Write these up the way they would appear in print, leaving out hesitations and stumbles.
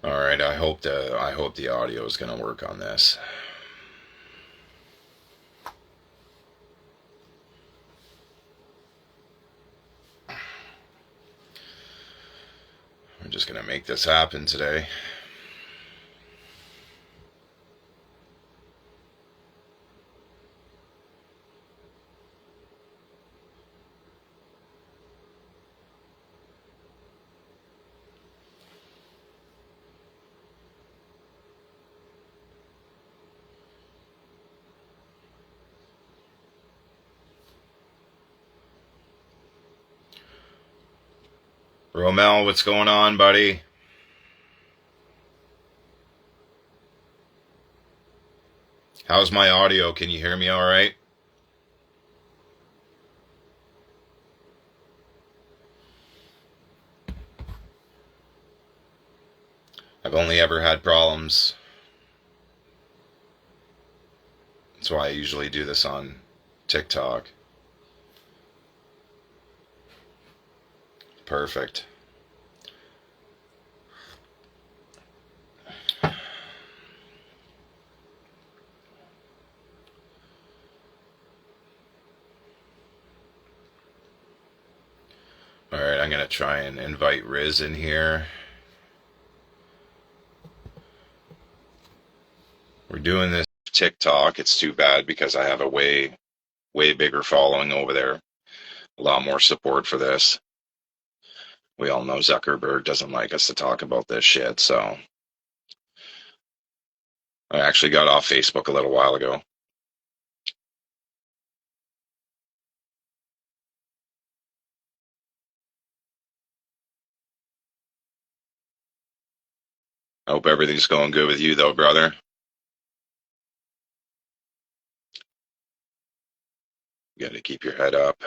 All right, I hope the audio is going to work on this. We're just going to make this happen today. Romel, what's going on, buddy? How's my audio? Can you hear me all right? I've only ever had problems. That's why I usually do this on TikTok. Perfect. All right, I'm going to try and invite Riz in here. We're doing this TikTok. It's too bad because I have a way bigger following over there. A lot more support for this. We all know Zuckerberg doesn't like us to talk about this shit, so I actually got off Facebook a little while ago. I hope everything's going good with you, though, brother. You got to keep your head up.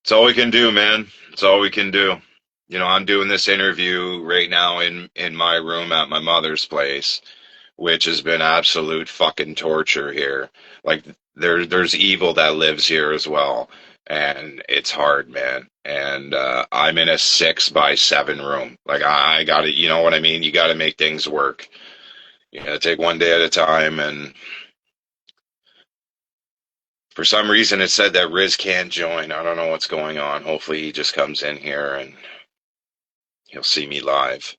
It's all we can do, man. It's all we can do. You know, I'm doing this interview right now in my room at my mother's place, which has been absolute fucking torture here. Like there's evil that lives here as well, and it's hard, man. And I'm in a 6 by 7 room. Like I got to, you know what I mean? You got to make things work. You got to take one day at a time. And for some reason, it said that Riz can't join. I don't know what's going on. Hopefully, he just comes in here and he'll see me live.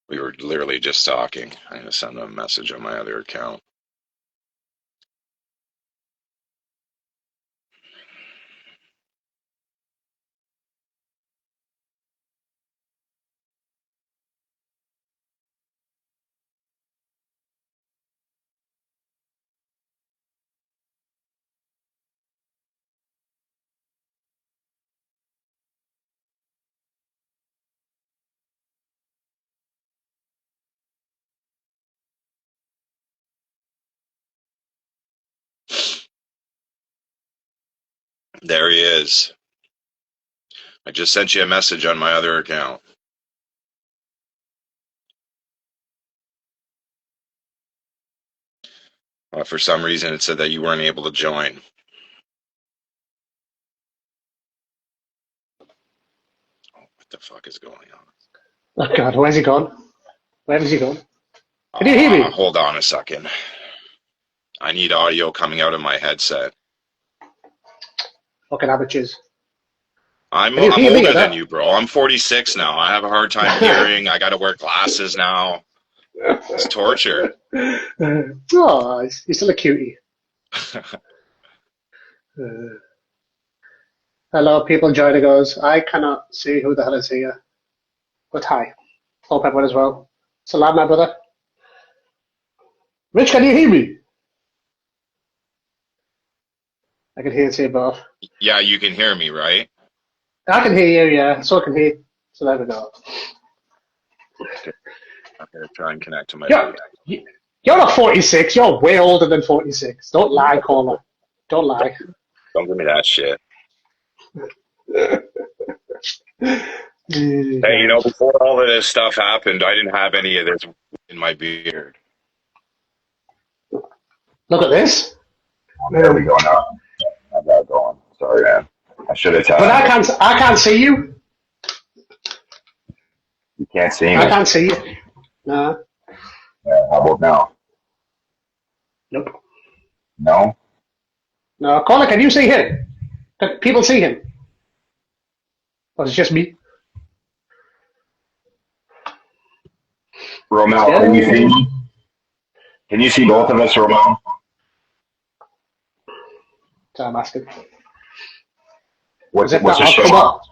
We were literally just talking. I'm going to send him a message on my other account. There he is. I just sent you a message on my other account. For some reason, it said that you weren't able to join. Oh, what the fuck is going on? Oh God, where's he gone? Where has he gone? Can you hear me? Hold on a second. I need audio coming out of my headset. Fucking amateurs. I'm Can you hear me older at than that? you, bro. I'm 46 now. I have a hard time hearing. I got to wear glasses now. It's torture. Oh, he's still a cutie. Hello, people joining us. I cannot see who the hell is here. But hi. Hope everyone is well. Salam, my brother. Rich, can you hear me? I can hear you both. Yeah, you can hear me, right? I can hear you, yeah. So I can hear. So there we go. Okay. I'm going to try and connect to my You're not 46. You're way older than 46. Don't lie, caller. Don't lie. Don't give me that shit. Hey, you know, before all of this stuff happened, I didn't have any of this in my beard. Look at this. There we go now. I got it going. Sorry, man. I should have But tapped. I can't see you. You can't see me. I can't see you. No. How about now? Nope. No? No. Caller, can you see him? Can people see him? Or is it just me? Romel, can you see me? Can you see both of us, Romel? So I'm asking. What's If the not, I'll show come up? off.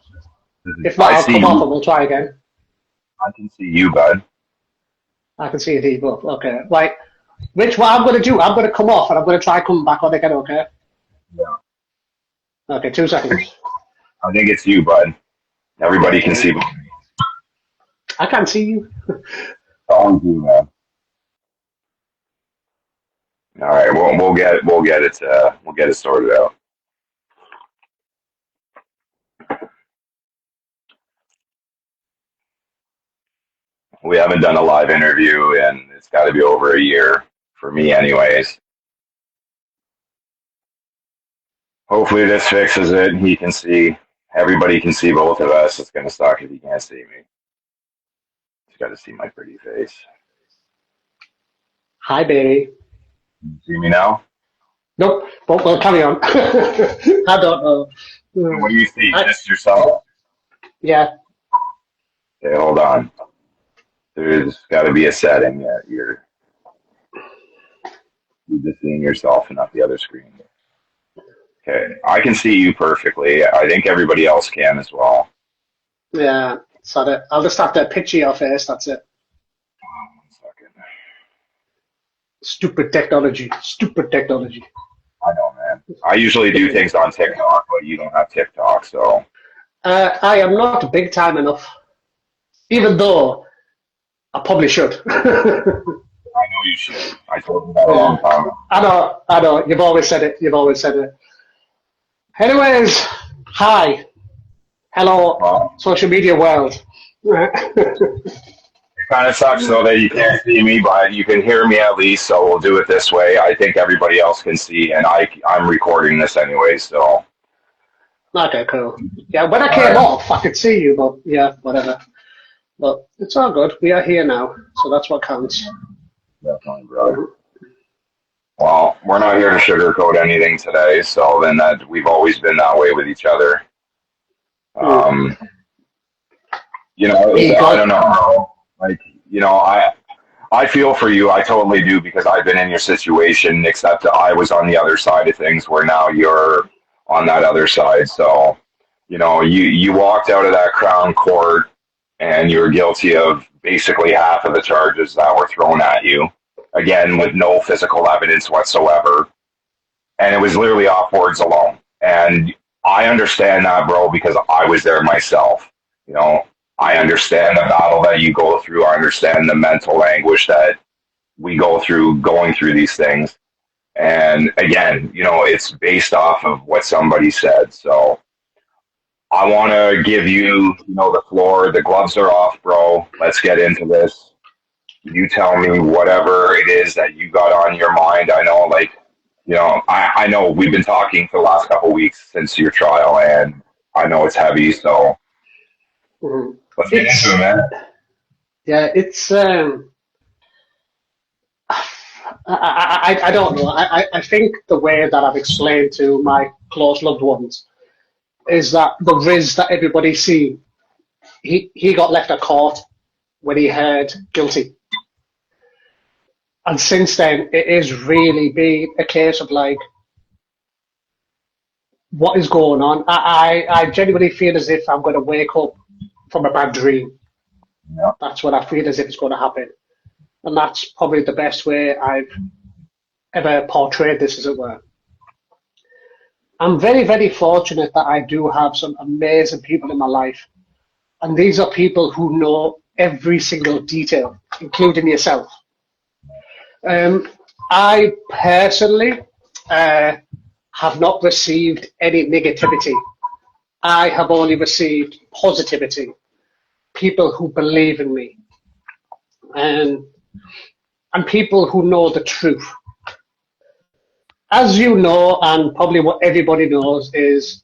If not, I'll come off and we'll try again. I can see you, bud. I can see it both. Okay. Right. What I'm going to do, I'm going to come off and I'm going to try coming back on again, okay? Yeah. Okay, 2 seconds. I think it's you, bud. Everybody can see me. I can't see you. All you, man. All right, we'll get it sorted out. We haven't done a live interview, and it's got to be over a year for me, anyways. Hopefully, this fixes it. He can see. Everybody can see both of us. It's gonna suck if he can't see me. He's got to see my pretty face. Hi, baby. Can you see me now? Nope. Well, carry on. I don't know. What do you see? Just yourself? Yeah. Okay, hold on. There's got to be a setting that you're just seeing yourself and not the other screen. Okay, I can see you perfectly. I think everybody else can as well. Yeah. So I'll just have to picture your face. That's it. 1 second. Stupid technology. Stupid technology. I know, man. I usually do things on TikTok, but you don't have TikTok, so. I am not big time enough, even though I probably should. I know you should. I told you that a long time ago. I know. You've always said it. Anyways, hi. Hello, social media world. It kind of sucks, though, that you can't see me, but you can hear me at least, so we'll do it this way. I think everybody else can see, and I'm recording this anyway, so. Okay, cool. Yeah, when I came off, I could see you, but yeah, whatever. But it's all good. We are here now, so that's what counts. Definitely, brother. Well, we're not here to sugarcoat anything today, so then that we've always been that way with each other. You know, I don't know. Like, you know, I feel for you. I totally do, because I've been in your situation, except I was on the other side of things where now you're on that other side. So, you know, you walked out of that Crown Court and you were guilty of basically half of the charges that were thrown at you. Again, with no physical evidence whatsoever. And it was literally off words alone. And I understand that, bro, because I was there myself. You know, I understand the battle that you go through. I understand the mental anguish that we go through going through these things. And again, you know, it's based off of what somebody said. So I want to give you, you know, the floor. The gloves are off, bro. Let's get into this. You tell me whatever it is that you got on your mind. I know, like, you know, I know we've been talking for the last couple of weeks since your trial, and I know it's heavy, so let's get into it, man. Yeah, it's I don't know. I think the way that I've explained to my close loved ones is that the Riz that everybody see, he got left at court when he heard guilty. And since then, it has really been a case of like, what is going on? I genuinely feel as if I'm going to wake up from a bad dream. Yeah. That's what I feel as if it's going to happen. And that's probably the best way I've ever portrayed this, as it were. I'm very, very fortunate that I do have some amazing people in my life. And these are people who know every single detail, including yourself. I personally have not received any negativity. I have only received positivity, people who believe in me. And and people who know the truth. As you know, and probably what everybody knows, is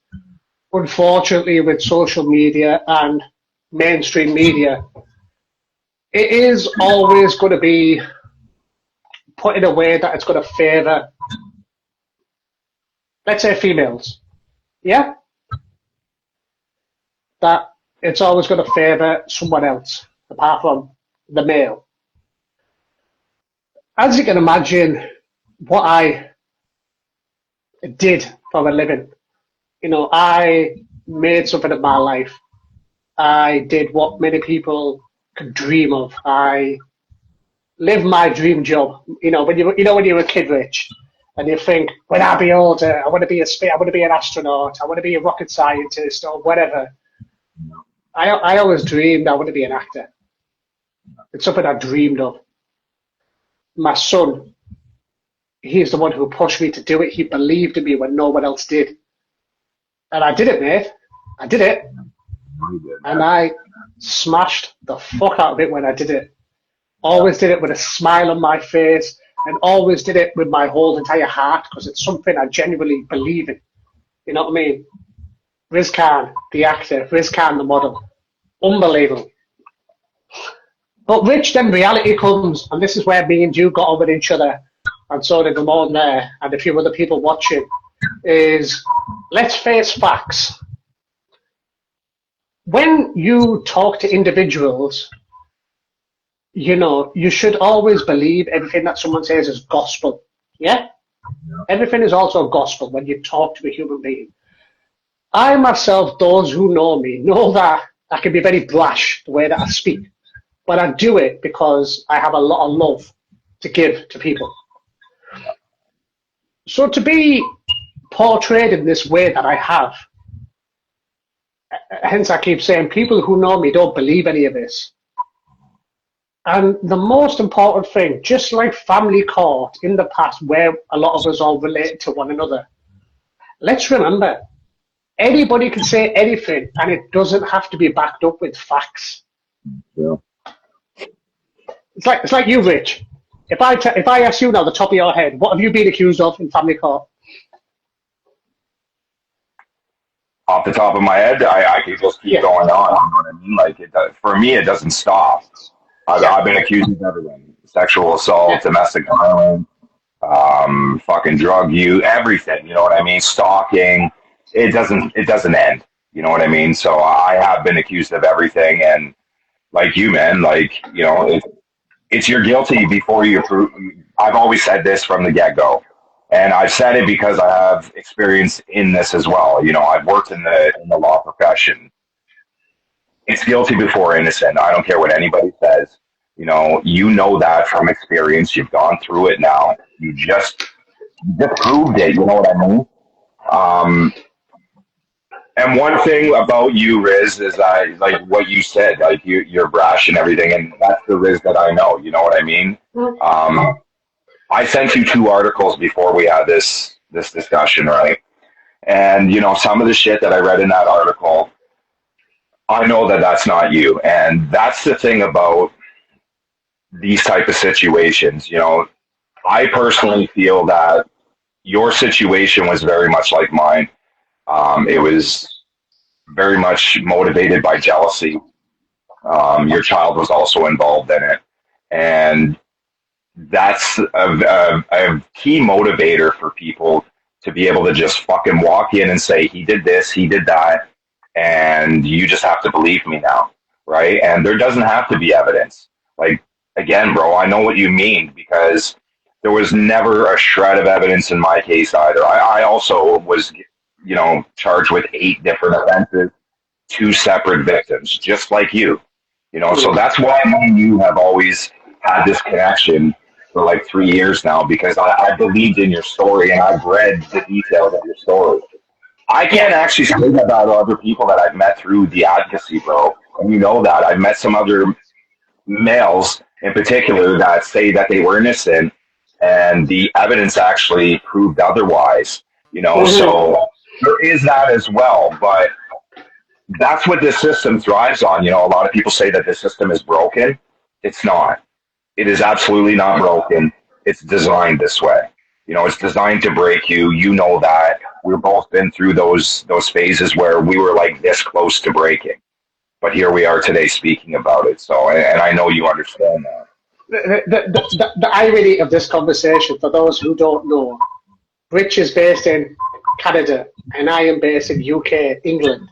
unfortunately with social media and mainstream media, it is always going to be put in a way that it's going to favour, let's say, females. Yeah? That it's always going to favour someone else apart from the male. As you can imagine, what I did for a living, I made something of my life. I did what many people could dream of. I lived my dream job. When you're a kid, Rich, and you think, when I be older, I want to be I want to be an astronaut, I want to be a rocket scientist, or whatever. I always dreamed I want to be an actor. It's something I dreamed of. My son, he's the one who pushed me to do it. He believed in me when no one else did. And I did it, mate. I did it. And I smashed the fuck out of it when I did it. Always did it with a smile on my face, and always did it with my whole entire heart, because it's something I genuinely believe in. You know what I mean? Riz Khan, the actor, Riz Khan, the model. Unbelievable. But Rich, then reality comes, and this is where me and you got on with each other, and so did Ramon there, and a few other people watching, is let's face facts. When you talk to individuals, you should always believe everything that someone says is gospel. Yeah? Everything is also gospel when you talk to a human being. I myself, those who know me, know that I can be very brash the way that I speak. But I do it because I have a lot of love to give to people. So to be portrayed in this way that I have, hence I keep saying people who know me don't believe any of this. And the most important thing, just like family court in the past where a lot of us all relate to one another, let's remember, anybody can say anything and it doesn't have to be backed up with facts. Yeah. It's like you, Rich. If I ask you now the top of your head, what have you been accused of in family court? Off the top of my head, I could just keep going on. You know what I mean? Like, for me, it doesn't stop. I've been accused of everything: sexual assault, domestic violence, fucking drug use, everything. You know what I mean? Stalking. It doesn't end. You know what I mean? So I have been accused of everything, and like you, man, it's you're guilty before you're proven. I've always said this from the get-go, and I've said it because I have experience in this as well. I've worked in the law profession. It's guilty before innocent. I don't care what anybody says. You know that from experience. You've gone through it now. You just proved it. You know what I mean? And one thing about you, Riz, is like what you said, like you're brash and everything, and that's the Riz that I know. You know what I mean? I sent you 2 articles before we had this discussion, right? And some of the shit that I read in that article, I know that that's not you. And that's the thing about these type of situations. I personally feel that your situation was very much like mine. It was very much motivated by jealousy. Your child was also involved in it. And that's a key motivator for people to be able to just fucking walk in and say, he did this, he did that, and you just have to believe me now, right? And there doesn't have to be evidence. Like, again, bro, I know what you mean, because there was never a shred of evidence in my case either. I also was, charged with 8 different offenses, 2 separate victims, just like you. So that's why me and you have always had this connection for like 3 years now, because I believed in your story and I've read the details of your story. I can't actually say that about other people that I've met through the advocacy, bro. And you know that. I've met some other males in particular that say that they were innocent and the evidence actually proved otherwise, so there is that as well. But that's what this system thrives on. A lot of people say that this system is broken. It's not. It is absolutely not broken. It's designed this way. You know, it's designed to break you. You know that. We've both been through those phases where we were like this close to breaking. But here we are today speaking about it. So, and I know you understand that. The irony of this conversation, for those who don't know, Rich is based in Canada and I am based in UK, England.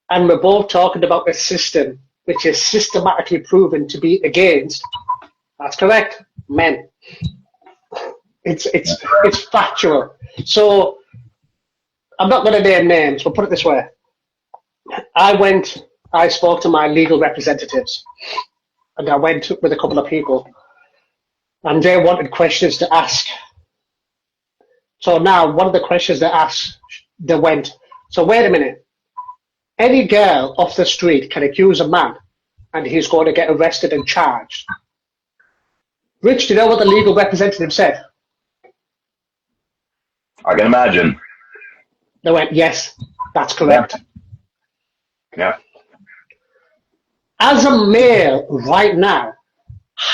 And we're both talking about a system which is systematically proven to be against, that's correct, men. It's factual. So I'm not going to name names, but put it this way. I spoke to my legal representatives, and I went with a couple of people, and they wanted questions to ask. So now one of the questions they asked, they went, so wait a minute, any girl off the street can accuse a man and he's going to get arrested and charged. Rich, do you know what the legal representative said? I can imagine. They went, yes, that's correct. Yeah. As a male right now,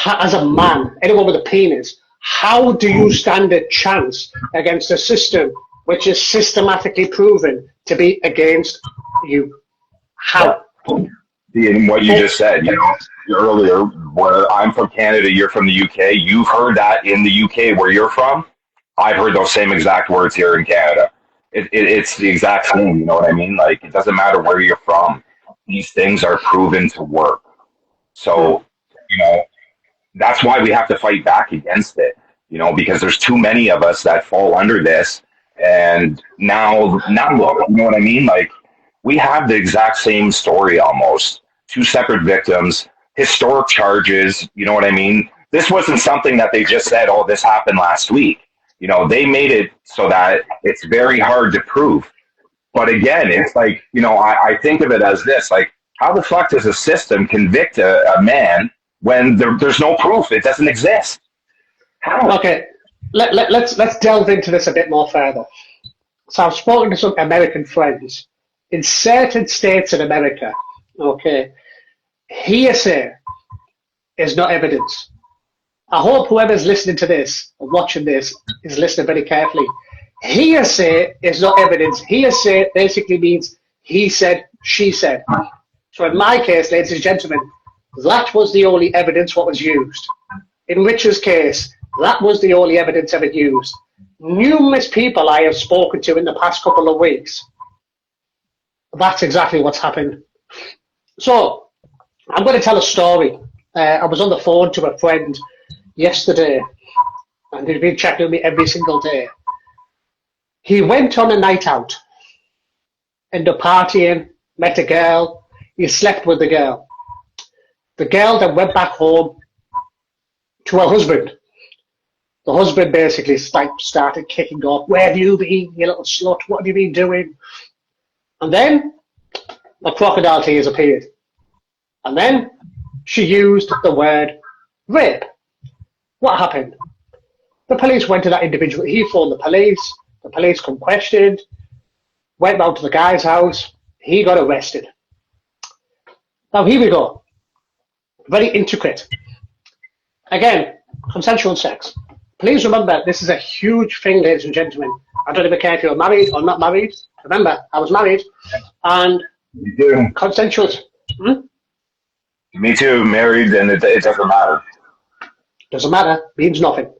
as a man, anyone with a penis, how do you stand a chance against a system which is systematically proven to be against you? How? Being what you just said, you know, earlier, where I'm from Canada, you're from the UK, you've heard that in the UK where you're from. I've heard those same exact words here in Canada. It's the exact same, you know what I mean? Like, it doesn't matter where you're from. These things are proven to work. So, you know, that's why we have to fight back against it, you know, because there's too many of us that fall under this. And now look, you know what I mean? Like, we have the exact same story almost. Two separate victims, historic charges, you know what I mean? This wasn't something that they just said, oh, this happened last week. You know, they made it so that it's very hard to prove. But again, it's like, you know, I think of it as this, like, how the fuck does a system convict a man when there's no proof? It doesn't exist. How? Okay, let's delve into this a bit more further. So I've spoken to some American friends. In certain states in America, okay, hearsay is not evidence. I hope whoever's listening to this or watching this is listening very carefully. Hearsay is not evidence. Hearsay basically means he said, she said. So in my case, ladies and gentlemen, that was the only evidence what was used. In Richard's case, that was the only evidence ever used. Numerous people I have spoken to in the past couple of weeks, that's exactly what's happened. So I'm going to tell a story. I was on the phone to a friend yesterday, and he's been checking with me every single day. He went on a night out, ended up partying, met a girl, he slept with the girl. The girl then went back home to her husband. The husband basically started kicking off, where have you been, you little slut, what have you been doing? And then the crocodile tears appeared. And then she used the word rape. What happened? The police went to that individual. He phoned the police come questioned, went round to the guy's house. He got arrested. Now here we go. Very intricate. Again, consensual sex. Please remember, this is a huge thing, ladies and gentlemen. I don't even care if you're married or not married. Remember, I was married, and consensual. Me too, married, and it doesn't matter. Doesn't matter, means nothing.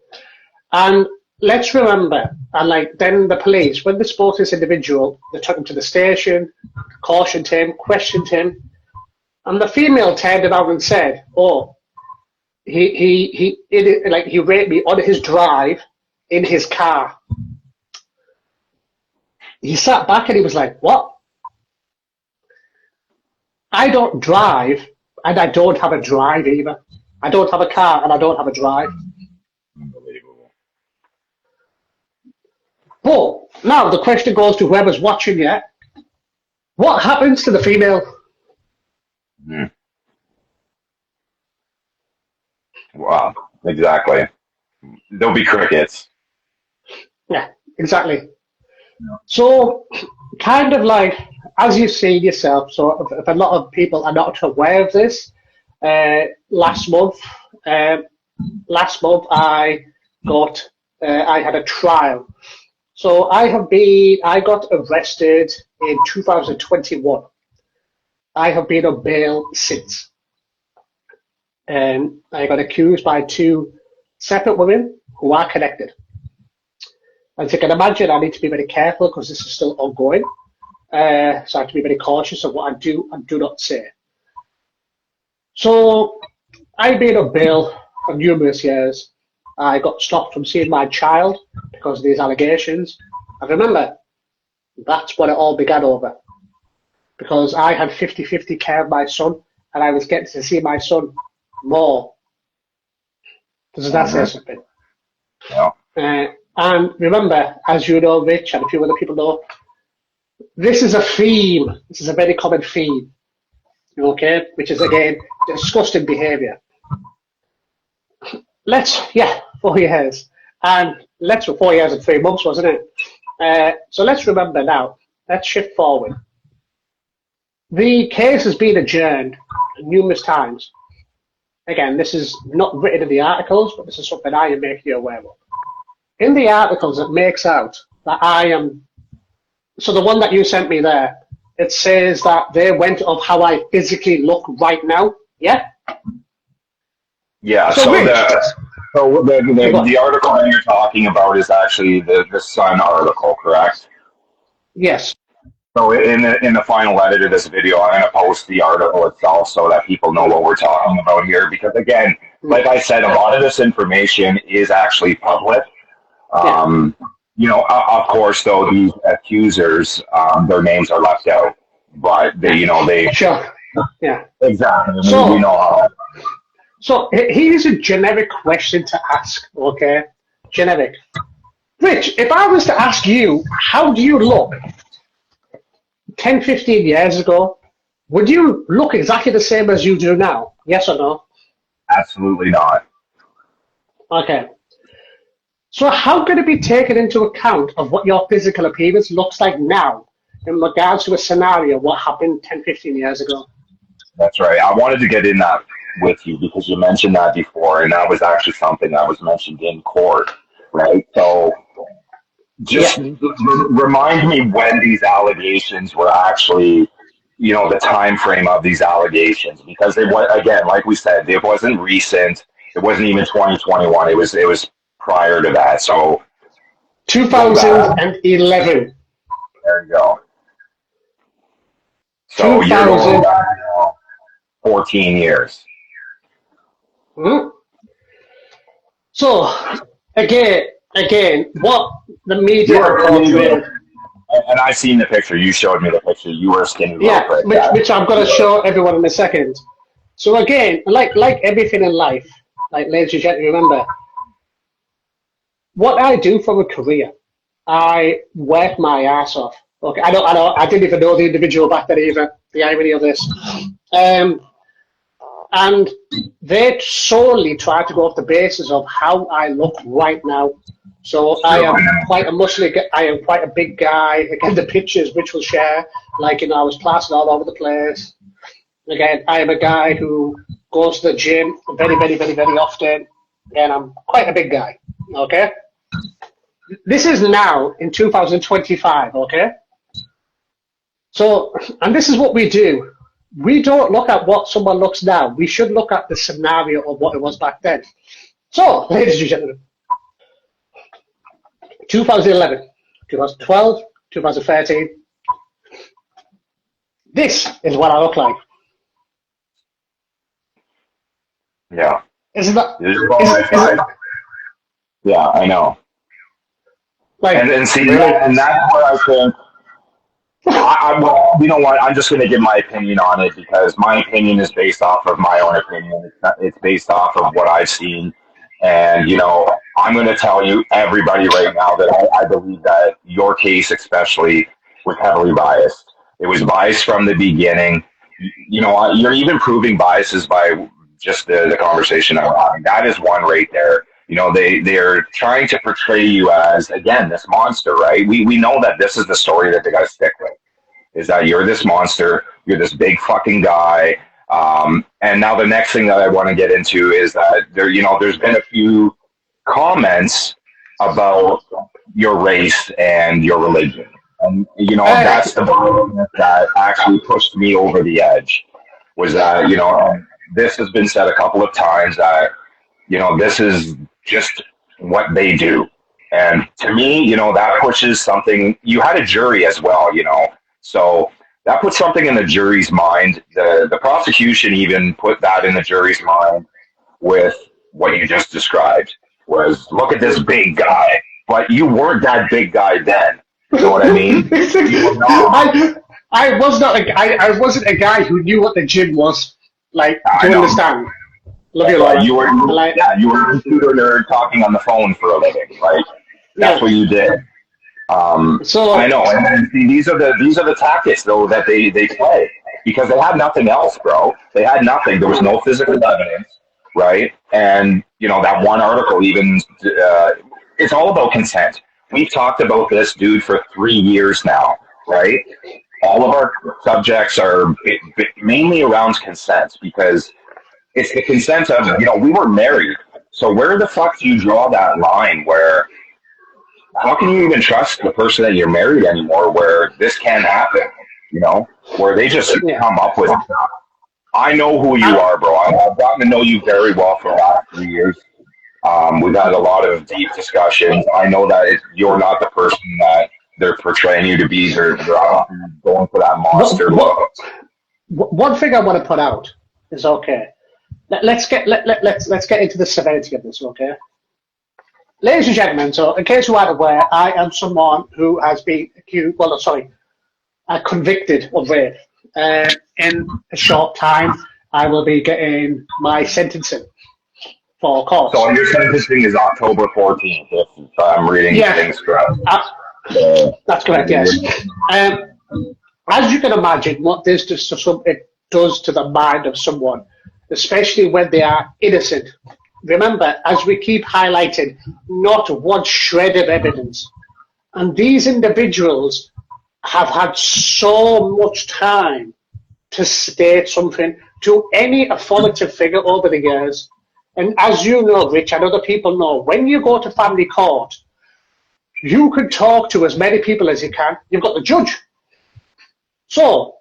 And let's remember, and like then the police, when they spoke to this individual, they took him to the station, cautioned him, questioned him, and the female turned around and said, "Oh, he raped me on his drive in his car." He sat back and he was like, "What? I don't drive, and I don't have a drive either. I don't have a car, and I don't have a drive." Unbelievable. But now the question goes to whoever's watching you. What happens to the female? Wow, exactly. There'll be crickets. Yeah, exactly. Yeah. So, kind of like, as you've seen yourself, so if a lot of people are not aware of this, last month, last month I had a trial. So I got arrested in 2021. I have been on bail since. And I got accused by two separate women who are connected. As you can imagine, I need to be very careful because this is still ongoing. So I have to be very cautious of what I do and do not say. So I've been on bail for numerous years. I got stopped from seeing my child because of these allegations. And remember, that's what it all began over. Because I had 50-50 care of my son, and I was getting to see my son more. Does that say something? Yeah. And remember, as you know, Rich, and a few other people know, this is a theme. This is a very common theme. Okay? Which is, again, disgusting behaviour. 4 years. And 4 years and 3 months, wasn't it? So let's remember now. Let's shift forward. The case has been adjourned numerous times. Again, this is not written in the articles, but this is something I am making you aware of. In the articles, it makes out that I am... So the one that you sent me there, it says that they went of how I physically look right now. Yeah? Yeah, so the article that you're talking about is actually the Sun article, correct? Yes. So in the final edit of this video, I'm going to post the article itself so that people know what we're talking about here. Because again, like I said, a lot of this information is actually public. You know, of course, though, these accusers, their names are left out, but they Sure. Yeah. Exactly. So, we know how. So here's a generic question to ask. Okay, generic. Rich, if I was to ask you, how do you look 10, 15 years ago? Would you look exactly the same as you do now? Yes or no? Absolutely not. Okay. So how can it be taken into account of what your physical appearance looks like now in regards to a scenario what happened 10, 15 years ago? That's right. I wanted to get in that with you because you mentioned that before, and that was actually something that was mentioned in court, right? So just remind me when these allegations were actually, you know, the time frame of these allegations, because they was, again, like we said, it wasn't recent. It wasn't even 2021. It was prior to that. So 2011. There you go. So you're going back now 14 years. Mm-hmm. So again, what the media portrayed. And I seen the picture. You showed me the picture. You were skinny. Yeah, which I'm going to show everyone in a second. So again, like everything in life, like ladies and gentlemen, remember, what I do for a career, I work my ass off. Okay, I know, I didn't even know the individual back then either, the irony of this. And they solely try to go off the basis of how I look right now. So I am quite a muscly, I am quite a big guy. Again, the pictures which we'll share, like, you know, I was plastered all over the place. Again, I am a guy who goes to the gym very, very, very, very often. And I'm quite a big guy, okay? This is now in 2025, okay? So, and this is what we do. We don't look at what someone looks now. We should look at the scenario of what it was back then. So, ladies and gentlemen, 2011, 2012, 2013, this is what I look like. Yeah. Isn't that? Yeah, I know. Like, and see, and that's what I think. You know what? I'm just going to give my opinion on it because my opinion is based off of my own opinion. It's based off of what I've seen. And, you know, I'm going to tell you, everybody right now, that I believe that your case especially was heavily biased. It was biased from the beginning. You know, you're even proving biases by just the conversation I'm having. That is one right there. You know, they're trying to portray you as, again, this monster, right? We know that this is the story that they got to stick with, is that you're this monster, you're this big fucking guy, And now the next thing that I want to get into is that there's been a few comments about your race and your religion. And, that's the one that actually pushed me over the edge was that, this has been said a couple of times that, this is just what they do. And to me, that pushes something. You had a jury as well, so that puts something in the jury's mind. The prosecution even put that in the jury's mind with what you just described was, look at this big guy, but you weren't that big guy then. You know what I mean? I was not. I wasn't a guy who knew what the gym was. Like, do you understand? Love you, Laura. You were a computer nerd talking on the phone for a living, right? That's what you did. So I know, and see, these are the tactics though that they play because they had nothing else, bro. They had nothing. There was no physical evidence, right? And that one article even it's all about consent. We've talked about this, dude, for 3 years now, right? All of our subjects are mainly around consent because it's the consent of, we were married. So where the fuck do you draw that line where, how can you even trust the person that you're married anymore where this can happen, where they just come up with stuff. I know who you are, bro. I've gotten to know you very well for the last 3 years. We've had a lot of deep discussions. I know that you're not the person that they're portraying you to be. They're going for that monster look. One thing I want to put out is, okay, let's get into the severity of this, okay? Ladies and gentlemen, so in case you aren't aware, I am someone who has been convicted of rape. In a short time, I will be getting my sentencing for cause. So your sentencing is October 14th, if I'm reading things correct. That's correct, yes. As you can imagine, what this does to the mind of someone, especially when they are innocent. Remember, as we keep highlighting, not one shred of evidence. And these individuals have had so much time to state something to any authoritative figure over the years. And as you know, Rich, and other people know, when you go to family court, you can talk to as many people as you can. You've got the judge. So,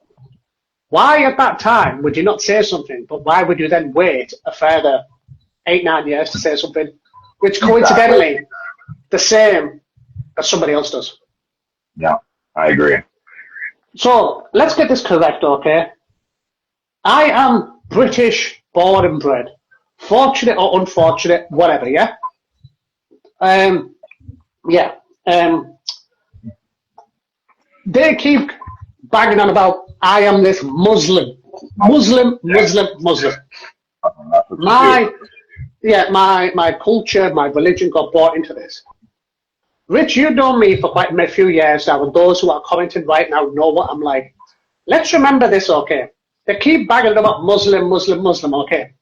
why at that time would you not say something, but why would you then wait a further 8-9 years to say something, which coincidentally the same as somebody else does? Yeah, I agree. So, let's get this correct, okay? I am British, born and bred. Fortunate or unfortunate, whatever, yeah? They keep banging on about, I am this Muslim. My culture, my religion got brought into this. Rich, you've known me for quite a few years now, and those who are commenting right now know what I'm like. Let's remember this, okay? They keep banging about Muslim, okay?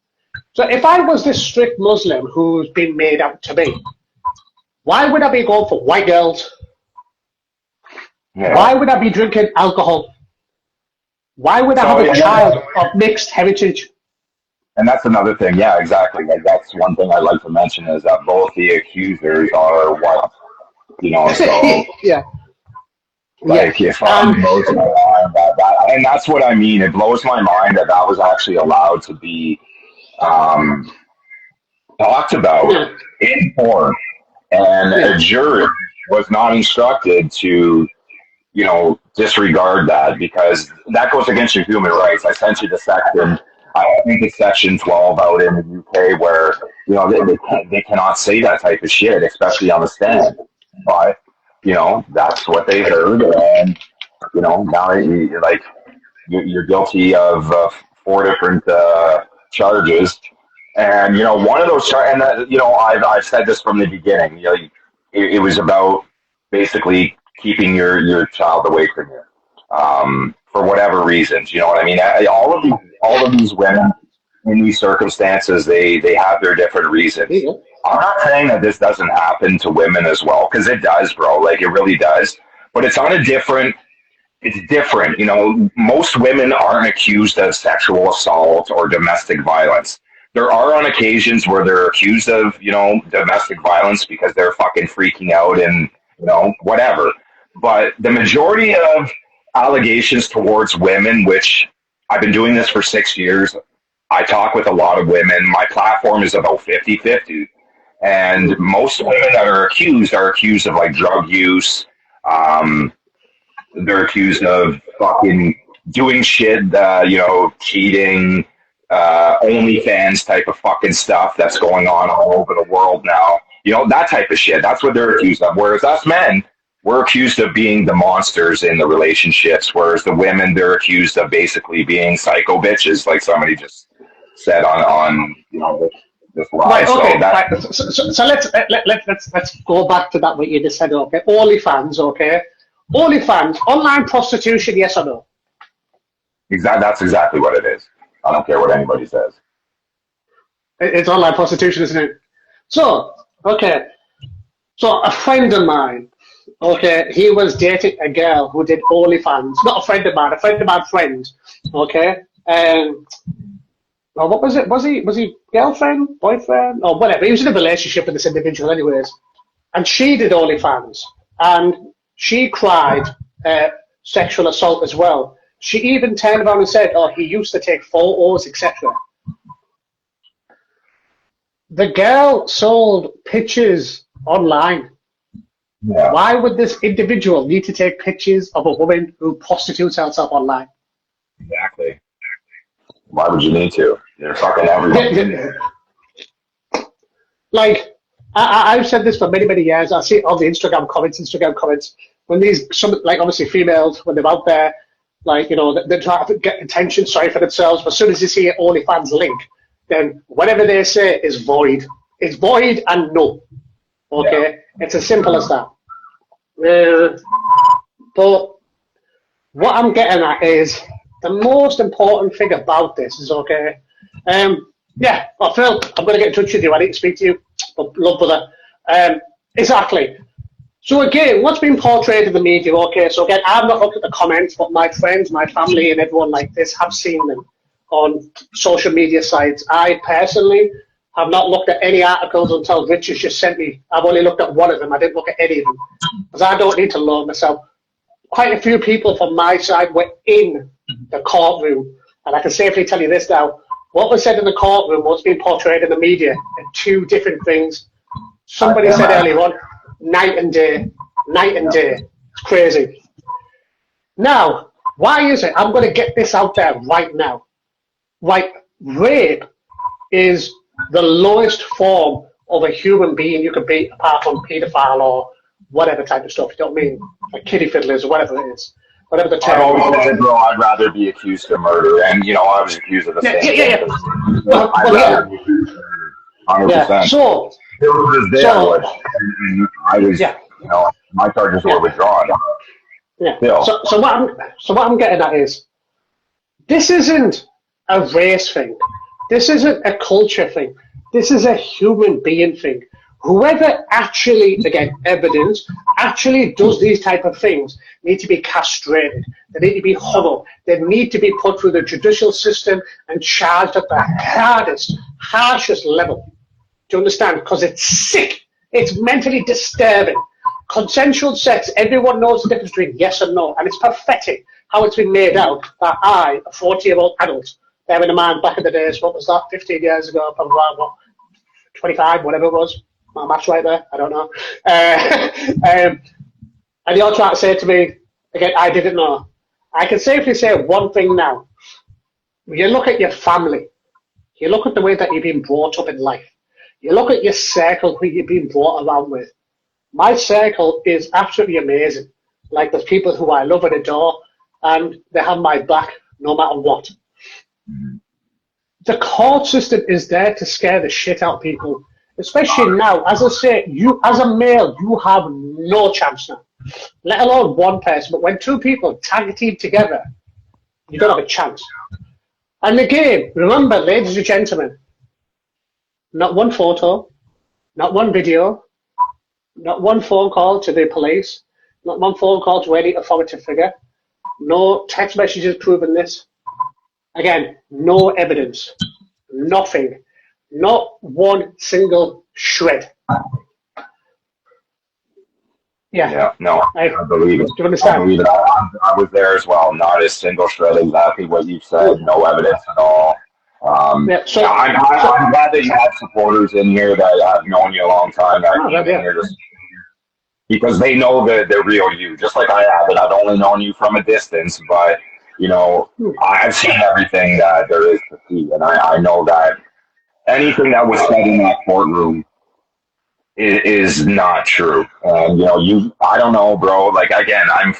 So if I was this strict Muslim who's been made out to be, why would I be going for white girls? Yeah. Why would I be drinking alcohol? Why would I have a child of mixed heritage? And that's another thing. Yeah, exactly. Like, that's one thing I'd like to mention is that both the accusers are white. So if I'm blows my mind and that's what I mean. It blows my mind that was actually allowed to be talked about in court, and a jury was not instructed to, disregard that, because that goes against your human rights. I sent you the section. I think it's section 12 out in the UK where they cannot say that type of shit, especially on the stand. But that's what they heard, and now you're guilty of 4 different charges, and one of those charges, and I've said this from the beginning. It was about basically keeping your child away from you, for whatever reasons. You know what I mean? All of these women in these circumstances, they have their different reasons. I'm not saying that this doesn't happen to women as well, because it does, bro. Like, it really does. But it's on a different it's different. You know, most women aren't accused of sexual assault or domestic violence. There are on occasions where they're accused of, you know, domestic violence because they're fucking freaking out and, you know, whatever. But the majority of allegations towards women, which I've been doing this for 6 years, I talk with a lot of women. My platform is about 50-50. And most women that are accused of like drug use. They're accused of fucking doing shit, you know, cheating, OnlyFans type of fucking stuff that's going on all over the world now. You know, that type of shit. That's what they're accused of. Whereas us men, we're accused of being the monsters in the relationships. Whereas the women, they're accused of basically being psycho bitches, like somebody just said on you know, this live. Right, okay, So, so let's go back to that what you just said, okay? OnlyFans, okay? OnlyFans, online prostitution, yes or no? that's exactly what it is. I don't care what anybody says. It's online prostitution, isn't it? So, okay, so a friend of mine, okay, he was dating a girl who did OnlyFans. Not a friend of mine, friend, okay? Well, what was it? Was he girlfriend, boyfriend, or whatever? He was in a relationship with this individual, anyways. And she did OnlyFans, and she cried sexual assault as well. She even turned around and said, "Oh, he used to take photos, etc." The girl sold pictures online. Yeah. Why would this individual need to take pictures of a woman who prostitutes herself online? Exactly. Why would you need to? You're fucking everyone. Like, I've said this for many, many years. I see all the Instagram comments, when like obviously females, when they're out there, like, you know, they're trying to get attention, sorry for themselves, but as soon as you see an OnlyFans link, then whatever they say is void. It's void and no. Okay? Yeah. It's as simple as that. But what I'm getting at is the most important thing about this is, okay, yeah, well, Phil, I'm going to get in touch with you. I need to speak to you. Love, brother. Exactly. So again, what's been portrayed in the media, okay, so again, I've not looked at the comments, but my friends, my family, and everyone like this have seen them on social media sites. I personally have not looked at any articles until Rich has just sent me. I've only looked at one of them. I didn't look at any of them because I don't need to learn myself. Quite a few people from my side were in the courtroom, and I can safely tell you this now. What was said in the courtroom, what's being portrayed in the media, are two different things. Somebody said earlier on, night and day. It's crazy. Now, why is it? I'm going to get this out there right now. Like, rape is the lowest form of a human being you could be, apart from paedophile or whatever type of stuff. You know what I mean? Like kiddie fiddlers or whatever it is. Whatever the term. I've always said, bro, I'd rather be accused of murder, and you know, I was accused of the same thing. Yeah. Well, rather be accused of murder. 100%. Yeah. So it was there, and I was, you know, my charges were withdrawn. Yeah. So what I'm getting at is, this isn't a race thing. This isn't a culture thing. This is a human being thing. Whoever actually, again, evidence, actually does these type of things need to be castrated. They need to be humbled. They need to be put through the judicial system and charged at the hardest, harshest level. Do you understand? Because it's sick. It's mentally disturbing. Consensual sex, everyone knows the difference between yes and no. And it's pathetic how it's been made out that I, a 40-year-old adult, bearing in mind back in the days, what was that, 15 years ago, probably what, 25, whatever it was. My math's right there, I don't know. And you're trying to say to me, again, I didn't know. I can safely say one thing now. When you look at your family, you look at the way that you've been brought up in life, you look at your circle who you've been brought around with. My circle is absolutely amazing. Like, there's people who I love and adore, and they have my back no matter what. The court system is there to scare the shit out of people. Especially now, as I say, you as a male, you have no chance now. Let alone one person, but when two people tag team together, you don't have a chance. And again, remember, ladies and gentlemen, not one photo, not one video, not one phone call to the police, not one phone call to any authority figure. No text messages proving this. Again, no evidence. Nothing. Not one single shred. Yeah. Yeah, no, I believe it. Do you understand? I believe it. I was there as well. Not a single shred. Exactly what you said. No evidence at all. I'm glad that you have supporters in here that have known you a long time. Because they know the real you, just like I have. And I've only known you from a distance, but I've seen everything that there is to see, and I know that anything that was said in that courtroom is not true. And I don't know, bro. Like, again, I've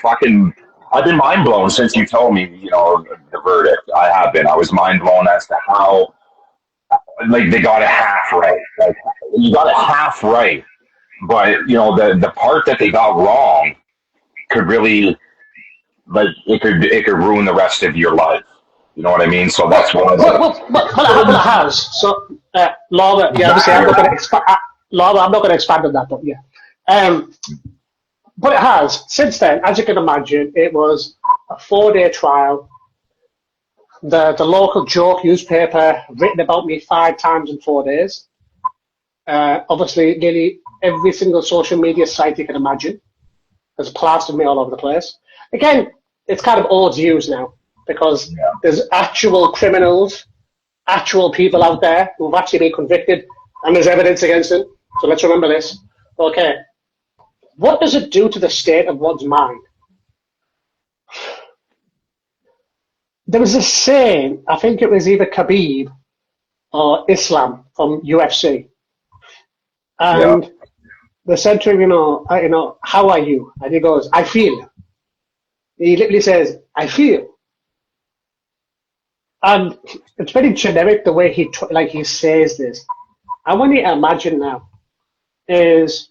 been mind blown since you told me, the verdict. I have been. I was mind blown as to how, like, they got it half right. Like, you got it half right, but the part that they got wrong could really, like, it could ruin the rest of your life. You know what I mean? So that's what. Well, it has. So, Laura, obviously, I'm not going to expand. Laura, I'm not going to expand on that, but yeah. But it has. Since then, as you can imagine, it was a 4-day trial. The local joke newspaper written about me 5 times in 4 days. Obviously, nearly every single social media site you can imagine has plastered me all over the place. Again, it's kind of old news now because there's actual criminals, actual people out there who've actually been convicted, and there's evidence against them. So let's remember this. Okay. What does it do to the state of one's mind? There was a saying, I think it was either Khabib or Islam from UFC. And they said to him, how are you? And he goes, I feel. He literally says, I feel. And it's very generic the way he says this. I want you to imagine now is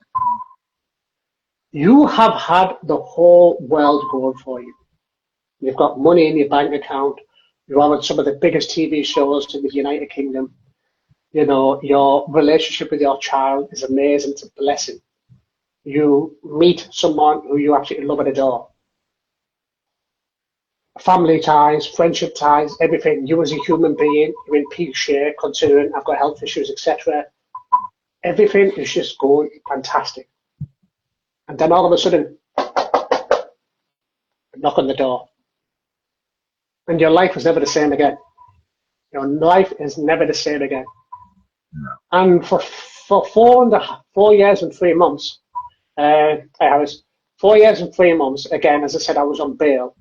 you have had the whole world going for you. You've got money in your bank account. You're on some of the biggest TV shows in the United Kingdom. Your relationship with your child is amazing. It's a blessing. You meet someone who you absolutely love and adore. Family ties, friendship ties, everything. You as a human being, you're in peak shape, considering I've got health issues, etc. Everything is just going fantastic. And then all of a sudden, knock on the door. And your life is never the same again. Your life is never the same again. No. And for 4 years and 3 months, I was 4 years and 3 months, again, as I said, I was on bail.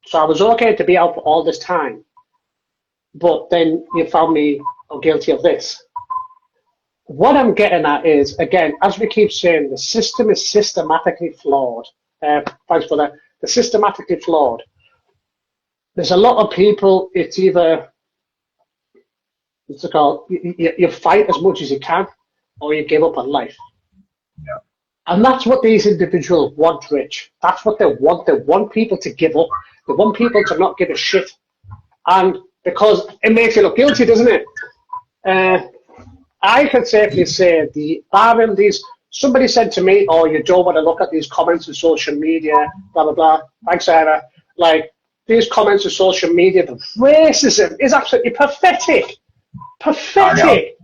So I was okay to be out for all this time. But then you found me guilty of this. What I'm getting at is, again, as we keep saying, the system is systematically flawed. Thanks for that. The systematically flawed. There's a lot of people, it's either, what's it called, you fight as much as you can, or you give up on life. Yeah. And that's what these individuals want, Rich. That's what they want. They want people to give up. They want people to not give a shit. And because it makes you look guilty, doesn't it? I can safely say somebody said to me, oh, you don't want to look at these comments on social media, blah, blah, blah. Thanks, Sarah. Like, these comments on social media, the racism is absolutely pathetic. Pathetic.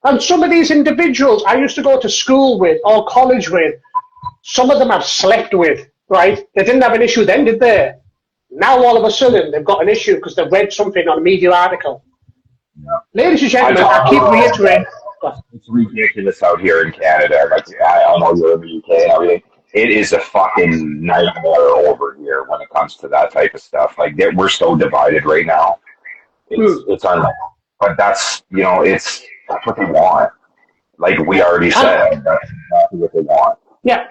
And some of these individuals I used to go to school with or college with, some of them I've slept with, right? They didn't have an issue then, did they? Now all of a sudden they've got an issue because they've read something on a media article. Yeah. Ladies and gentlemen, I keep reiterating. It's ridiculous out here in Canada. Like, I know you're in the UK and everything. It is a fucking nightmare over here when it comes to that type of stuff. Like, we're so divided right now. It's unreal. But that's what they want. Like we already said, that's exactly what they want. Yeah.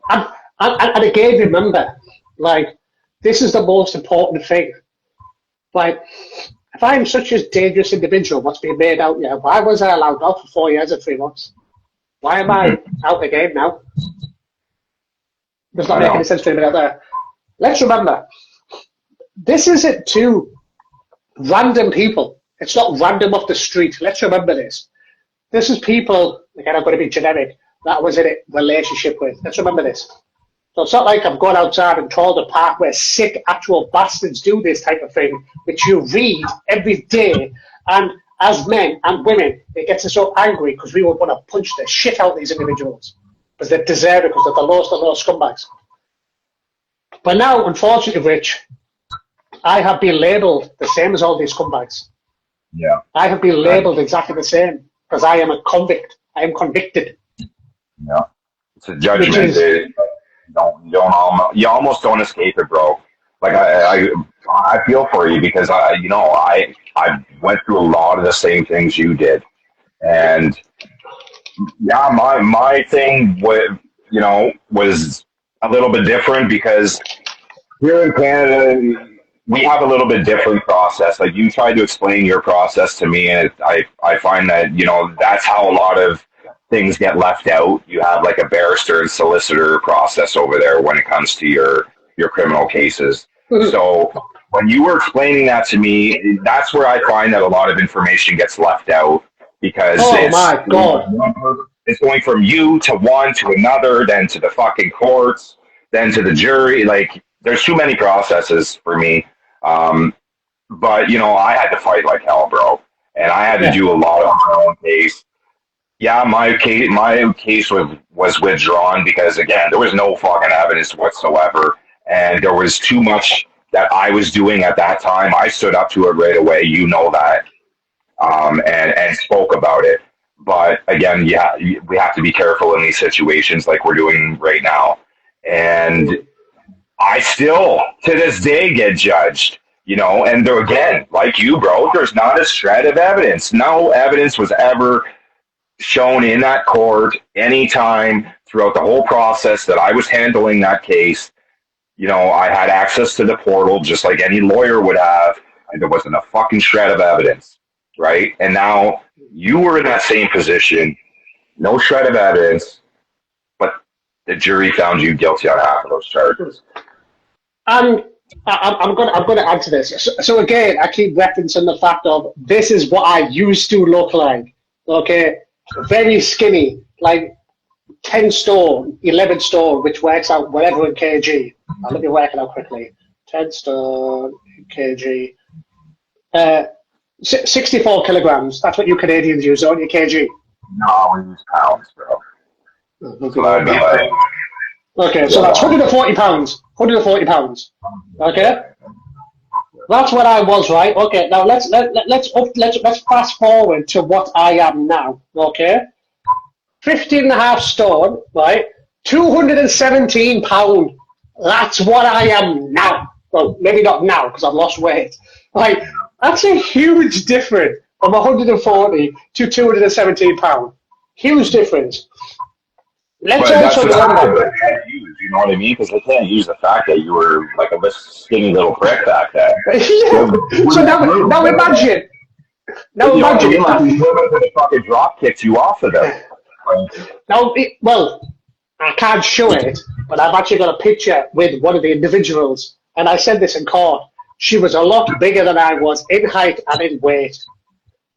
And again, remember, like, this is the most important thing. Like, if I'm such a dangerous individual, what's being made out here, why was I allowed out for 4 years and 3 months? Why am I out again now? Does not make any sense to anybody out there. Let's remember, this isn't two random people. It's not random off the street. Let's remember this. This is people, again, I'm going to be generic, that I was in a relationship with. Let's remember this. So it's not like I'm going outside and trawled a park where sick actual bastards do this type of thing, which you read every day. And as men and women, it gets us so angry because we would want to punch the shit out of these individuals because they deserve it, because they're the lowest of those scumbags. But now, unfortunately, Rich, I have been labelled the same as all these scumbags. Yeah. I have been labelled exactly the same because I am a convict. I am convicted. Yeah. It's a judgment. You almost don't escape it, bro. Like I feel for you because I went through a lot of the same things you did, and yeah, my thing was a little bit different because here in Canada we have a little bit different process. Like, you tried to explain your process to me, and I find that that's how a lot of things get left out. You have like a barrister and solicitor process over there when it comes to your criminal cases. So when you were explaining that to me, that's where I find that a lot of information gets left out because my God. It's going from you to one to another, then to the fucking courts, then to the jury. Like, there's too many processes for me. But I had to fight like hell, bro, and I had to do a lot of my own case. Yeah, my case was withdrawn because, again, there was no fucking evidence whatsoever, and there was too much that I was doing at that time. I stood up to it right away, that, and spoke about it. But again, we have to be careful in these situations like we're doing right now. And I still, to this day, get judged. And there, again, like you, bro, there's not a shred of evidence. No evidence was ever shown in that court anytime throughout the whole process that I was handling that case. I had access to the portal just like any lawyer would have, and there wasn't a fucking shred of evidence, right? And now you were in that same position, no shred of evidence, but the jury found you guilty on half of those charges. And I'm going to add to this. So again, I keep referencing the fact of this is what I used to look like. Okay, very skinny, like 10 stone, 11 stone, which works out whatever in kg. Let me work it out quickly. 10 stone kg. 64 kilograms. That's what you Canadians use, don't you, kg? No, we use pounds, bro. So that'd be like... Okay, so that's 140 pounds. 140 pounds. Okay, that's what I was, right? Okay, now let's fast forward to what I am now. Okay, 15.5 stone, right? 217 pound. That's what I am now. Well, maybe not now because I've lost weight. Like, that's a huge difference from 140 to 217 pound. Huge difference. Let's also remember. You know what I mean? Because they can't use the fact that you were like a skinny little prick back then. So now imagine. Now imagine. Like these women that fucking drop kicked you off of them. Well, I can't show it, but I've actually got a picture with one of the individuals, and I said this in court. She was a lot bigger than I was in height and in weight.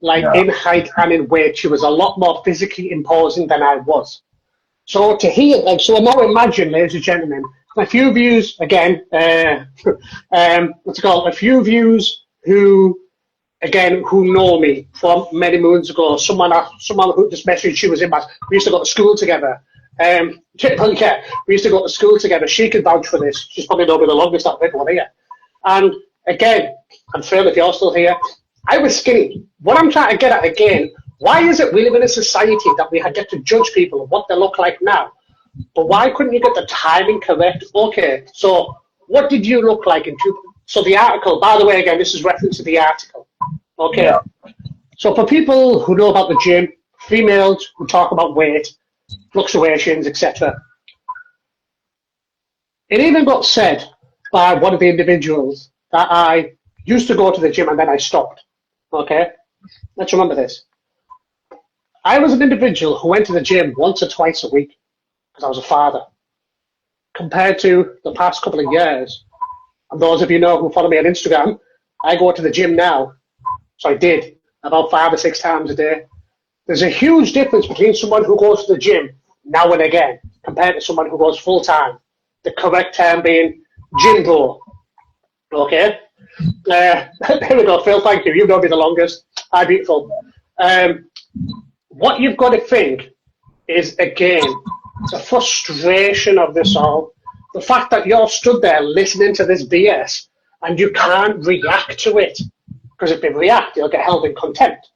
In height and in weight, she was a lot more physically imposing than I was. So to hear, so now imagine, ladies and gentlemen, a few views again. What's it called? A few views who know me from many moons ago. Someone who just messaged. She was in my. We used to go to school together. We used to go to school together. She could vouch for this. She's probably known me the longest out of everyone here. And again, I'm thrilled if you're still here. I was skinny. What I'm trying to get at again. Why is it we live in a society that we get to judge people of what they look like now? But why couldn't you get the timing correct? Okay, so what did you look like in So the article, by the way, again, this is reference to the article. Okay, So for people who know about the gym, females who talk about weight, fluctuations, etc. It even got said by one of the individuals that I used to go to the gym and then I stopped. Okay, let's remember this. I was an individual who went to the gym once or twice a week because I was a father. Compared to the past couple of years, and those of you know who follow me on Instagram, I go to the gym now. So I did about 5 or 6 times a day. There's a huge difference between someone who goes to the gym now and again compared to someone who goes full time. the correct term being gin bro. Okay? Here we go, Phil, thank you. You've known me the longest. Hi, beautiful. What you've got to think is, again, the frustration of this all. The fact that you're stood there listening to this BS and you can't react to it. Because if you react, you'll get held in contempt.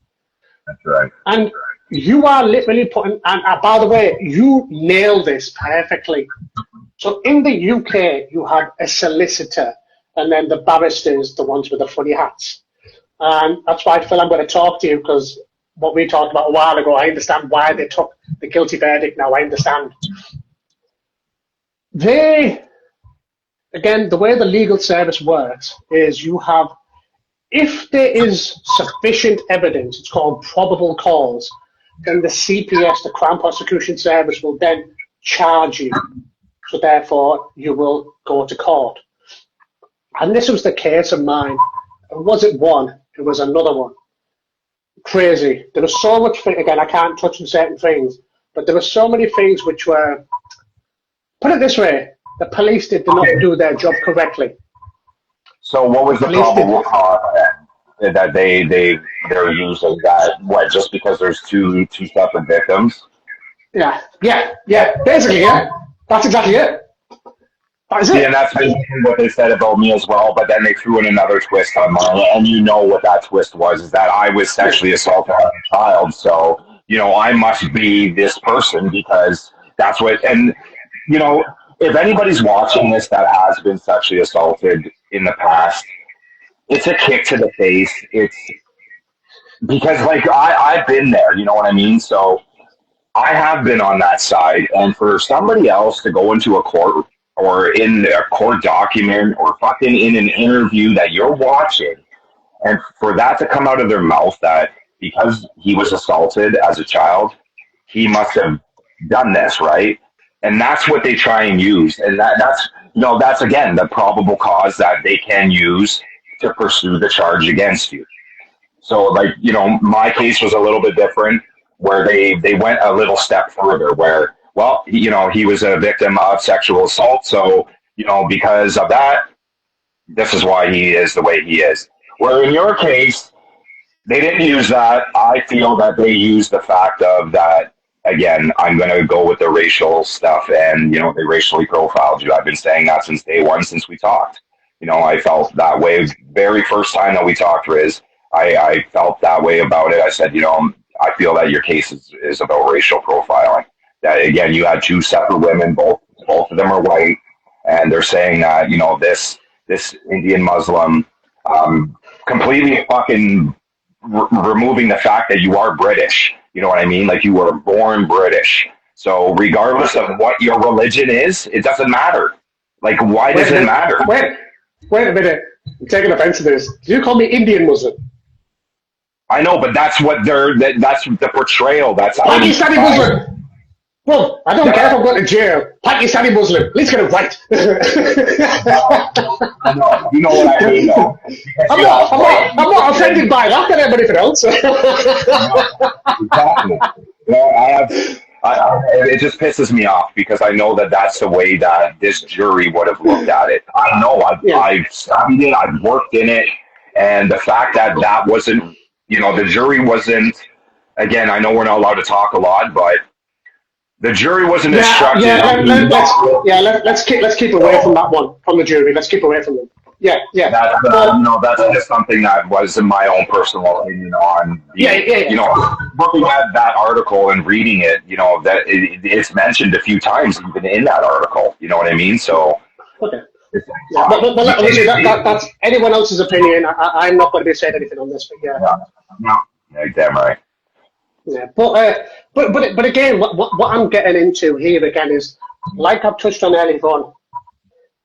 That's right. And you are literally putting, and by the way, you nailed this perfectly. So in the UK, you have a solicitor, and then the barristers, the ones with the funny hats. And that's why, Phil, I'm going to talk to you, because what we talked about a while ago, I understand why they took the guilty verdict now. I understand. Again, the way the legal service works is you have, if there is sufficient evidence, it's called probable cause, then the CPS, the Crown Prosecution Service, will then charge you. So therefore, you will go to court. And this was the case of mine. It wasn't one, it was another one. Crazy. There was so much, again, I can't touch on certain things, but there were so many things which were, put it this way, the police did not do their job correctly. So what was the probable cause that they're using that? What, just because there's two separate victims? Yeah, basically, yeah. That's exactly it. That is it. Yeah, and that's basically what they said about me as well, but then they threw in another twist on mine, and you know what that twist was, is that I was sexually assaulted as a child, so, I must be this person because that's what, and, if anybody's watching this that has been sexually assaulted in the past, it's a kick to the face. It's because, I've been there, you know what I mean? So I have been on that side, and for somebody else to go into a court or in a court document or fucking in an interview that you're watching, and for that to come out of their mouth that because he was assaulted as a child, he must have done this, right? And that's what they try and use. And that's again, the probable cause that they can use to pursue the charge against you. So my case was a little bit different where they went a little step further where, well, he was a victim of sexual assault. So, because of that, this is why he is the way he is. Where in your case, they didn't use that. I feel that they used the fact of that, again, I'm going to go with the racial stuff and, they racially profiled you. I've been saying that since day one, since we talked. I felt that way very first time that we talked, Riz. I felt that way about it. I said, I feel that your case is about racial profiling. That, again, you had two separate women, both of them are white, and they're saying that, this Indian Muslim completely fucking removing the fact that you are British. You know what I mean? Like, you were born British. So regardless of what your religion is, it doesn't matter. Like, why does it matter? Wait a minute. I'm taking offense to this. Did you call me Indian Muslim? I know, but that's what that's the portrayal. That's Pakistani Muslim. Well, I don't care if I'm going to jail. Pakistani Muslim. Let's get it right. I know. You know what I mean, though. I'm not offended by that than everybody else. Exactly. It just pisses me off because I know that that's the way that this jury would have looked at it. I know. I've studied it. I've worked in it. And the fact that wasn't, the jury wasn't, again, I know we're not allowed to talk a lot, but the jury wasn't instructed. Let's keep away from that one, from the jury. Let's keep away from them. Yeah. That's just something that was in my own personal opinion on. Looking at that article and reading it, that it's mentioned a few times even in that article. You know what I mean? So. Okay. But obviously that's anyone else's opinion. I'm not going to be saying anything on this, but yeah, damn right. Yeah, but again, what I'm getting into here again is, like I've touched on earlier on.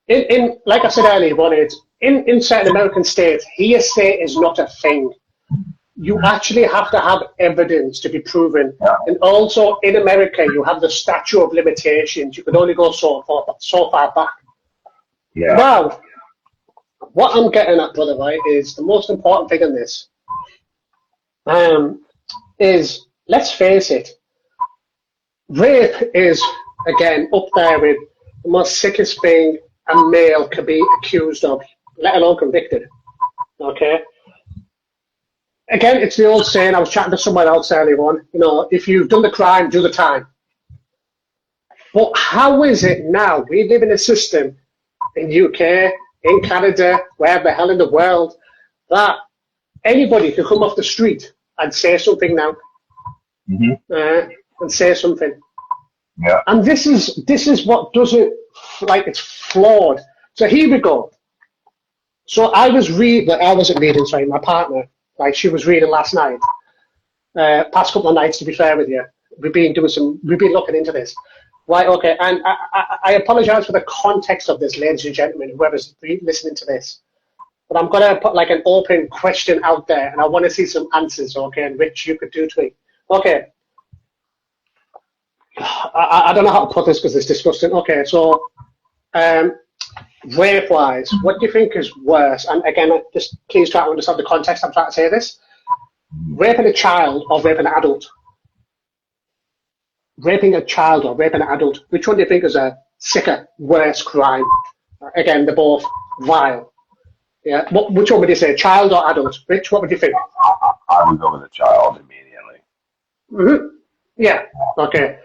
In like I said earlier on, it's in certain American states, hearsay is not a thing. You actually have to have evidence to be proven, and also in America, you have the statute of limitations. You can only go so far back. Yeah. Now, what I'm getting at, brother, right, is the most important thing in this. Is, let's face it, rape is, again, up there with the most sickest thing a male could be accused of, let alone convicted. Okay? Again, it's the old saying, I was chatting to someone else earlier on, you know, if you've done the crime, do the time. But how is it now? We live in a system in UK, in Canada, wherever the hell in the world, that anybody could come off the street and say something now. And say something. Yeah. And this is what does it, like, it's flawed. So here we go. So I wasn't reading, sorry, my partner, like, she was reading last night. Past couple of nights, to be fair with you. We've been looking into this. Right, okay, and I apologize for the context of this, ladies and gentlemen, whoever's listening to this. But I'm going to put like an open question out there, and I want to see some answers, okay, and Rich, you could do to me. Okay. I don't know how to put this because it's disgusting. Okay, so rape-wise, what do you think is worse? And again, just please try to understand the context I'm trying to say this. Raping a child or raping an adult? Raping a child or raping an adult, which one do you think is a sicker, worse crime? Again, they're both vile. Yeah. Which one would you say, child or adult? Rich, what would you think? I would go with a child immediately. Mm-hmm. Yeah. Okay.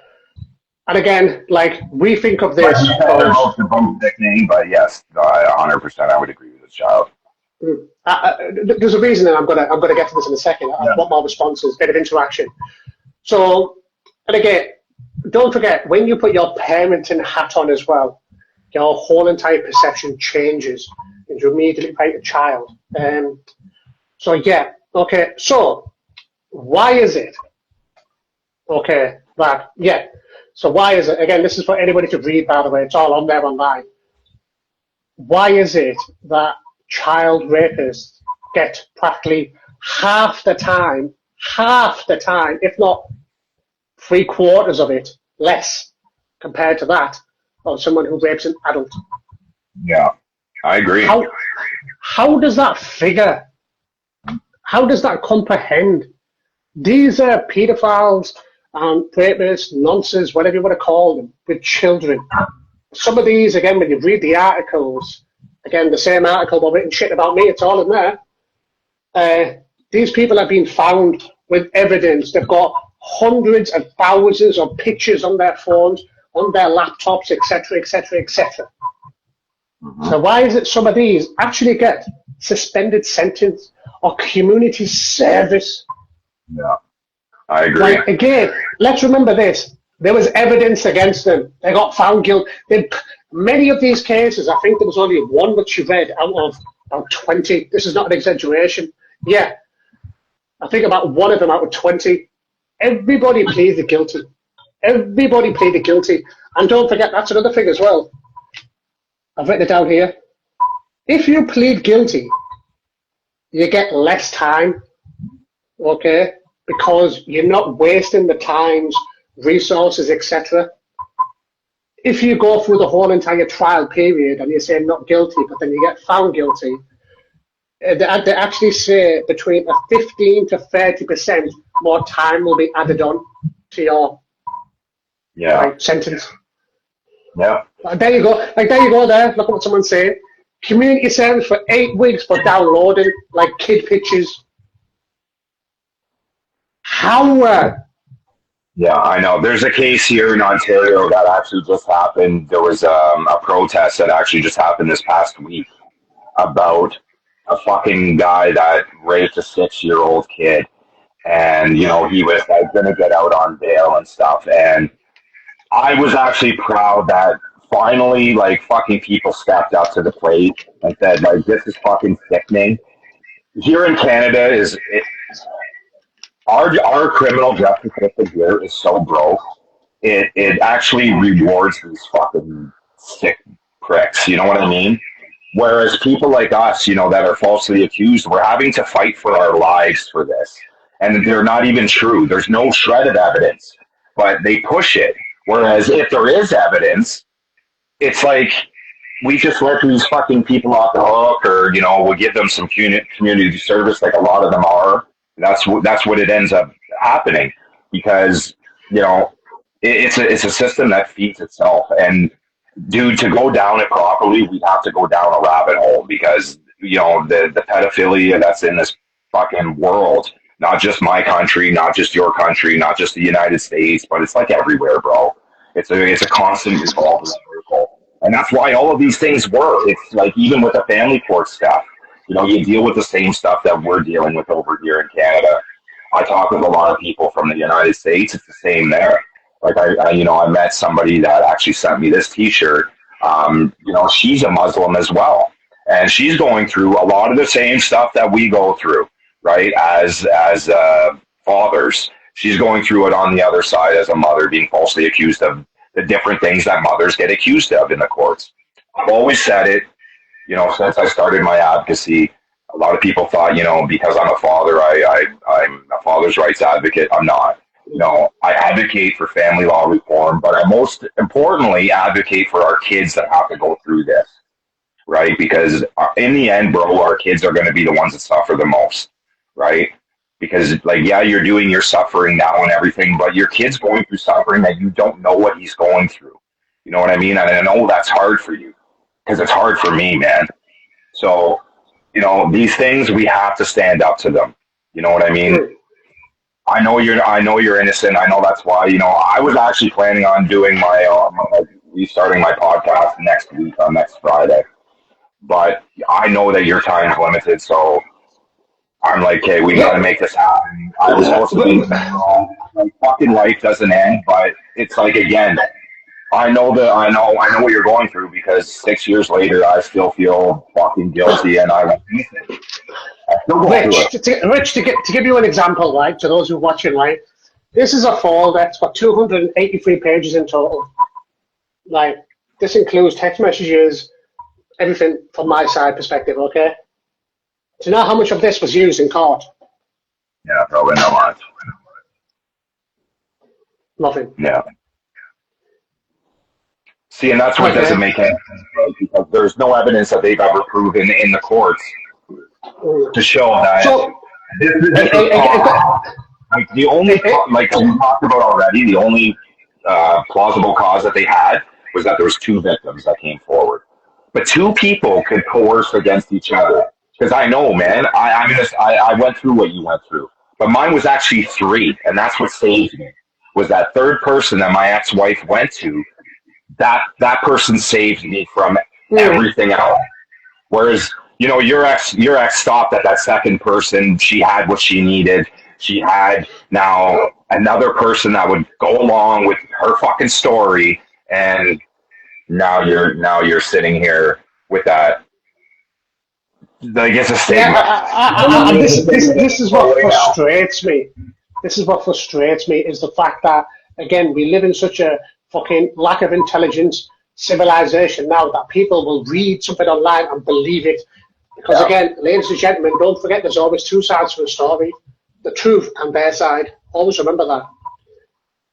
And again, like, we think of this. They're both sickening, but yes, 100% I would agree with a child. There's a reason, and I'm gonna get to this in a second. I want more responses, bit of interaction. So, and again, don't forget, when you put your parenting hat on as well, your whole entire perception changes, and you immediately fight a child. So yeah, okay. So why is it? Okay, right, yeah. So why is it? Again, this is for anybody to read, by the way. It's all on there online. Why is it that child rapists get practically half the time, if not 3/4 of it, less compared to that of someone who rapes an adult? Yeah, I agree. How does that figure? How does that comprehend? These are pedophiles and rapists, nonsense, whatever you want to call them, with children. Some of these, again, when you read the articles, again, the same article but written shit about me, it's all in there. These people have been found with evidence. They've got hundreds and thousands of pictures on their phones, on their laptops, etc., etc., etc. So why is it some of these actually get suspended sentence or community service? Yeah, I agree. Like, again, let's remember this. There was evidence against them. They got found guilty. Many of these cases, I think there was only one that she read out of about 20. This is not an exaggeration. Yeah. I think about one of them out of 20. Everybody pleaded guilty. Everybody pleaded guilty. And don't forget, that's another thing as well. I've written it down here. If you plead guilty, you get less time, okay? Because you're not wasting the times, resources, etc. If you go through the whole entire trial period and you say not guilty, but then you get found guilty, they actually say between a 15 to 30% more time will be added on to your sentence. Yeah. There you go. Like, there you go there. Look at what someone's saying. Community service for 8 weeks for downloading, like, kid pictures. How? Yeah, I know. There's a case here in Ontario that actually just happened. There was a protest that actually just happened this past week about a fucking guy that raped a 6-year-old kid. And, you know, he was like, going to get out on bail and stuff. And I was actually proud that finally, like, fucking people stepped up to the plate and said, like, this is fucking sickening. Here in Canada, our criminal justice system here is so broke. It actually rewards these fucking sick pricks. You know what I mean? Whereas people like us, you know, that are falsely accused, we're having to fight for our lives for this. And they're not even true. There's no shred of evidence, but they push it. Whereas if there is evidence, it's like we just let these fucking people off the hook, or, you know, we'll give them some community service like a lot of them are. That's what it ends up happening, because, you know, it's a system that feeds itself. And dude, to go down it properly, we'd have to go down a rabbit hole because, the pedophilia that's in this fucking world, not just my country, not just your country, not just the United States, but it's like everywhere, bro. It's a constant evolving circle. And that's why all of these things work. It's like even with the family court stuff, you deal with the same stuff that we're dealing with over here in Canada. I talk with a lot of people from the United States. It's the same there. Like I met somebody that actually sent me this T-shirt. She's a Muslim as well, and she's going through a lot of the same stuff that we go through, right? As fathers, she's going through it on the other side as a mother, being falsely accused of the different things that mothers get accused of in the courts. I've always said it, since I started my advocacy. A lot of people thought, because I'm a father, I'm a father's rights advocate. I'm not. I advocate for family law reform, but I most importantly advocate for our kids that have to go through this, right? Because in the end, bro, our kids are going to be the ones that suffer the most, right? Because, you're doing your suffering now and everything, but your kid's going through suffering that you don't know what he's going through. You know what I mean? And I know that's hard for you because it's hard for me, man. So, these things, we have to stand up to them. You know what I mean? I know you're innocent. I know that's why, I was actually planning on doing restarting my podcast next week on next Friday. But I know that your time's limited, so I'm like, hey, we got to make this happen. I was supposed to be, my fucking life doesn't end, but it's like, again, I know what you're going through because 6 years later, I still feel fucking guilty and I went innocent. Rich, to give you an example, right, to those who are watching, right, this is a folder that's got 283 pages in total. Like, this includes text messages, everything from my side perspective, okay? Do you know how much of this was used in court? Yeah, probably not much. Nothing. Yeah. See, and that's what doesn't make any sense, right? Because there's no evidence that they've ever proven in the courts to show that this is the only, like we talked about already, the only plausible cause that they had was that there was two victims that came forward. But two people could coerce against each other. Because I know, man, I went through what you went through. But mine was actually three, and that's what saved me, was that third person that my ex-wife went to. That person saved me from everything else. Whereas, your ex stopped at that second person. She had what she needed. She had now another person that would go along with her fucking story, and now you're sitting here with that. Like, it's a statement. This is what frustrates me. This is what frustrates me is the fact that, again, we live in such a fucking lack of intelligence civilization now that people will read something online and believe it. Because again, ladies and gentlemen, don't forget there's always two sides to a story, the truth and their side. Always remember that.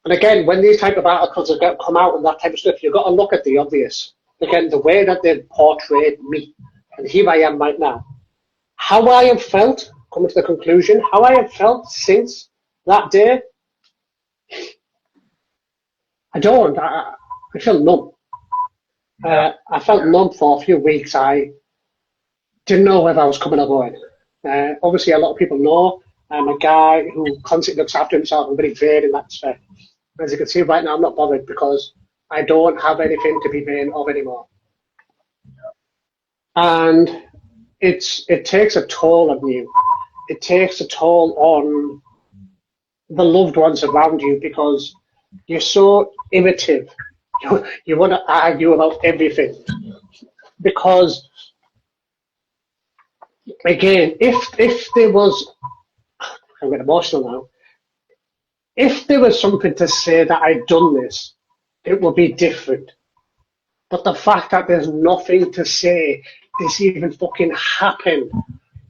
And again, when these type of articles come out and that type of stuff, you've got to look at the obvious. Again, the way that they've portrayed me, and here I am right now. How I have felt, coming to the conclusion, how I have felt since that day, I don't. I feel numb. I felt numb for a few weeks. I didn't know whether I was coming or going. Obviously, a lot of people know I'm a guy who constantly looks after himself. I'm very vain in that respect. As you can see right now, I'm not bothered because I don't have anything to be vain of anymore. And it takes a toll on you. It takes a toll on the loved ones around you because you're so irritative. You want to argue about everything. Because, again, if there was, I'm getting emotional now, if there was something to say that I'd done this, it would be different. But the fact that there's nothing to say, this even fucking happened,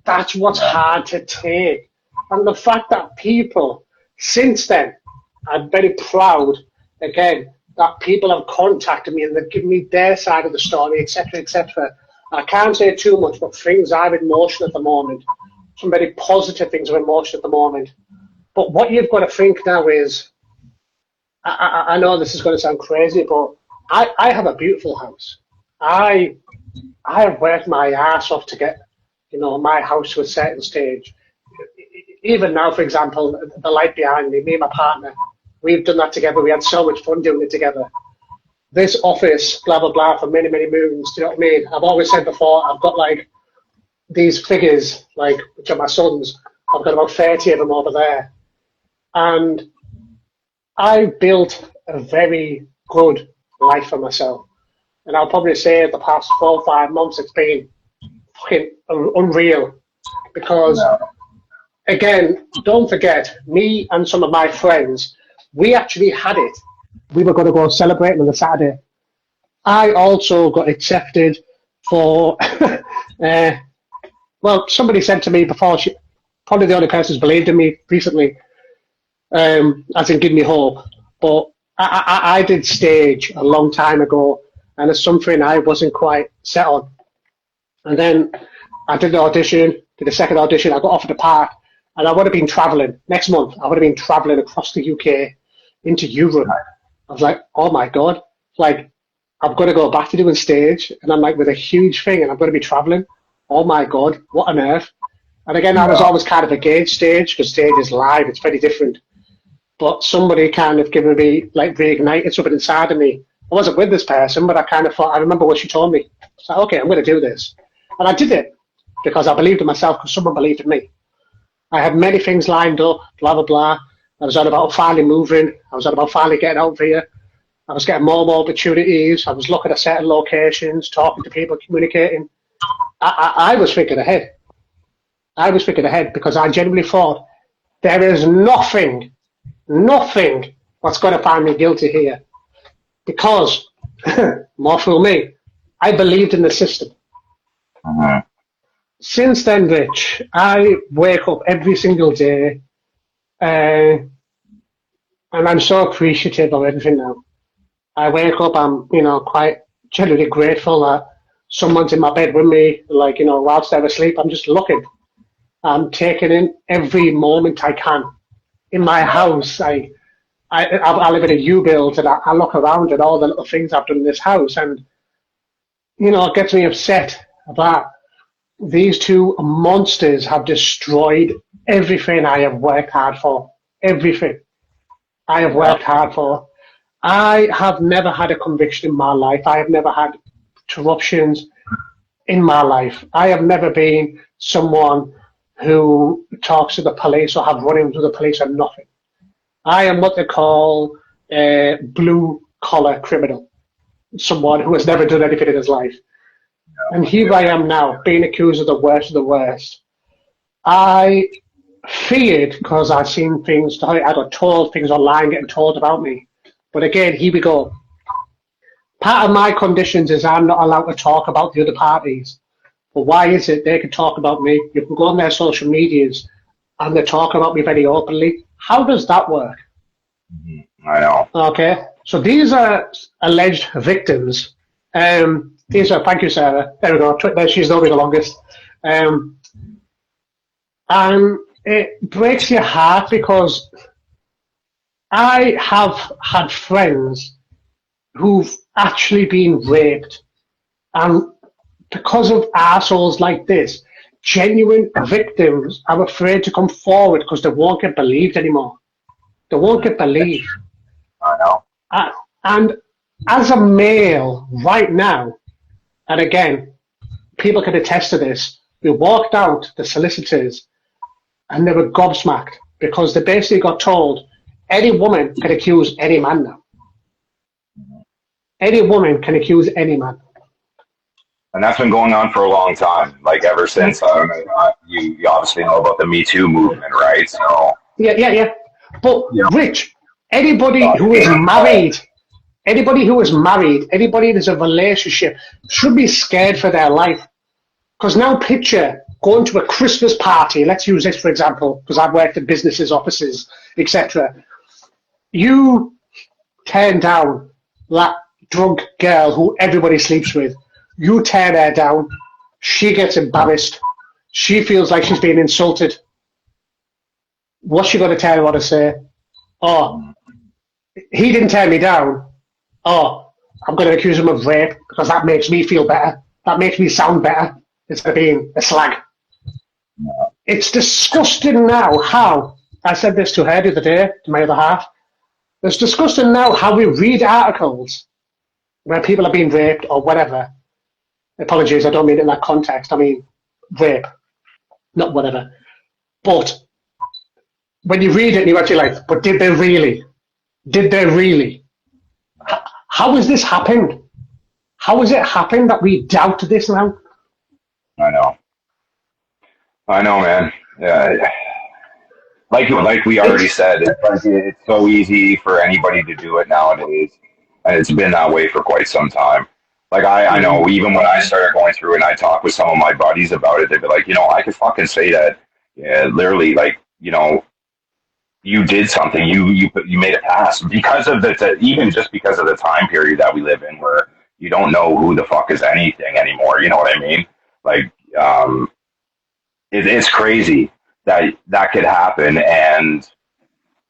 that's what's hard to take. And the fact that people, since then, I'm very proud, again, that people have contacted me and they've given me their side of the story, etc., etc. I can't say too much, but things are in motion at the moment. Some very positive things are in motion at the moment. But what you've got to think now is, I know this is going to sound crazy, but I have a beautiful house. I I have worked my ass off to get, my house to a certain stage. Even now, for example, the light behind me, and my partner, we've done that together. We had so much fun doing it together. This office, blah, blah, blah, for many, many moons. Do you know what I mean? I've always said before, I've got like these figures, like, which are my sons. I've got about 30 of them over there. And I built a very good life for myself. And I'll probably say the past 4 or 5 months, it's been fucking unreal. Because, again, don't forget, me and some of my friends, we actually had it. We were going to go celebrate on the Saturday. I also got accepted for, well, somebody said to me before, probably the only person who's believed in me recently, as in give me hope. But I did stage a long time ago, and it's something I wasn't quite set on. And then I did the audition, did a second audition, I got offered a part, and I would have been travelling next month. I would have been travelling across the UK into Europe. I was like, oh my God, like, I've got to go back to doing stage, and I'm like with a huge thing, and I'm going to be travelling. Oh my God, what on earth? And again, I was always kind of against stage, because stage is live, it's very different. But somebody kind of given me, like, reignited something inside of me. I wasn't with this person, but I kind of thought, I remember what she told me. So, okay, I'm going to do this. And I did it because I believed in myself, because someone believed in me. I had many things lined up, blah, blah, blah. I was on about finally moving. I was on about finally getting out of here. I was getting more and more opportunities. I was looking at certain locations, talking to people, communicating. I was thinking ahead. I was thinking ahead because I genuinely thought there is nothing that's going to find me guilty here. Because, more fool me, I believed in the system. Since then, Rich, I wake up every single day and I'm so appreciative of everything now. I wake up, I'm, quite genuinely grateful that someone's in my bed with me, like, whilst they're asleep, I'm just looking. I'm taking in every moment I can. In my house, I live in a U-build, and I look around at all the little things I've done in this house, and, it gets me upset that these two monsters have destroyed everything I have worked hard for. Everything I have worked hard for. I have never had a conviction in my life. I have never had interruptions in my life. I have never been someone who talks to the police or have run-ins with the police or nothing. I am what they call a blue-collar criminal, someone who has never done anything in his life. And here I am now, being accused of the worst of the worst. I feared because I'd seen things, I got told things online getting told about me. But again, here we go. Part of my conditions is I'm not allowed to talk about the other parties. But why is it they can talk about me? You can go on their social medias and they talk about me very openly. How does that work? I know. Okay, so these are alleged victims. These are, thank you, Sarah. There we go. There, she's known me the longest. And it breaks your heart because I have had friends who've actually been raped, and because of assholes like this, genuine victims are afraid to come forward because they won't get believed anymore. They won't get believed. I know. And as a male right now, and again, people can attest to this, we walked out, the solicitors, and they were gobsmacked because they basically got told any woman can accuse any man now. Any woman can accuse any man. And that's been going on for a long time, like ever since. You obviously know about the Me Too movement, right? So Yeah. But Rich, anybody who is married, anybody that's in a relationship should be scared for their life. Because now picture going to a Christmas party, let's use this for example, because I've worked in businesses, offices, etc. You turn down that drunk girl who everybody sleeps with. You turn her down. She gets embarrassed. She feels like she's being insulted. What's she going to turn around and say? Oh, he didn't turn me down. Oh, I'm going to accuse him of rape because that makes me feel better. That makes me sound better instead of being a slag. It's disgusting now how, I said this to her the other day, to my other half, it's disgusting now how we read articles where people are being raped or whatever. Apologies, I don't mean it in that context. I mean rape, not whatever. But when you read it and you're actually like, but did they really? Did they really? How has this happened? How has it happened that we doubt this now? I know, man. Yeah. Like we already said, it's so easy for anybody to do it nowadays, and it's been that way for quite some time. Like I know, even when I started going through and I talked with some of my buddies about it, they'd be like, I could fucking say that, yeah, literally, like, you did something, you made a pass because of even just because of the time period that we live in, where you don't know who the fuck is anything anymore. You know what I mean? Like, it's crazy that could happen, and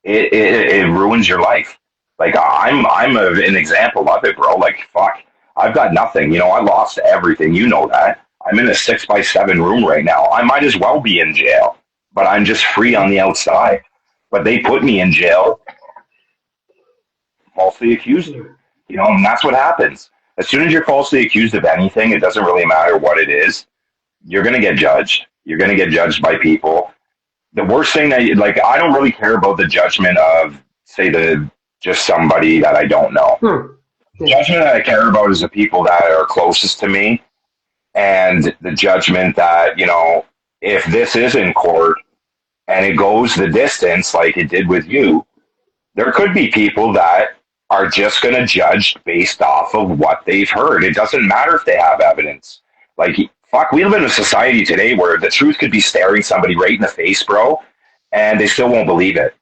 it ruins your life. Like I'm an example of it, bro. Like fuck, I've got nothing. I lost everything. You know that. I'm in a 6x7 room right now. I might as well be in jail, but I'm just free on the outside. But they put me in jail, falsely accused. And that's what happens. As soon as you're falsely accused of anything, it doesn't really matter what it is. You're going to get judged. You're going to get judged by people. The worst thing that, I don't really care about the judgment of, say, just somebody that I don't know. The judgment that I care about is the people that are closest to me, and the judgment that, if this is in court and it goes the distance like it did with you, there could be people that are just going to judge based off of what they've heard. It doesn't matter if they have evidence. Fuck, we live in a society today where the truth could be staring somebody right in the face, bro, and they still won't believe it.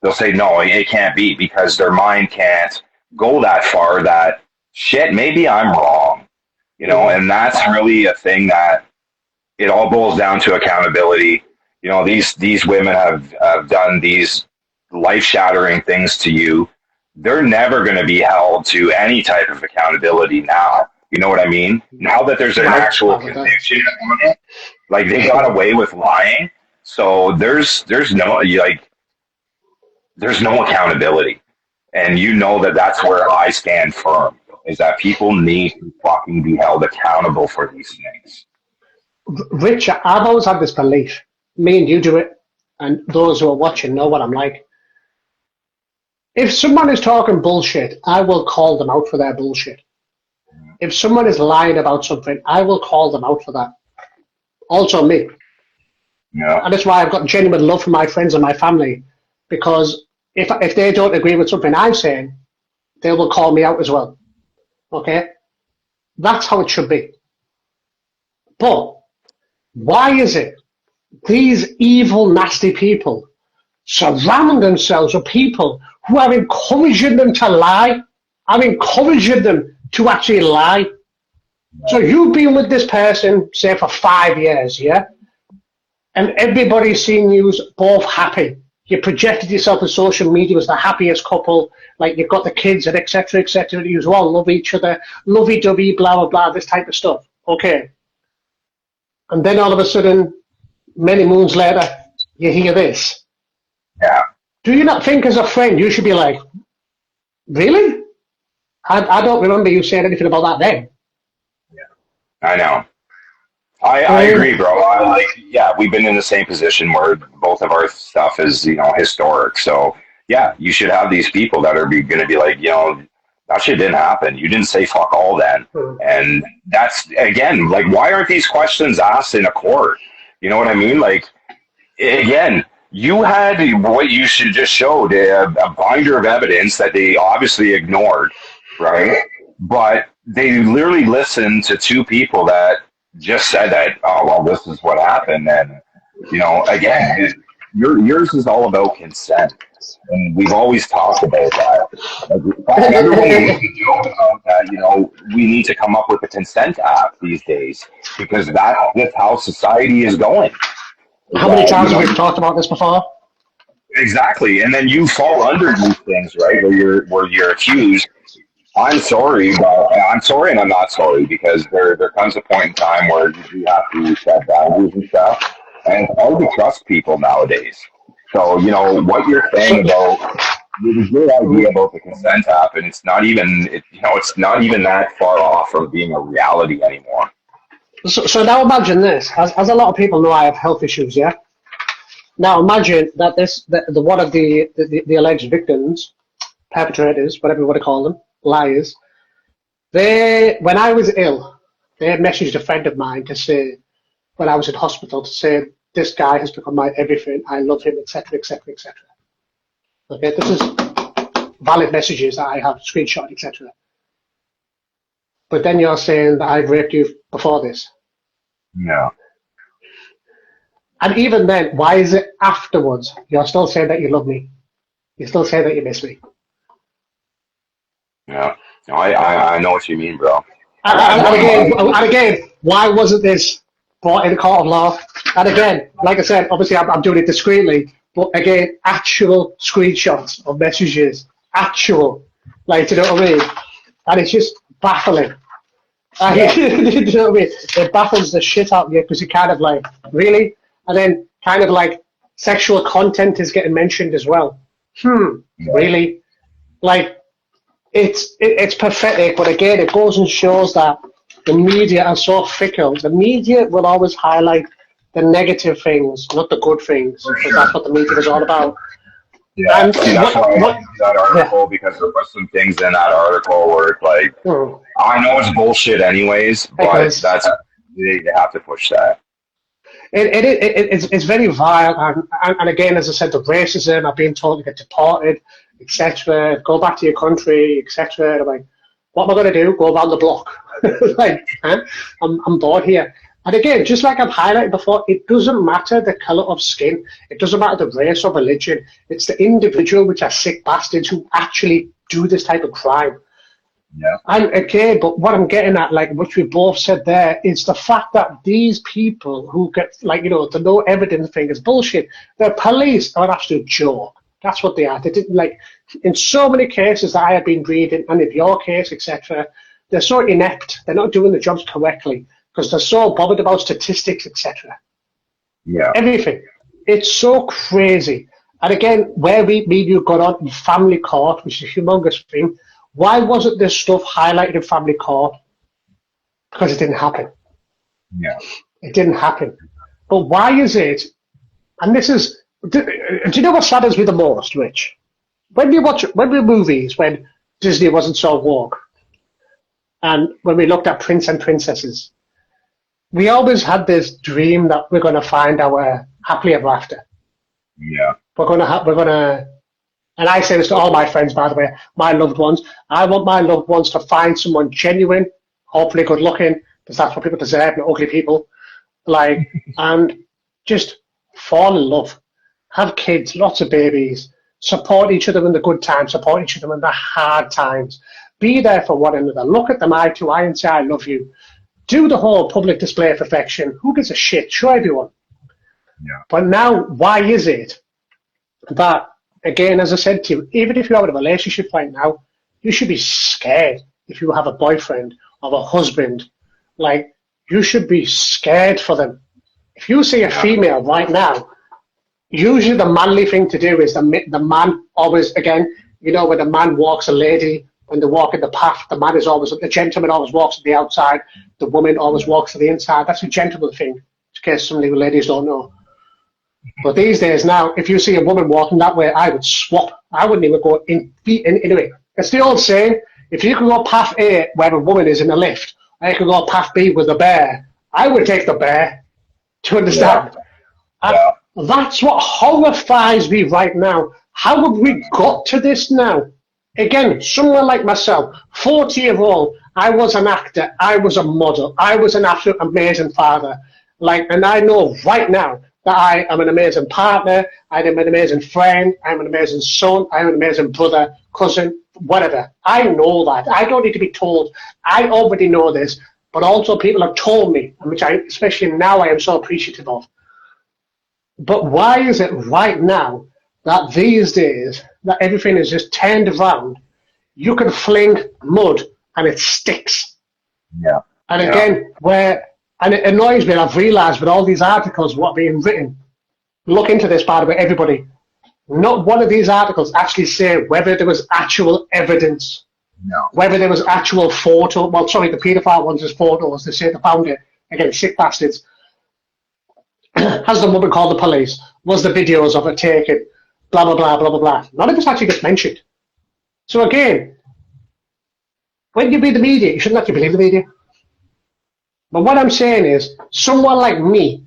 They'll say, no, it can't be, because their mind can't go that far that, shit, maybe I'm wrong. And that's really a thing that it all boils down to accountability. These women have done these life-shattering things to you. They're never going to be held to any type of accountability now. You know what I mean? Now that there's an actual conviction on it, they got away with lying. So there's no accountability. And that's where I stand firm, is that people need to fucking be held accountable for these things. Rich, I've always had this belief. Me and you do it, and those who are watching know what I'm like. If someone is talking bullshit, I will call them out for their bullshit. If someone is lying about something, I will call them out for that. Also me. Yeah. And that's why I've got genuine love for my friends and my family, because if they don't agree with something I'm saying, they will call me out as well. Okay? That's how it should be. But why is it these evil, nasty people surround themselves with people who are encouraging them to lie, are encouraging them to actually lie? So you've been with this person, say, for 5 years, yeah? And everybody's seen you both happy. You projected yourself on social media as the happiest couple, like you've got the kids and et cetera, you all love each other, lovey-dovey, blah, blah, blah, this type of stuff. Okay. And then all of a sudden, many moons later, you hear this. Yeah. Do you not think as a friend you should be like, really? I don't remember you saying anything about that then. Yeah, I know. I agree, bro. We've been in the same position where both of our stuff is, historic. So, yeah, you should have these people that are going to be like, that shit didn't happen. You didn't say fuck all then. And that's, again, why aren't these questions asked in a court? You know what I mean? Again, you had what you should just showed, a binder of evidence that they obviously ignored, right? But they literally listened to two people that just said that, oh, well, this is what happened. And, again, yours is all about consent. And we've always talked about that. Everyone needs to joke about that, we need to come up with a consent app these days, because that's how society is going. How many times have we talked about this before? Exactly. And then you fall under these things, right? Where you're accused I'm sorry, but I'm sorry and I'm not sorry because there comes a point in time where you do have to set boundaries and stuff. And it's hard to trust people nowadays. So, what you're saying So, about your idea about the consent app, and it's not even, it's not even that far off from being a reality anymore. so now imagine this. As a lot of people know, I have health issues, yeah? Now imagine that the one of the alleged victims, perpetrators, whatever you want to call them, liars, when I was ill, they messaged a friend of mine to say, when I was in hospital, to say, this guy has become my everything, I love him, etc., etc., etc. Okay, this is valid messages that I have screenshot, etc. But then you're saying that I've raped you before this. Yeah. And even then, why is it afterwards you're still saying that you love me? You still say that you miss me. Yeah. No, I know what you mean, bro. And again, why wasn't this brought in a court of law? And again, like I said, obviously I'm doing it discreetly, but again, actual screenshots of messages, actual, like, do you know what I mean? And it's just baffling. Yeah. Do you know what I mean? It baffles the shit out of you because you kind of like, really? And then kind of like sexual content is getting mentioned as well. Yeah. Really? Like, it's pathetic, but again, it goes and shows that the media are so fickle. The media will always highlight the negative things, not the good things, For because sure. that's what the media is all about. Yeah. And See, that's why I what? didn't do that Yeah. article because there was some things in that article where it's like, Hmm. I know it's bullshit anyways, but Because they have to push that. it's very vile, and again, as I said, the racism, I've been told to get deported, etc. Go back to your country, etc. I'm like, what am I going to do? Go around the block? Like, huh? I'm bored here. And again, just like I've highlighted before, it doesn't matter the color of skin. It doesn't matter the race or religion. It's the individual, which are sick bastards who actually do this type of crime. Yeah. And okay, but what I'm getting at, like what we both said there, is the fact that these people who get, like, the no evidence thing is bullshit. The police are an absolute joke. That's what they are. They didn't, like, in so many cases that I have been reading, and in your case, etc. They're so inept. They're not doing the jobs correctly because they're so bothered about statistics, etc. Yeah. Everything. It's so crazy. And again, where me and you got on in family court, which is a humongous thing, why wasn't this stuff highlighted in family court? Because it didn't happen. Yeah. It didn't happen. But why is it, and this is, do you know what saddens me the most, Rich? When we movies, when Disney wasn't so woke, and when we looked at Prince and Princesses, we always had this dream that we're going to find our happily ever after. Yeah. We're going to, and I say this to all my friends, by the way, my loved ones. I want my loved ones to find someone genuine, hopefully good looking, because that's what people deserve, not ugly people. Like, and just fall in love, have kids, lots of babies, support each other in the good times, support each other in the hard times. Be there for one another. Look at them eye to eye and say, I love you. Do the whole public display of affection. Who gives a shit? Show everyone. Yeah. But now, why is it that, again, as I said to you, even if you have a relationship right now, you should be scared if you have a boyfriend or a husband. Like, you should be scared for them. If you see a female right now, usually the manly thing to do is the man always, again, when the man walks a lady, when they walk in the path, the man is always, the gentleman always walks to the outside, the woman always walks to the inside. That's a gentleman thing, in case some of the ladies don't know. But these days now, if you see a woman walking that way, I would swap. I wouldn't even go in it. It's the old saying, if you can go path A where a woman is in the lift, I can go path B with a bear, I would take the bear. Do you understand? Yeah. That's what horrifies me right now. How have we got to this now? Again, someone like myself, 40-year-old, I was an actor, I was a model, I was an absolute amazing father. And I know right now that I am an amazing partner, I am an amazing friend, I'm an amazing son, I'm an amazing brother, cousin, whatever. I know that. I don't need to be told. I already know this, but also people have told me, which especially now I am so appreciative of. But why is it right now that these days that everything is just turned around? you can fling mud and it sticks. Yeah. And again, and it annoys me, and I've realised with all these articles what are being written, look into this, by the way, everybody. Not one of these articles actually say whether there was actual evidence, whether there was actual photo. Well, sorry, the paedophile ones is photos. They say they found it. Again, sick bastards. Has the woman called the police? Was the videos of it taken? Blah, blah, blah, blah, blah, blah. None of this actually gets mentioned. So again, when you read the media, you shouldn't actually believe the media. But what I'm saying is, someone like me,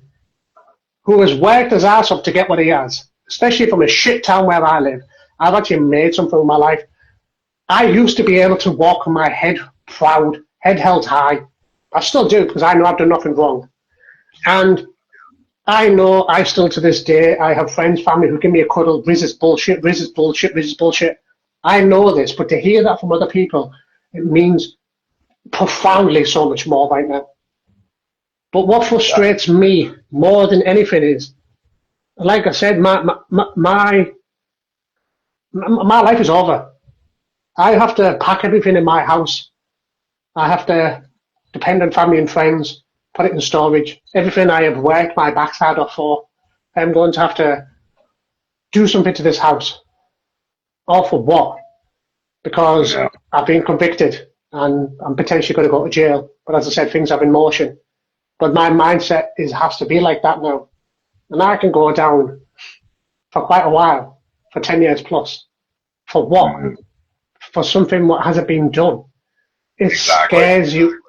who has worked his ass up to get what he has, especially from a shit town where I live, I've actually made something of my life. I used to be able to walk with my head proud, head held high. I still do, because I know I've done nothing wrong. And I know I still, to this day, I have friends, family who give me a cuddle. Riz is bullshit, Riz is bullshit, Riz is bullshit. I know this, but to hear that from other people, it means profoundly so much more right now. But what frustrates me more than anything is, like I said, my life is over. I have to pack everything in my house. I have to depend on family and friends, put it in storage. Everything I have worked my backside off for, I'm going to have to do something to this house. All for what? Because I've been convicted and I'm potentially going to go to jail. But as I said, things are in motion. But my mindset has to be like that now. And I can go down for quite a while, for 10 years plus. For what? For something that hasn't been done. It scares you.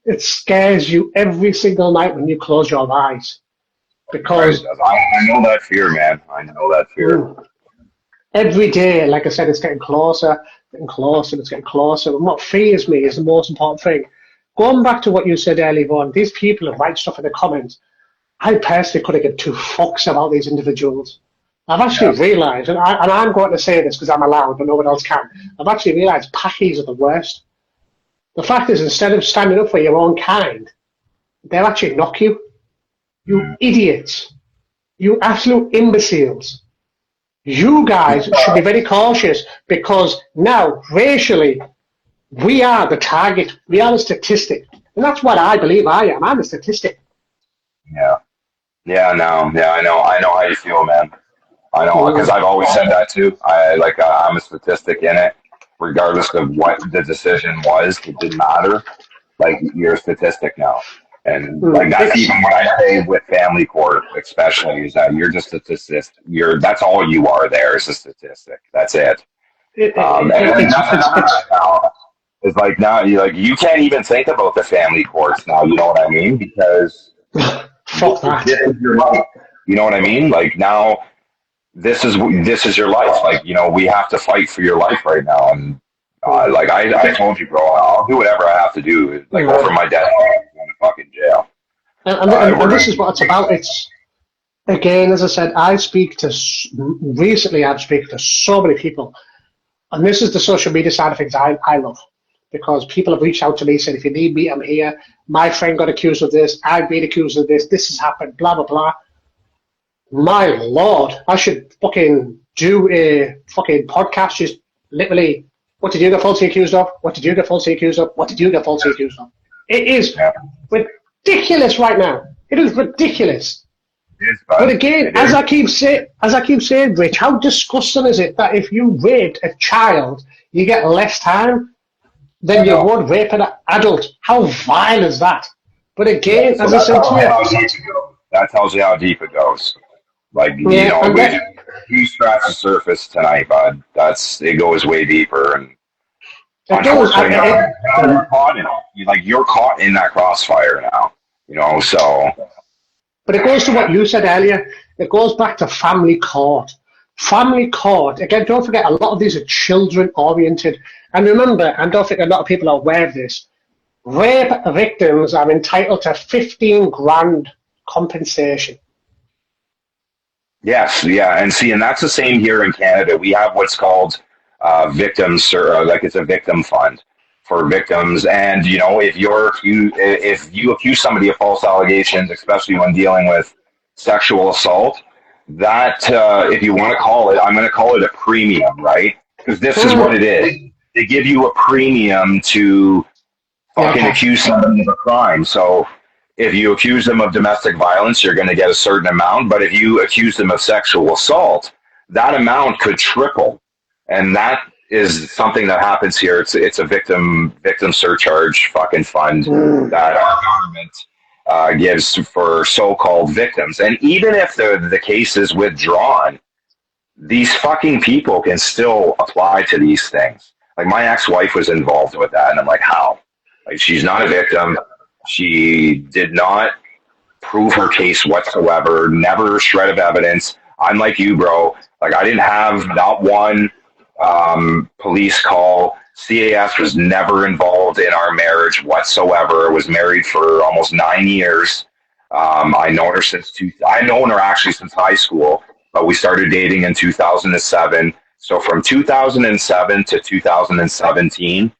It scares you every single night when you close your eyes. Because I know that fear, man. I know that fear. Every day, like I said, it's getting closer, it's getting closer. And what fears me is the most important thing. Going back to what you said earlier on, these people who write stuff in the comments, I personally couldn't give two fucks about these individuals. I've actually realised, and I'm going to say this because I'm allowed, but no one else can. I've actually realised packies are the worst. The fact is, instead of standing up for your own kind, they'll actually knock you. You idiots. You absolute imbeciles. You guys should be very cautious because now, racially, we are the target. We are the statistic. And that's what I believe I am. I'm a statistic. Yeah. I know how you feel, man. I know, because I've always said that too. I'm a statistic in it. Regardless of what the decision was, it didn't matter. Like, you're a statistic now. And like that's even what I say with family court, especially, is that you're just a statistic. That's all you are. There is a statistic. That's it. And it's like now you can't even think about the family courts now. You know what I mean? Because this is your life. You know what I mean? Like now, this is your life. Like, you know, we have to fight for your life right now. And I told you, bro, I'll do whatever I have to do. Like over my death, I'm going to fucking jail. And this is what it's about. It's, again, as I said, I've spoken to so many people. And this is the social media side of things I love. Because people have reached out to me, said, if you need me, I'm here. My friend got accused of this. I've been accused of this. This has happened, blah, blah, blah. My Lord, I should fucking do a fucking podcast, just literally, what did you get falsely accused of? What did you get falsely accused of? What did you get falsely accused of? It is ridiculous right now. It is ridiculous. But again, as I keep saying, Rich, how disgusting is it that if you raped a child, you get less time than you would rape an adult? How vile is that? But again, as I said to you, that tells you how deep it goes. Like, you know, you scratch the surface tonight, bud. It goes way deeper, and unfortunately, you're caught in it. You're caught in that crossfire now. You know, so. But it goes to what you said earlier. It goes back to family court. Family court. Again, don't forget, a lot of these are children-oriented. And remember, and don't think a lot of people are aware of this, rape victims are entitled to 15 grand compensation. Yes, yeah, and that's the same here in Canada. We have what's called victims, it's a victim fund for victims. And you know, if you accuse somebody of false allegations, especially when dealing with sexual assault, that if you want to call it, I'm going to call it a premium, right? Because this is what it is. they give you a premium to fucking okay. accuse somebody of a crime. So if you accuse them of domestic violence, you're going to get a certain amount. But if you accuse them of sexual assault, that amount could triple. And that is something that happens here. It's a victim surcharge fucking fund that our government gives for so-called victims. And even if the case is withdrawn, these fucking people can still apply to these things. Like my ex-wife was involved with that, and I'm like, how? Like she's not a victim. She did not prove her case whatsoever. Never a shred of evidence. I'm like you, bro. Like I didn't have not one police call. CAS was never involved in our marriage whatsoever. I was married for almost 9 years. I known her I've known her actually since high school, but we started dating in 2007. So from 2007 to 2017,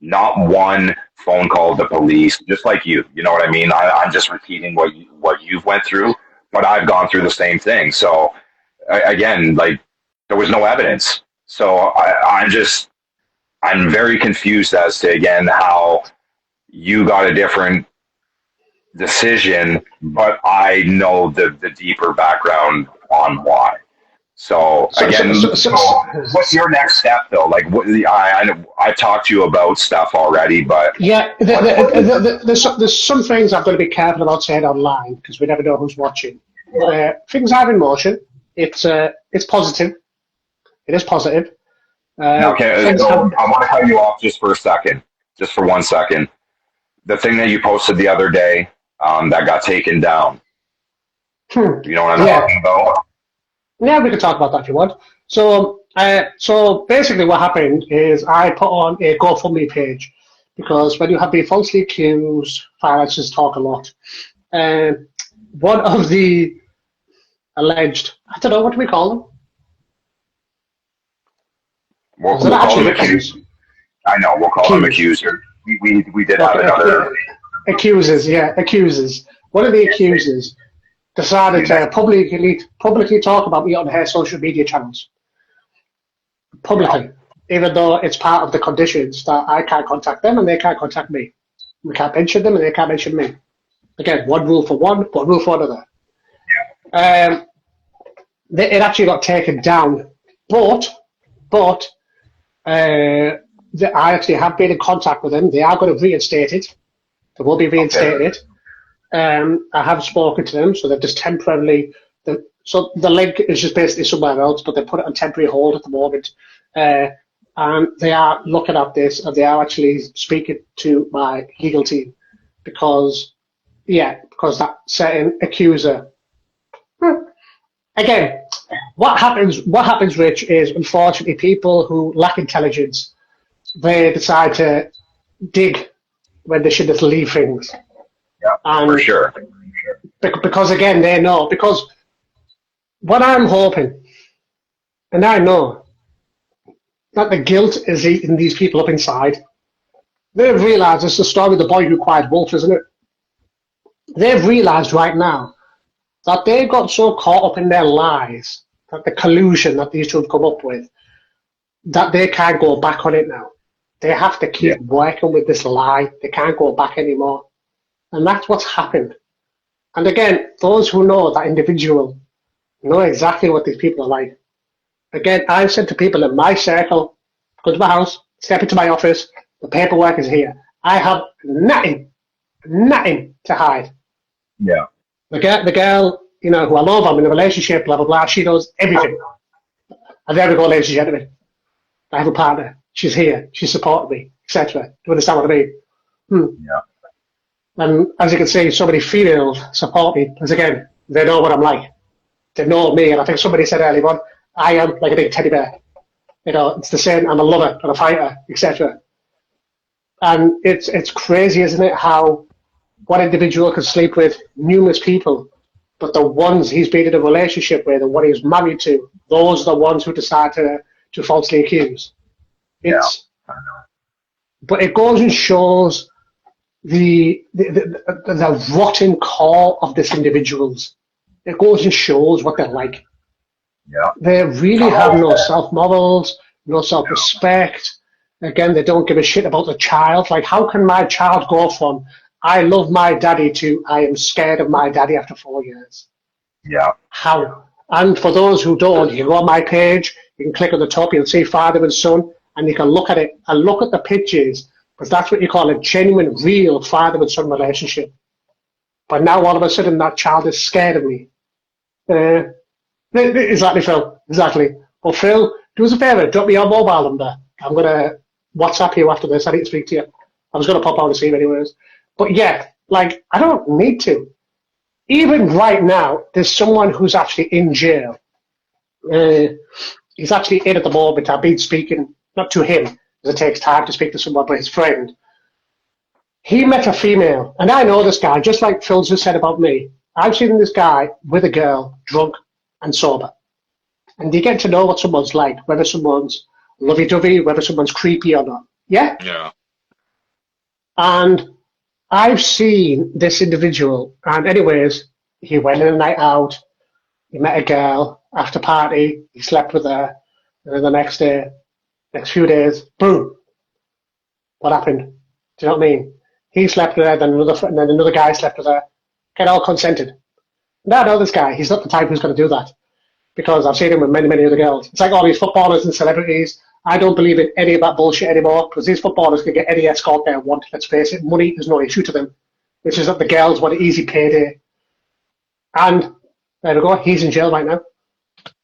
not one phone call to police, just like you. You know what I mean? I'm just repeating what you've went through, but I've gone through the same thing. So again, like there was no evidence. So I'm very confused as to, again, how you got a different decision, but I know the deeper background on why. So again, what's your next step though? Like, I talked to you about stuff already, but yeah, there's some things I've got to be careful about saying online because we never know who's watching. Things are in motion. It's positive. It is positive. Okay, I want to cut you off just for a second, just for 1 second. The thing that you posted the other day that got taken down. You know what I'm talking about? Yeah, we can talk about that if you want. So basically what happened is I put on a GoFundMe page because when you have been falsely accused, finances talk a lot. One of the alleged, I don't know, what do we call them? We'll call them accusers. I know, we'll call them accusers. We did have another. Accusers, yeah, accusers. One of the accusers decided to publicly talk about me on her social media channels. Publicly. Even though it's part of the conditions that I can't contact them and they can't contact me. We can't mention them and they can't mention me. Again, one rule for one, one rule for another. It actually got taken down, but I actually have been in contact with them. They are going to reinstate it. They will be reinstated. I have spoken to them, so they're just temporarily. So the link is just basically somewhere else, but they put it on temporary hold at the moment. And they are looking at this, and they are actually speaking to my legal team because that certain accuser. Again, what happens, Rich, is unfortunately people who lack intelligence, they decide to dig when they should just leave things. Yeah, and for sure. Because again, they know. Because what I'm hoping, and I know, that the guilt is eating these people up inside. They've realised, it's the story of the boy who cried wolf, isn't it? They've realised right now that they've got so caught up in their lies, that the collusion that these two have come up with, that they can't go back on it now. They have to keep working with this lie. They can't go back anymore. And that's what's happened. And again, those who know that individual know exactly what these people are like. Again, I've said to people in my circle, go to my house, step into my office, the paperwork is here. I have nothing to hide. Yeah. The girl, who I love, I'm in a relationship, blah, blah, blah, she knows everything. I've never got a ladies and gentlemen. I have a partner. She's here. She's supported me, etc. Do you understand what I mean? Yeah. And as you can see, so many females support me, because again, they know what I'm like. They know me, and I think somebody said earlier on, I am like a big teddy bear. It's the same, I'm a lover and a fighter, etc. And it's crazy, isn't it, how one individual can sleep with numerous people, but the ones he's been in a relationship with and what he's married to, those are the ones who decide to falsely accuse. I know. But it goes and shows the rotten core of these individuals. It goes and shows what they're like. Yeah. They really have no self-morals, no self-respect. Again, they don't give a shit about the child. Like, how can my child go from I love my daddy to I am scared of my daddy after 4 years? Yeah. How? And for those who don't, you go on my page, you can click on the top, you'll see father and son, and you can look at it and look at the pictures, because that's what you call a genuine, real father and son relationship. But now all of a sudden that child is scared of me. Uh, exactly, Phil. Exactly. Well, Phil, do us a favour, drop me your mobile number. I'm going to WhatsApp you after this. I need to speak to you. I was going to pop out and see you anyways. But yeah, like, I don't need to. Even right now, there's someone who's actually in jail. Uh, he's actually in at the moment. I've been speaking, not to him, because it takes time to speak to someone, but his friend. He met a female, and I know this guy, just like Phil just said about me. I've seen this guy with a girl, drunk and sober. And you get to know what someone's like, whether someone's lovey-dovey, whether someone's creepy or not. Yeah? Yeah. And I've seen this individual, and anyways, he went on a night out, he met a girl after party, he slept with her, and then the next day, next few days, boom, what happened? Do you know what I mean? He slept with her, then another guy slept with her, get all consented. And I know this guy, he's not the type who's going to do that, because I've seen him with many, many other girls. It's like all these footballers and celebrities. I don't believe in any of that bullshit anymore, because these footballers can get any escort they want. Let's face it, money is no issue to them. It's just that the girls want an easy payday. And there we go, he's in jail right now.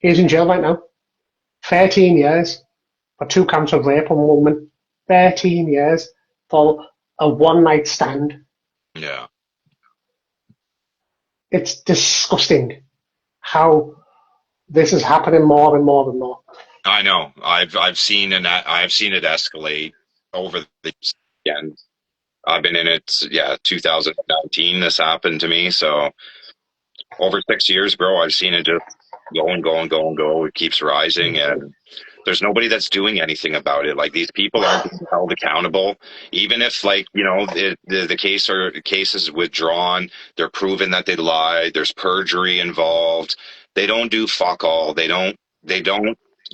He's in jail right now. 13 years for 2 counts of rape on a woman. 13 years for a one-night stand. Yeah. It's disgusting how this is happening more and more and more. I know. I've seen it escalate over the again. I've been in it, 2019. This happened to me, so over 6 years, bro. I've seen it just go and go and go and go. It keeps rising, and there's nobody that's doing anything about it. Like, these people aren't being held accountable, even if, like, the case is withdrawn. They're proven that they lied. There's perjury involved. They don't do fuck all. They don't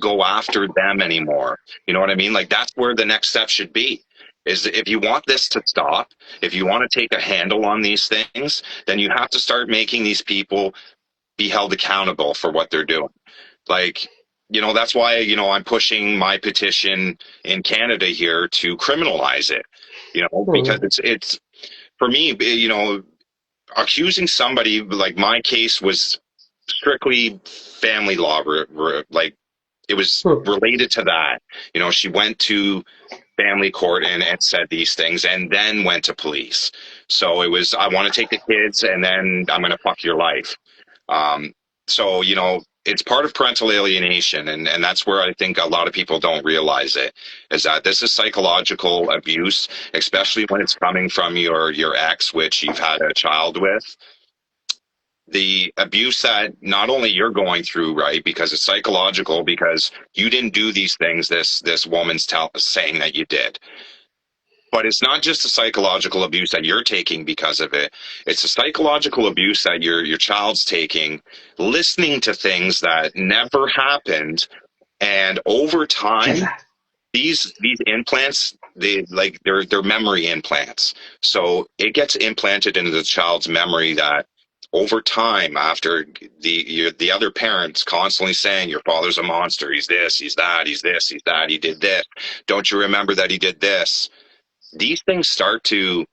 go after them anymore. You know what I mean? Like, that's where the next step should be. Is if you want this to stop, if you want to take a handle on these things, then you have to start making these people be held accountable for what they're doing. Like, that's why, I'm pushing my petition in Canada here to criminalize it, because it's for me, accusing somebody, like, my case was strictly family law, like, it was related to that. She went to family court and said these things and then went to police. So it was, I want to take the kids and then I'm going to fuck your life. So, it's part of parental alienation, and that's where I think a lot of people don't realize it, is that this is psychological abuse, especially when it's coming from your ex, which you've had a child with. The abuse that not only you're going through, right, because it's psychological, because you didn't do these things this woman's saying that you did. But it's not just the psychological abuse that you're taking because of it. It's the psychological abuse that your child's taking, listening to things that never happened, and over time, these implants, they're memory implants. So it gets implanted into the child's memory that over time, after the other parents constantly saying your father's a monster, he's this, he's that, he's this, he's that, he did this. Don't you remember that he did this? These things start to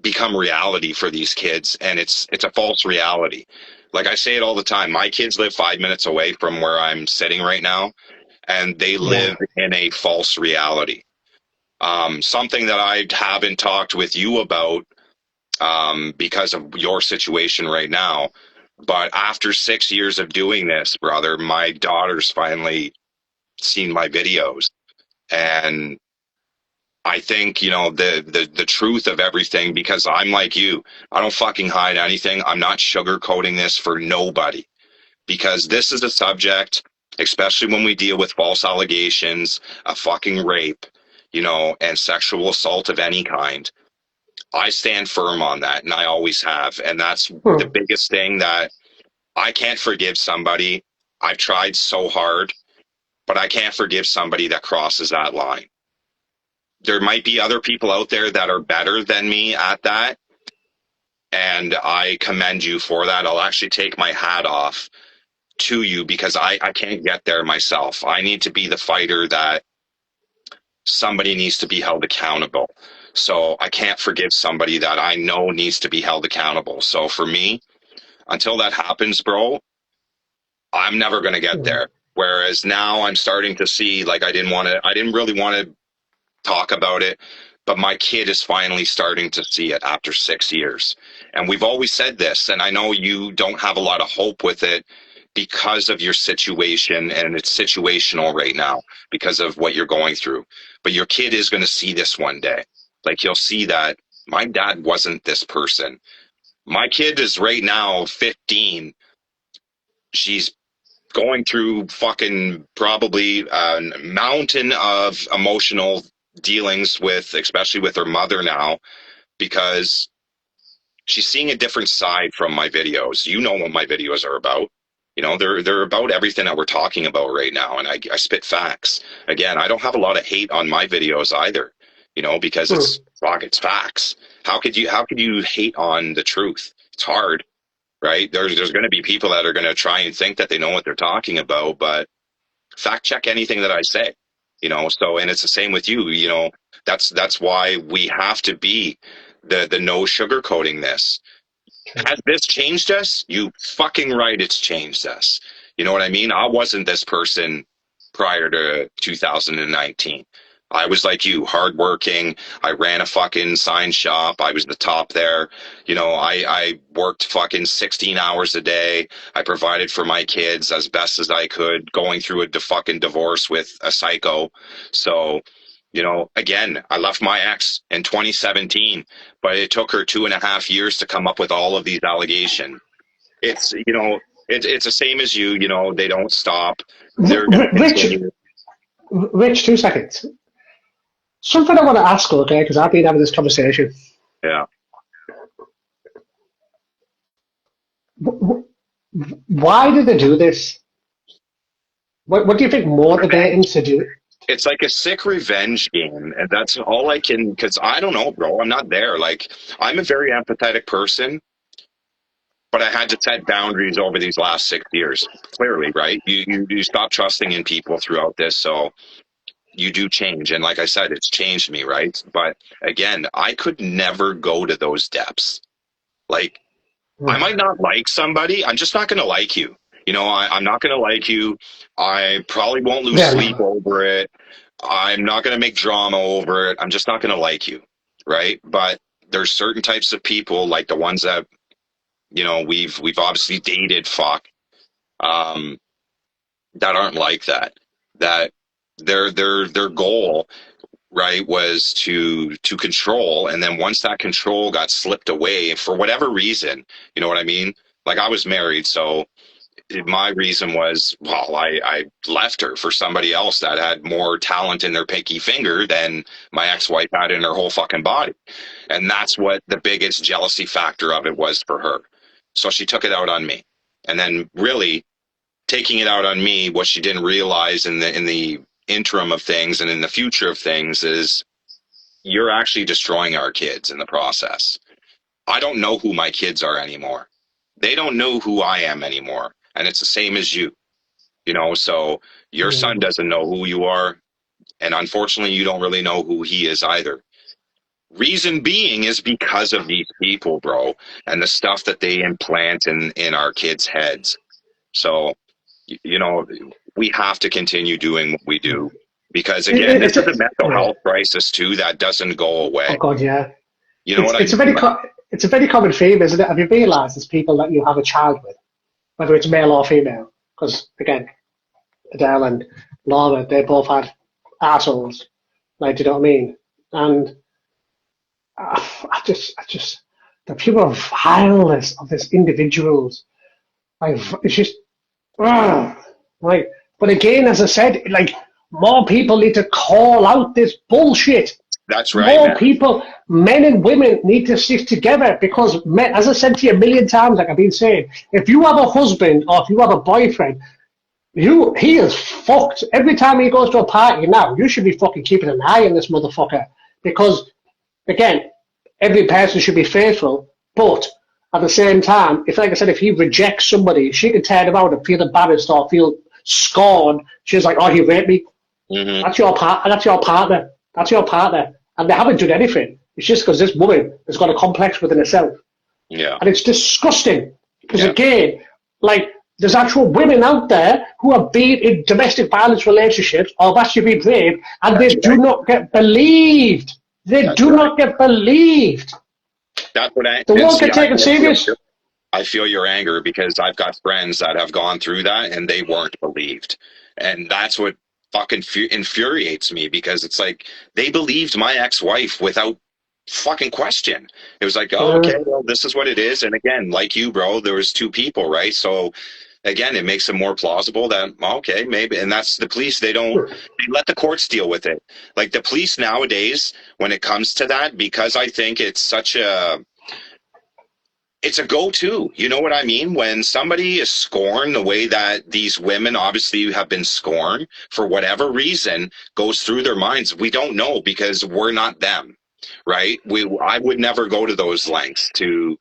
become reality for these kids, and it's a false reality. Like I say it all the time, my kids live 5 minutes away from where I'm sitting right now, and they live in a false reality. Something that I haven't talked with you about because of your situation right now, but after 6 years of doing this, brother, my daughter's finally seen my videos, and I think, the truth of everything, because I'm like you. I don't fucking hide anything. I'm not sugarcoating this for nobody, because this is a subject, especially when we deal with false allegations, a fucking rape, and sexual assault of any kind. I stand firm on that, and I always have. And that's the biggest thing, that I can't forgive somebody. I've tried so hard, but I can't forgive somebody that crosses that line. there might be other people out there that are better than me at that. And I commend you for that. I'll actually take my hat off to you because I can't get there myself. I need to be the fighter that somebody needs to be held accountable. So I can't forgive somebody that I know needs to be held accountable. So for me, until that happens, bro, I'm never going to get there. Whereas now I'm starting to see, like, I didn't really want to talk about it, but my kid is finally starting to see it after 6 years. And we've always said this, and I know you don't have a lot of hope with it because of your situation, and it's situational right now because of what you're going through. But your kid is going to see this one day. Like, you'll see that my dad wasn't this person. My kid is right now 15. She's going through fucking probably a mountain of emotional dealings with, especially with her mother now, because she's seeing a different side from my videos. You know what my videos are about. You know, they're about everything that we're talking about right now, and I spit facts. Again, I don't have a lot of hate on my videos either, you know, because it's facts. How could you hate on the truth? It's hard, right? There's going to be people that are going to try and think that they know what they're talking about, but fact check anything that I say, you know. So, and it's the same with you, you know. That's why we have to be the no sugarcoating this. Has this changed us? You fucking right, it's changed us. You know what I mean? I wasn't this person prior to 2019. I was like you, hardworking. I ran a fucking sign shop. I was the top there. You know, I worked fucking 16 hours a day. I provided for my kids as best as I could, going through a fucking divorce with a psycho. So, you know, again, I left my ex in 2017, but it took her 2.5 years to come up with all of these allegations. It's, you know, it's the same as you know, they don't stop. They're going to continue. Rich, 2 seconds. Something I want to ask, okay, because I've been having this conversation. Yeah. Why did they do this? What do you think motivated them to do it? It's like a sick revenge game, and that's all I can, because I don't know, bro. I'm not there. Like, I'm a very empathetic person, but I had to set boundaries over these last 6 years. Clearly, right? You stop trusting in people throughout this, so you do change. And like I said, it's changed me, right? But again, I could never go to those depths. Like, I might not like somebody. I'm just not going to like you. You know, I'm not going to like you. I probably won't lose sleep over it. I'm not going to make drama over it. I'm just not going to like you, right? But there's certain types of people, like the ones that, you know, we've obviously dated, that aren't like that. That their goal, right, was to control, and then once that control got slipped away for whatever reason, you know what I mean? Like, I was married, so my reason was, well, I left her for somebody else that had more talent in their pinky finger than my ex-wife had in her whole fucking body. And that's what the biggest jealousy factor of it was for her. So she took it out on me. And then really taking it out on me, what she didn't realize in the interim of things and in the future of things is you're actually destroying our kids in the process. I don't know who my kids are anymore. They don't know who I am anymore. And it's the same as you, you know, so your son doesn't know who you are. And unfortunately, you don't really know who he is either. Reason being is because of these people, bro, and the stuff that they implant in our kids' heads. So, you know, we have to continue doing what we do. Because again, this is a mental health crisis too that doesn't go away. Oh God, yeah. You know what I mean? It's a very common theme, isn't it? Have you realised there's people that you have a child with, whether it's male or female? Because again, Adele and Laura, they both had assholes. Like, do you know what I mean? And I just the pure vileness of these individuals. Like, it's just, like. But again, as I said, like, more people need to call out this bullshit. That's right. More people, men and women, need to stick together because, men, as I said to you a million times, like I've been saying, if you have a husband or if you have a boyfriend, he is fucked. Every time he goes to a party now, you should be fucking keeping an eye on this motherfucker. Because, again, every person should be faithful, but at the same time, if, like I said, if he rejects somebody, she can turn around and feel embarrassed or feel scorned. She's like, oh, he raped me. Mm-hmm. That's your partner. That's your partner. And they haven't done anything. It's just because this woman has got a complex within herself. Yeah. And it's disgusting. Because Yeah. again, like, there's actual women out there who have been in domestic violence relationships or have actually been raped, and they do not get believed. They do not get believed. That's what They won't get taken serious. I feel your anger because I've got friends that have gone through that and they weren't believed. And that's what fucking infuriates me, because it's like they believed my ex-wife without fucking question. It was like, oh, okay, well, this is what it is. And again, like you, bro, there was two people, right? So again, it makes it more plausible that, okay, maybe. And that's the police. They let the courts deal with it. Like the police nowadays, when it comes to that, because I think it's a go-to. You know what I mean? When somebody is scorned the way that these women obviously have been scorned, for whatever reason, goes through their minds. We don't know because we're not them, right? I would never go to those lengths to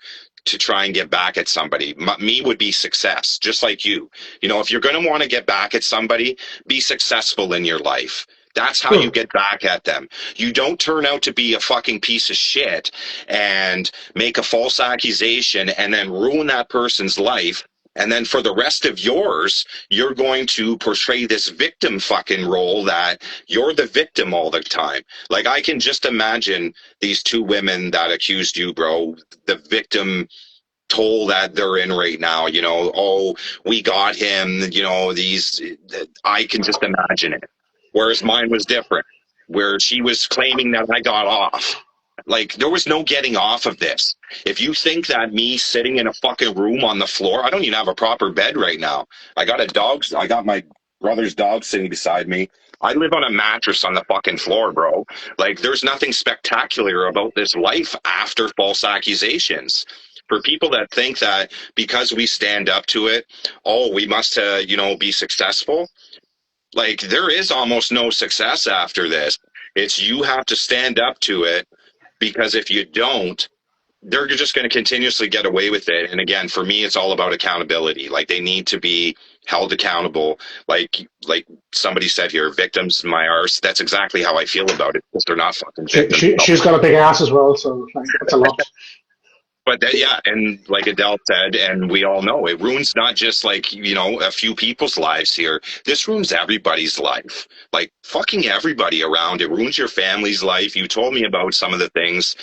try and get back at somebody. Me would be success, just like you. You know, if you're going to want to get back at somebody, be successful in your life. That's how you get back at them. You don't turn out to be a fucking piece of shit and make a false accusation and then ruin that person's life. And then for the rest of yours, you're going to portray this victim fucking role that you're the victim all the time. Like, I can just imagine these two women that accused you, bro, the victim toll that they're in right now, you know, oh, we got him, you know, I can just imagine it. Whereas mine was different, where she was claiming that I got off. Like, there was no getting off of this. If you think that me sitting in a fucking room on the floor, I don't even have a proper bed right now. I got my brother's dog sitting beside me. I live on a mattress on the fucking floor, bro. Like, there's nothing spectacular about this life after false accusations. For people that think that because we stand up to it, oh, we must, be successful. Like, there is almost no success after this. It's you have to stand up to it, because if you don't, they're just going to continuously get away with it. And again, for me, it's all about accountability. Like, they need to be held accountable. Like somebody said here, victims my arse. That's exactly how I feel about it, because they're not fucking victims. She's got a big ass as well, so like, that's a lot. But yeah, and like Adele said, and we all know, it ruins not just like, a few people's lives here. This ruins everybody's life. Like, fucking everybody around. It ruins your family's life. You told me about some of the things,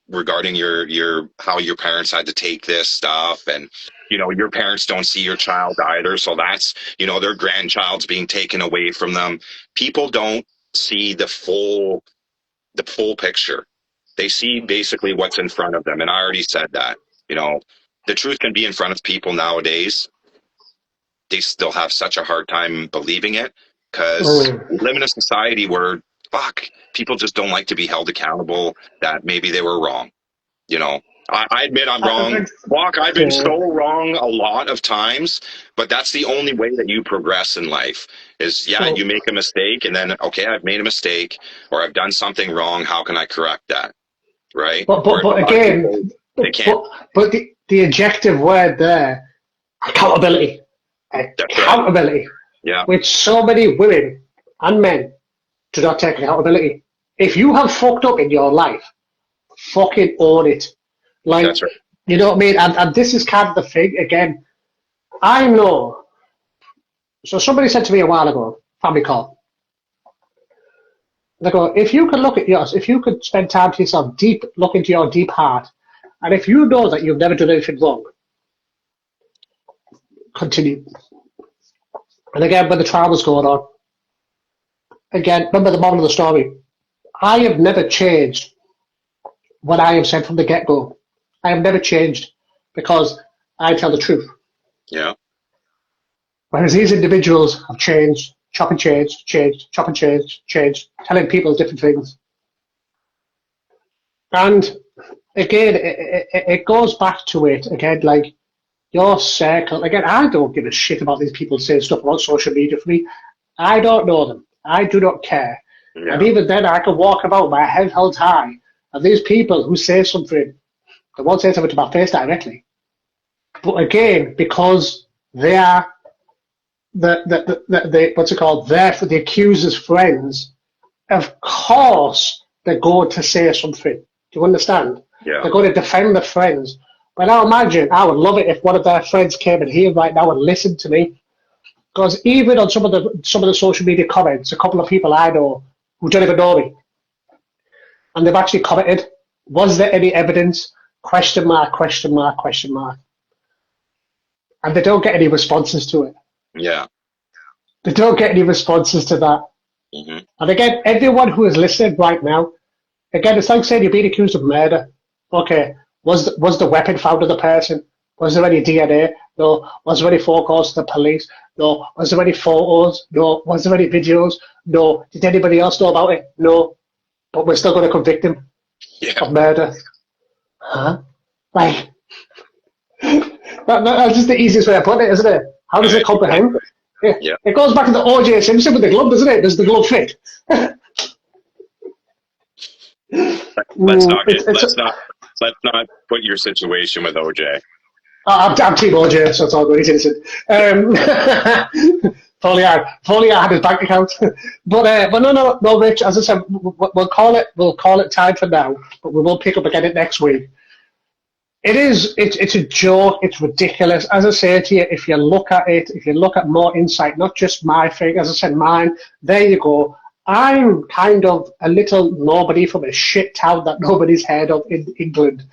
regarding your how your parents had to take this stuff, and your parents don't see your child either. So that's, their grandchild's being taken away from them. People don't see the full picture. They see basically what's in front of them. And I already said that, the truth can be in front of people nowadays. They still have such a hard time believing it, because we live in a society where, people just don't like to be held accountable that maybe they were wrong. I admit I'm wrong. I've been so wrong a lot of times, but that's the only way that you progress in life is, you make a mistake and then, okay, I've made a mistake or I've done something wrong. How can I correct that? Right. But again, they can't. But the objective word there, accountability. Accountability. Right. Yeah. Which so many women and men do not take accountability. If you have fucked up in your life, fucking own it. Like, that's right. You know what I mean? And this is kind of the thing, again, I know. So somebody said to me a while ago, family call. They go, if you could look at yours, if you could spend time to yourself, look into your deep heart, and if you know that you've never done anything wrong, continue. And again, when the trial was going on, again, remember the moral of the story. I have never changed what I have said from the get-go. I have never changed because I tell the truth. Yeah. Whereas these individuals have changed, chop and change, chop and change, telling people different things. And again, it goes back to it, again, like, your circle, again, I don't give a shit about these people saying stuff about social media for me. I don't know them. I do not care. And Yeah. even then, I can walk about my head held high. And these people who say something, they won't say something to my face directly. But again, because they are the what's it called? They're for the accuser's friends. Of course, they're going to say something. Do you understand? Yeah. They're going to defend their friends. But now imagine, I would love it if one of their friends came in here right now and listened to me. Because even on some of the social media comments, a couple of people I know who don't even know me, and they've actually commented, was there any evidence? Question mark, question mark, question mark. And they don't get any responses to it. Yeah. They don't get any responses to that. Mm-hmm. And again, everyone who is listening right now, again, it's like saying you're being accused of murder. Okay, was the weapon found on the person? Was there any DNA? No. Was there any phone calls to the police? No. Was there any photos? No. Was there any videos? No. Did anybody else know about it? No. But we're still going to convict him of murder. Huh? Like, that's just the easiest way of putting it, isn't it? How does it comprehend? Yeah. It goes back to the O.J. Simpson with the glove, doesn't it? Does the glove fit? Let's not put your situation with OJ. I'm Team OJ, so it's all good. He's innocent. If only I had his bank account. but no, Rich. As I said, we'll call it time for now. But we will pick up again next week. It's a joke. It's ridiculous. As I say to you, if you look at it, if you look at more insight, not just my thing. As I said, mine. There you go. I'm kind of a little nobody from a shit town that nobody's heard of in England,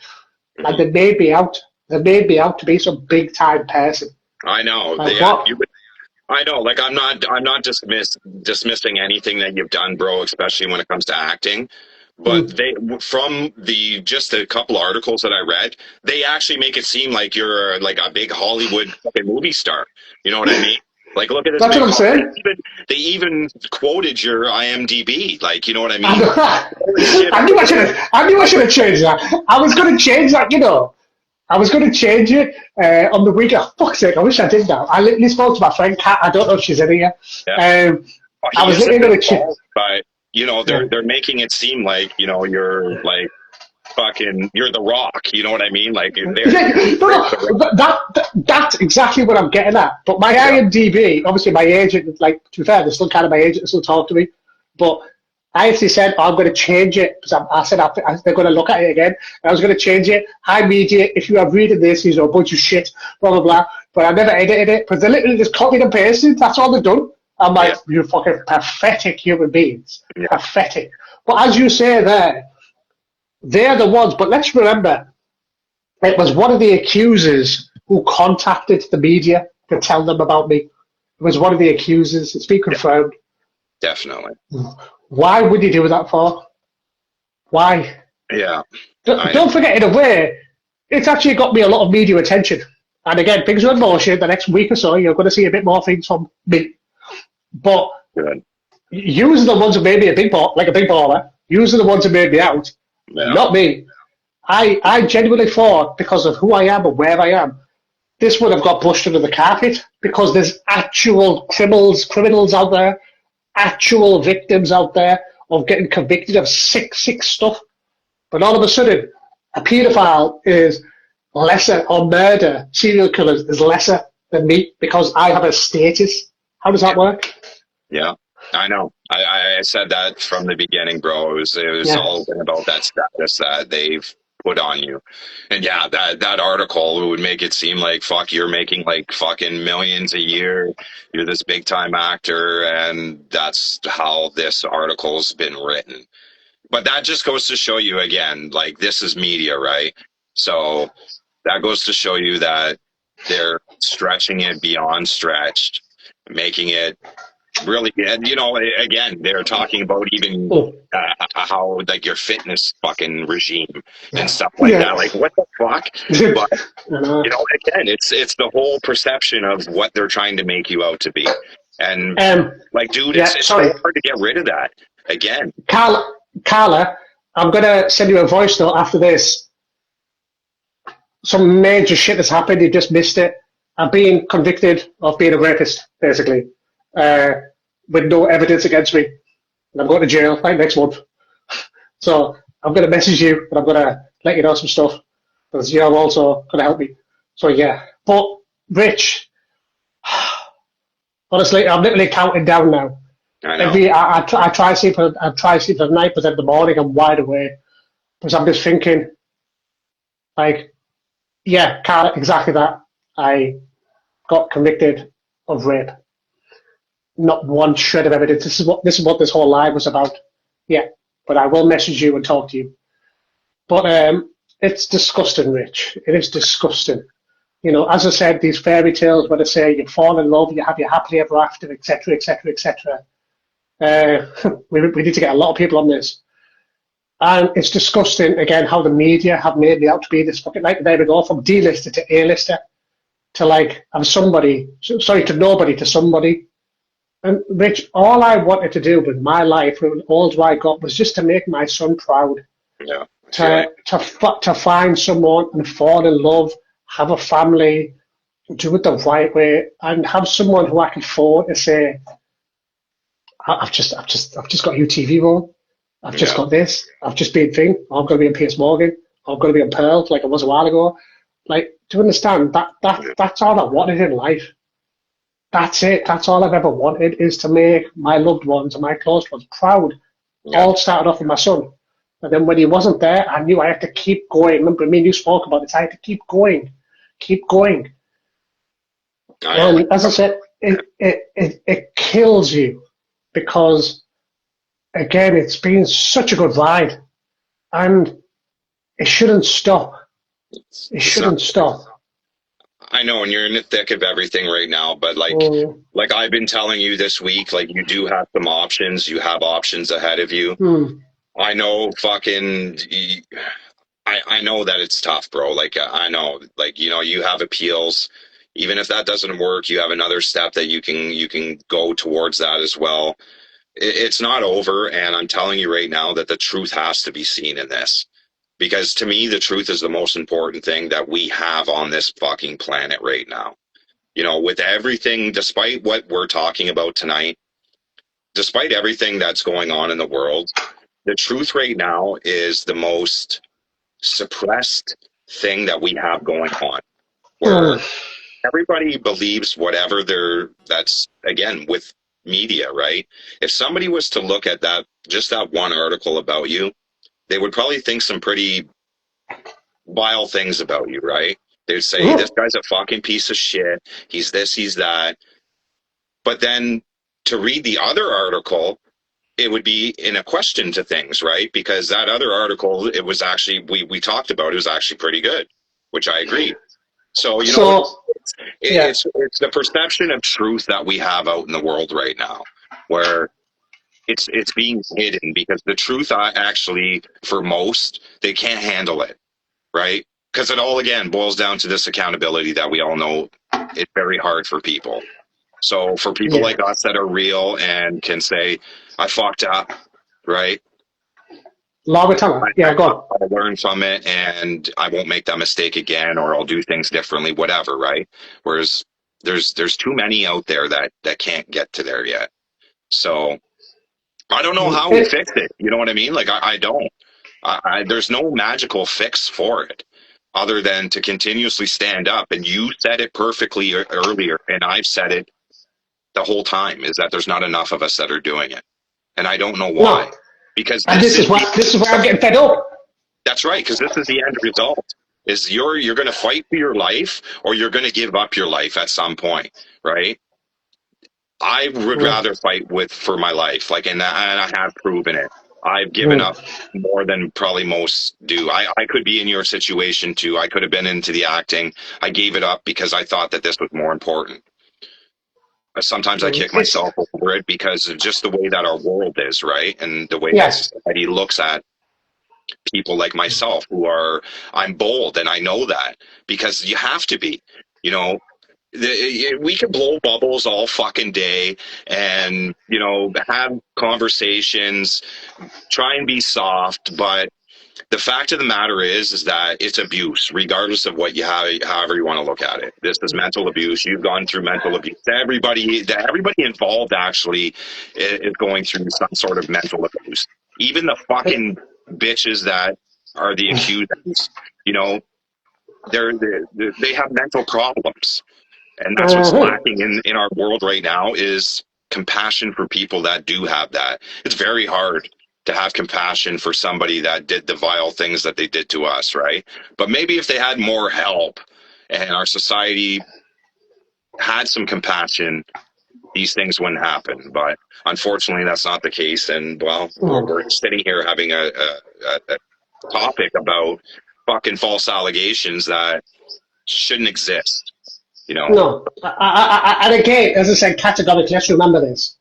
and they made me out. They made me out to be some big time person. I know. Like I know. Like I'm not dismissing anything that you've done, bro. Especially when it comes to acting. But from just a couple articles that I read, they actually make it seem like you're like a big Hollywood fucking movie star. You know what I mean? Like, look at this. That's what I'm saying. They even quoted your IMDb. Like, you know what I mean? I knew I should have changed that. I was going to change that, you know. I was going to change it on the weekend. Oh, fuck's sake, I wish I did now. I literally spoke to my friend Kat. I don't know if she's in here. Yeah. I was literally going to change. But, you know, they're making it seem like, you know, you're like fucking, you're the Rock. You know what I mean? Like, that's exactly what I'm getting at. But my IMDb, obviously my agent, like, to be fair, they're still kind of my agent, they still talk to me. But I actually said, I'm going to change it, because I said they're going to look at it again. And I was going to change it. Hi, media, if you are reading this, you're a bunch of shit, blah, blah, blah. But I never edited it, because they literally just copied and pasted. That's all they've done. I'm like, you fucking pathetic human beings. Yeah. Pathetic. But as you say there, they're the ones. But let's remember, it was one of the accusers who contacted the media to tell them about me. It was one of the accusers. It's been confirmed. Definitely. Why would you do that for? Why? Yeah. Don't forget, in a way, it's actually got me a lot of media attention. And again, things are in motion. The next week or so, you're going to see a bit more things from me. But use the ones who made me a big baller. Use the ones who made me out. Yeah. Not me. I genuinely thought, because of who I am and where I am, this would have got pushed under the carpet, because there's actual criminals out there, actual victims out there of getting convicted of sick stuff. But all of a sudden, a paedophile is lesser, or murder, serial killers is lesser than me because I have a status. How does that work? Yeah, I know. I said that from the beginning, bro. It was all about that status that they've put on you. And yeah, that article would make it seem like, fuck, you're making like fucking millions a year. You're this big time actor, and that's how this article's been written. But that just goes to show you again, like, this is media, right? So that goes to show you that they're stretching it beyond stretched, making it really, and you know, again, they're talking about even how, like, your fitness fucking regime and stuff like that. Like, what the fuck? But you know, again, it's the whole perception of what they're trying to make you out to be. And like, dude, it's so hard to get rid of that. Again, Carla, I'm gonna send you a voice note after this. some major shit has happened. You just missed it. I'm being convicted of being a rapist, basically, uh, with no evidence against me, and I'm going to jail like next month. So I'm going to message you, and I'm going to let you know some stuff because you're also going to help me. So yeah, but Rich, honestly, I'm literally counting down now. I know. I try to sleep at night, but in the morning I'm wide awake because I'm just thinking, like, yeah, Carl, exactly that. I got convicted of rape. Not one shred of evidence. This is what this whole lie was about. Yeah, but I will message you and talk to you. But it's disgusting, Rich. It is disgusting. You know, as I said, these fairy tales where they say you fall in love, you have your happily ever after, etc., etc., etc. We need to get a lot of people on this. And it's disgusting, again, how the media have made me out to be this fucking, like, there we go, from D-lister to A-lister, to, like, I'm somebody, sorry, to nobody, to somebody. And, Rich, all I wanted to do with my life, with all I got, was just to make my son proud, Yeah. to find someone and fall in love, have a family, do it the right way, and have someone who I can afford to say, I've just got UTV on. I've just got this. I've just been thing. I'm going to be in Piers Morgan. I'm going to be in Pearl like I was a while ago. Like, do you understand that's all I wanted in life. That's it. That's all I've ever wanted is to make my loved ones and my close ones proud. Yeah. All started off with my son. And then when he wasn't there, I knew I had to keep going. Remember me and you spoke about this. I had to keep going. Keep going. And as I said, it kills you because, again, it's been such a good ride, and it shouldn't stop. It shouldn't stop. I know, and you're in the thick of everything right now, but like I've been telling you this week, like you do have some options. You have options ahead of you. I know, I know that it's tough, bro. Like I know, like you have appeals. Even if that doesn't work, you have another step that you can go towards that as well. It's not over, and I'm telling you right now that the truth has to be seen in this. Because to me, the truth is the most important thing that we have on this fucking planet right now. With everything, despite what we're talking about tonight, despite everything that's going on in the world, the truth right now is the most suppressed thing that we have going on. Where everybody believes whatever that's again with media, right? If somebody was to look at just that one article about you, they would probably think some pretty vile things about you, right? They'd say, this guy's a fucking piece of shit. He's this, he's that. But then to read the other article, it would be in a question to things, right? Because that other article, it was actually, we talked about, it was actually pretty good, which I agree. So, it's the perception of truth that we have out in the world right now, where it's being hidden because the truth actually, for most, they can't handle it. Right? Because it all, again, boils down to this accountability that we all know it's very hard for people. So for people like us that are real and can say, I fucked up, right? Yeah, go on. I'll learn from it and I won't make that mistake again, or I'll do things differently, whatever, right? Whereas there's too many out there that can't get to there yet. So I don't know how we fix it. You know what I mean? Like, I don't. There's no magical fix for it other than to continuously stand up. And you said it perfectly earlier, and I've said it the whole time, is that there's not enough of us that are doing it. And I don't know why. No. Because this is why I'm getting fed up. That's right, because this is the end result. Is you're going to fight for your life, or you're going to give up your life at some point, right? I would rather fight for my life, and I have proven it. I've given up more than probably most do. I could be in your situation too. I could have been into the acting. I gave it up because I thought that this was more important. Sometimes I kick myself over it because of just the way that our world is, right? And the way that society looks at people like myself I'm bold, and I know that because you have to be, we can blow bubbles all fucking day and, have conversations, try and be soft, but The fact of the matter is that it's abuse, regardless of what you have, however you want to look at it. This is mental abuse. You've gone through mental abuse. Everybody involved actually is going through some sort of mental abuse. Even the fucking bitches that are the accusers, you know, they have mental problems, and that's what's lacking in our world right now is compassion for people that do have that. It's very hard to have compassion for somebody that did the vile things that they did to us, right? But maybe if they had more help and our society had some compassion, these things wouldn't happen. But unfortunately, that's not the case. And well, we're sitting here having a topic about fucking false allegations that shouldn't exist. You know? No. And again, as I said, categorically, let's remember this.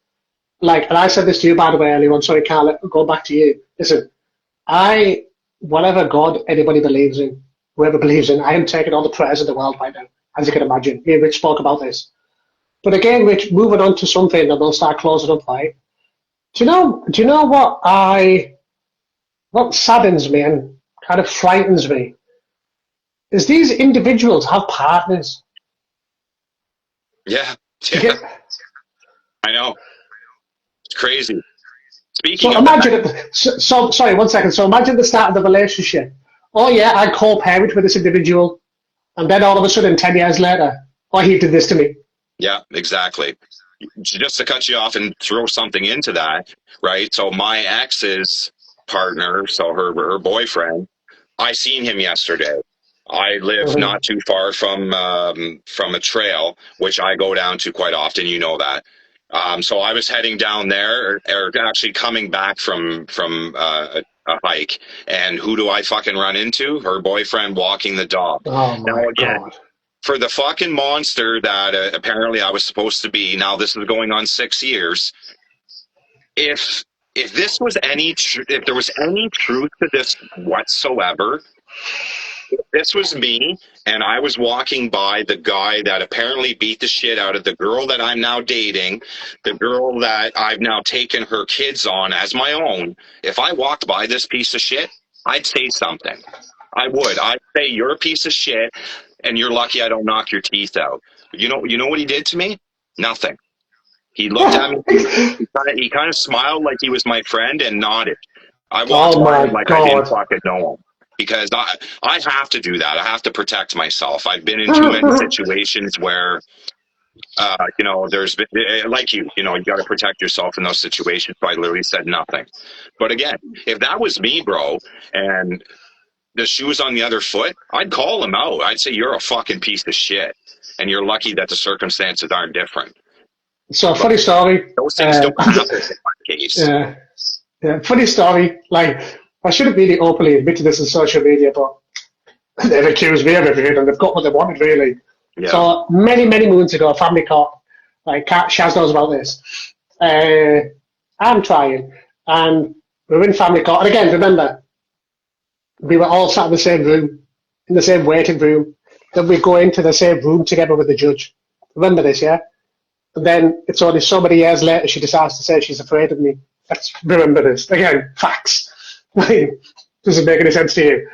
Like, and I said this to you, by the way, earlier on, sorry, Carl, go back to you. Listen, whatever God anybody believes in, whoever believes in, I am taking all the prayers of the world right now, as you can imagine. Me and Rich spoke about this. But again, Rich, moving on to something that we'll start closing up, right? Do you know what saddens me and kind of frightens me? Is these individuals have partners. Yeah. I know. It's crazy. Speaking so of imagine it. So sorry, 1 second. So imagine the start of the relationship. Oh yeah, I co-parent with this individual, and then all of a sudden, 10 years later, oh, he did this to me. Yeah, exactly. Just to cut you off and throw something into that, right? So my ex's partner, so her boyfriend, I seen him yesterday. I live not too far from a trail, which I go down to quite often. You know that. So I was heading down there, or actually coming back from a hike, and who do I fucking run into? Her boyfriend walking the dog. Oh my Now again, God. for the fucking monster that apparently I was supposed to be. Now this is going on 6 years. If this was if there was any truth to this whatsoever. This was me, and I was walking by the guy that apparently beat the shit out of the girl that I'm now dating, the girl that I've now taken her kids on as my own. If I walked by this piece of shit, I'd say something. I would. I'd say, you're a piece of shit, and you're lucky I don't knock your teeth out. You know what he did to me? Nothing. He looked at me, he kind of smiled like he was my friend and nodded. I walked by him like I didn't fucking know him. Because I have to do that. I have to protect myself. I've been in too many situations where, there's been, like you got to protect yourself in those situations. So I literally said nothing. But again, if that was me, bro, and the shoe was on the other foot, I'd call him out. I'd say, you're a fucking piece of shit. And you're lucky that the circumstances aren't different. So, funny story. Those things don't happen in my case. Yeah, funny story. Like, I shouldn't really openly admit to this on social media, but they've accused me of everything and they've got what they wanted, really. Yeah. So many, many moons ago, family court, like Shaz knows about this. I'm trying, and we're in family court. And again, remember, we were all sat in the same room, in the same waiting room. Then we go into the same room together with the judge. Remember this, yeah? And then it's only so many years later she decides to say she's afraid of me. Let's remember this. Again, facts. Doesn't make any sense to you.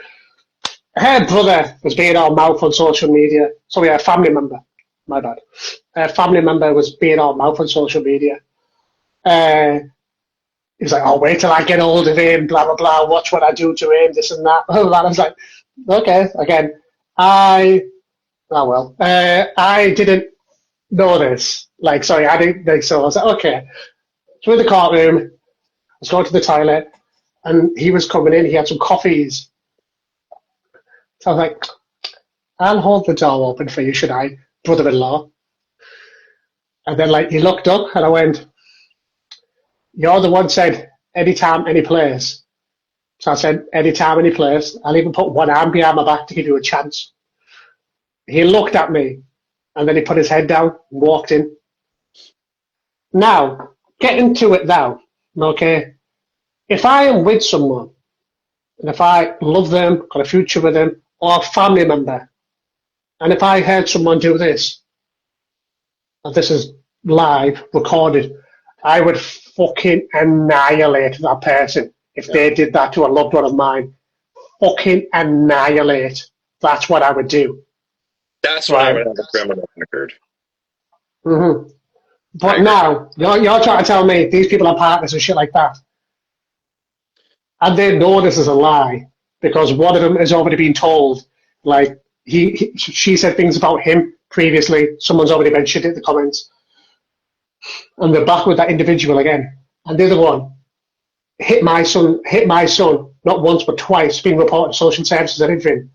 Her brother was being all mouth on social media. Sorry, a family member. My bad. Her family member was being all mouth on social media. He was like, "Oh, wait till I get hold of him, blah, blah, blah, watch what I do to him, this and that." I was like, okay, again, I didn't know this. Like, sorry, I didn't think so. I was like, okay. So in the courtroom, I was going to the toilet, and he was coming in, he had some coffees. So I was like, I'll hold the door open for you, should I, brother-in-law? And then, like, he looked up, and I went, "You're the one said, anytime, any place." So I said, "Anytime, any place. I'll even put one arm behind my back to give you a chance." He looked at me, and then he put his head down and walked in. Now, getting to it now, okay? If I am with someone, and if I love them, got a future with them, or a family member, and if I heard someone do this, and this is live, recorded, I would fucking annihilate that person if they did that to a loved one of mine. fucking annihilate. That's what I would do. That's when I Right? would have a criminal record. Mm-hmm. I But agree. now, you're trying to tell me these people are partners and shit like that. And they know this is a lie because one of them has already been told, like, she said things about him previously. Someone's already mentioned it in the comments. And they're back with that individual again. And the other one hit my son, not once but twice, being reported to social services and everything.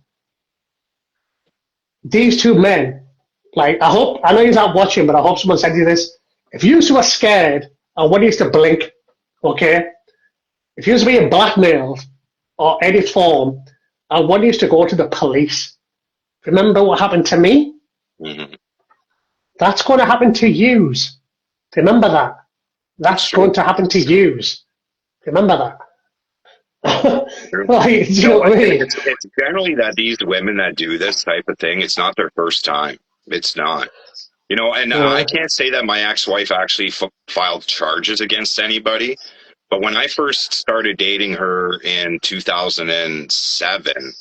These two men, like, I know you're not watching, but I hope someone sends you this. If you two are scared and one needs to blink, okay? If you're being blackmailed or any form, and one needs to go to the police, remember what happened to me? Mm-hmm. That's going to happen to yous. Remember that. That's going to happen to yous. Remember that. Like, do you know No, what I mean? it's generally that these women that do this type of thing, it's not their first time. It's not. You know, and I can't say that my ex-wife actually filed charges against anybody, but when I first started dating her in 2007,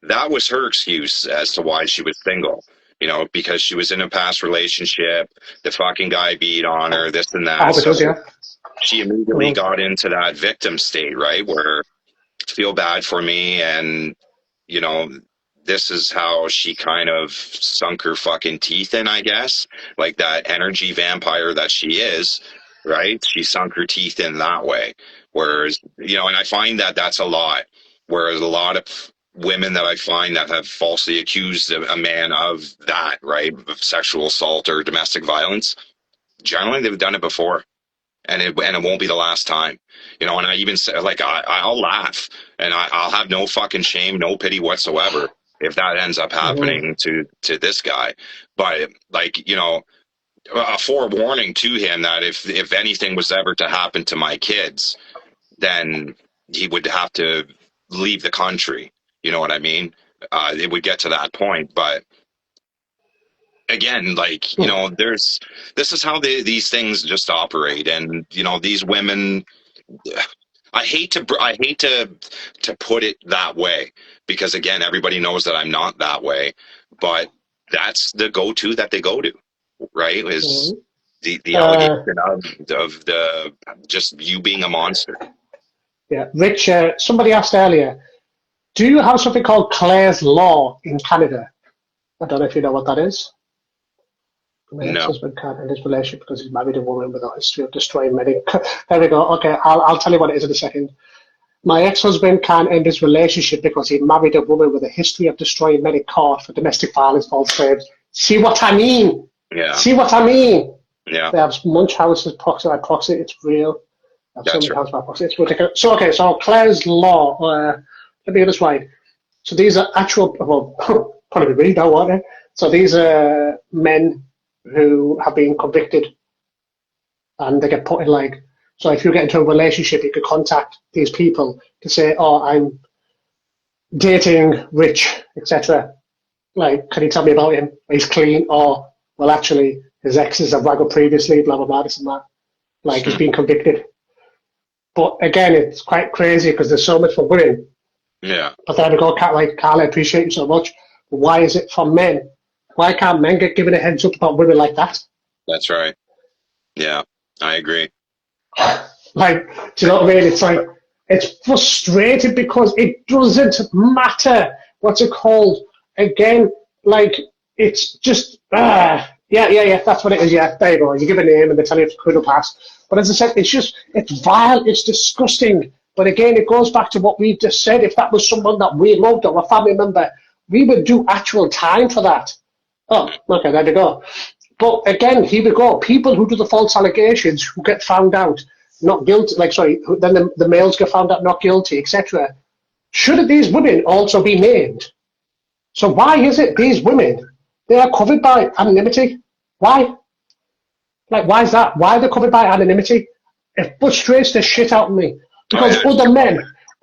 that was her excuse as to why she was single. You know, because she was in a past relationship, the fucking guy beat on her, this and I that. hope it So does, yeah. she immediately got into that victim state, right? Where feel bad for me, and you know, this is how she kind of sunk her fucking teeth in, I guess, like that energy vampire that she is, right? She sunk her teeth in that way. Whereas, you know, and I find that that's a lot. Whereas a lot of women that I find that have falsely accused a man of that, right, of sexual assault or domestic violence, generally they've done it before, and it won't be the last time. You know, and I even say, like, I'll laugh, and I'll have no fucking shame, no pity whatsoever if that ends up happening to this guy. But like, you know, a forewarning to him that if anything was ever to happen to my kids, then he would have to leave the country. You know what I mean? It would get to that point, but again, like, you know, this is how these things just operate, and you know, these women, I hate to put it that way, because again, everybody knows that I'm not that way, but that's the go-to that they go to, right? Is the allegation of the just you being a monster. Yeah. Rich, somebody asked earlier, do you have something called Clare's Law in Canada? I don't know if you know what that is. My No. ex-husband can't end his relationship because he's married a woman with a history of destroying many. There we go. Okay, I'll tell you what it is in a second. My ex-husband can't end his relationship because he married a woman with a history of destroying many caught for domestic violence, false claims. See what I mean? Yeah. See what I mean? Yeah. They have Munchausen's proxy. It's real. They have That's some right. Munchausen's by proxy. It's ridiculous. So okay. So Clare's Law. Let me get this right. So these are actual. Well, probably read now, aren't they? So these are men who have been convicted, and they get put in like. So if you get into a relationship, you could contact these people to say, "Oh, I'm dating Rich, etc. Like, can you tell me about him? He's clean, or well, actually, his exes have raggled previously, blah blah blah, this and that. Like, he's been convicted." But again, it's quite crazy because there's so much for women. Yeah. But there we go, Cat. Like, Carl, I appreciate you so much. But why is it for men? Why can't men get given a heads up about women like that? That's right. Yeah, I agree. Like, do you know what I mean? It's like, it's frustrating because it doesn't matter. What's it called? Again, like, it's just, yeah, that's what it is. Yeah, there you go. You give a name and they tell you it's criminal past. But as I said, it's just, it's vile, it's disgusting. But again, it goes back to what we just said. If that was someone that we loved or a family member, we would do actual time for that. Oh, okay, there we go. But again, here we go. People who do the false allegations, who get found out not guilty, then the males get found out not guilty, etc. Shouldn't these women also be named? So why is it these women, they are covered by anonymity? Why? Like, why is that? Why are they covered by anonymity? It frustrates the shit out of me. Because Oh, yeah.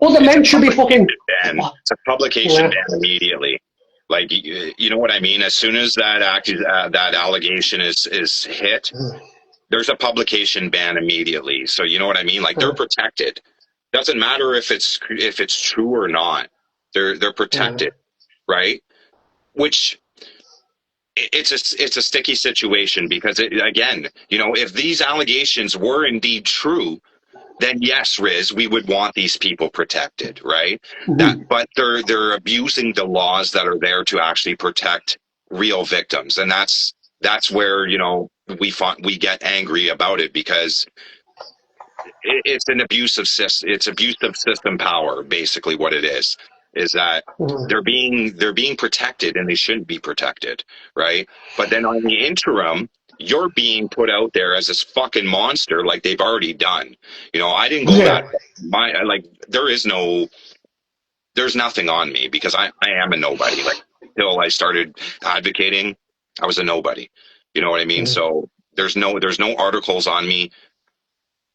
other men should be fucking... It's a publication ban immediately. Like, you know what I mean? As soon as that allegation is hit, there's a publication ban immediately. So you know what I mean? Like, they're protected. Doesn't matter if it's true or not. They're protected, right? Which it's a sticky situation because again, if these allegations were indeed true, then yes, Riz, we would want these people protected, right? But they're abusing the laws that are there to actually protect real victims, and that's where we get angry about it because it's an abuse of system. It's abuse of system power, basically. What it is that they're being protected and they shouldn't be protected, right? But then on the interim, you're being put out there as this fucking monster, like they've already done. I didn't go that. Yeah. There's nothing on me because I am a nobody. Like until I started advocating, I was a nobody. You know what I mean? So there's no articles on me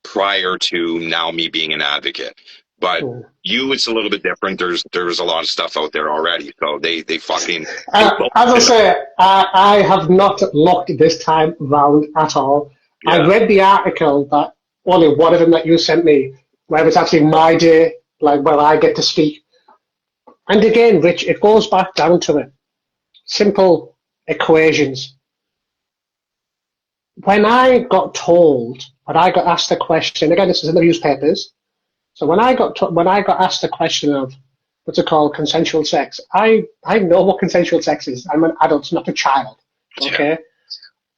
prior to now me being an advocate. But it's a little bit different. There's a lot of stuff out there already. So they fucking As I say, I have not looked this time round at all. Yeah. I read the article that only one of them that you sent me, where it's actually my day, like where I get to speak. And again, Rich, it goes back down to it. Simple equations. When I got asked the question, again, this is in the newspapers. So when I got asked the question of what's it called, consensual sex, I know what consensual sex is. I'm an adult, not a child. Okay.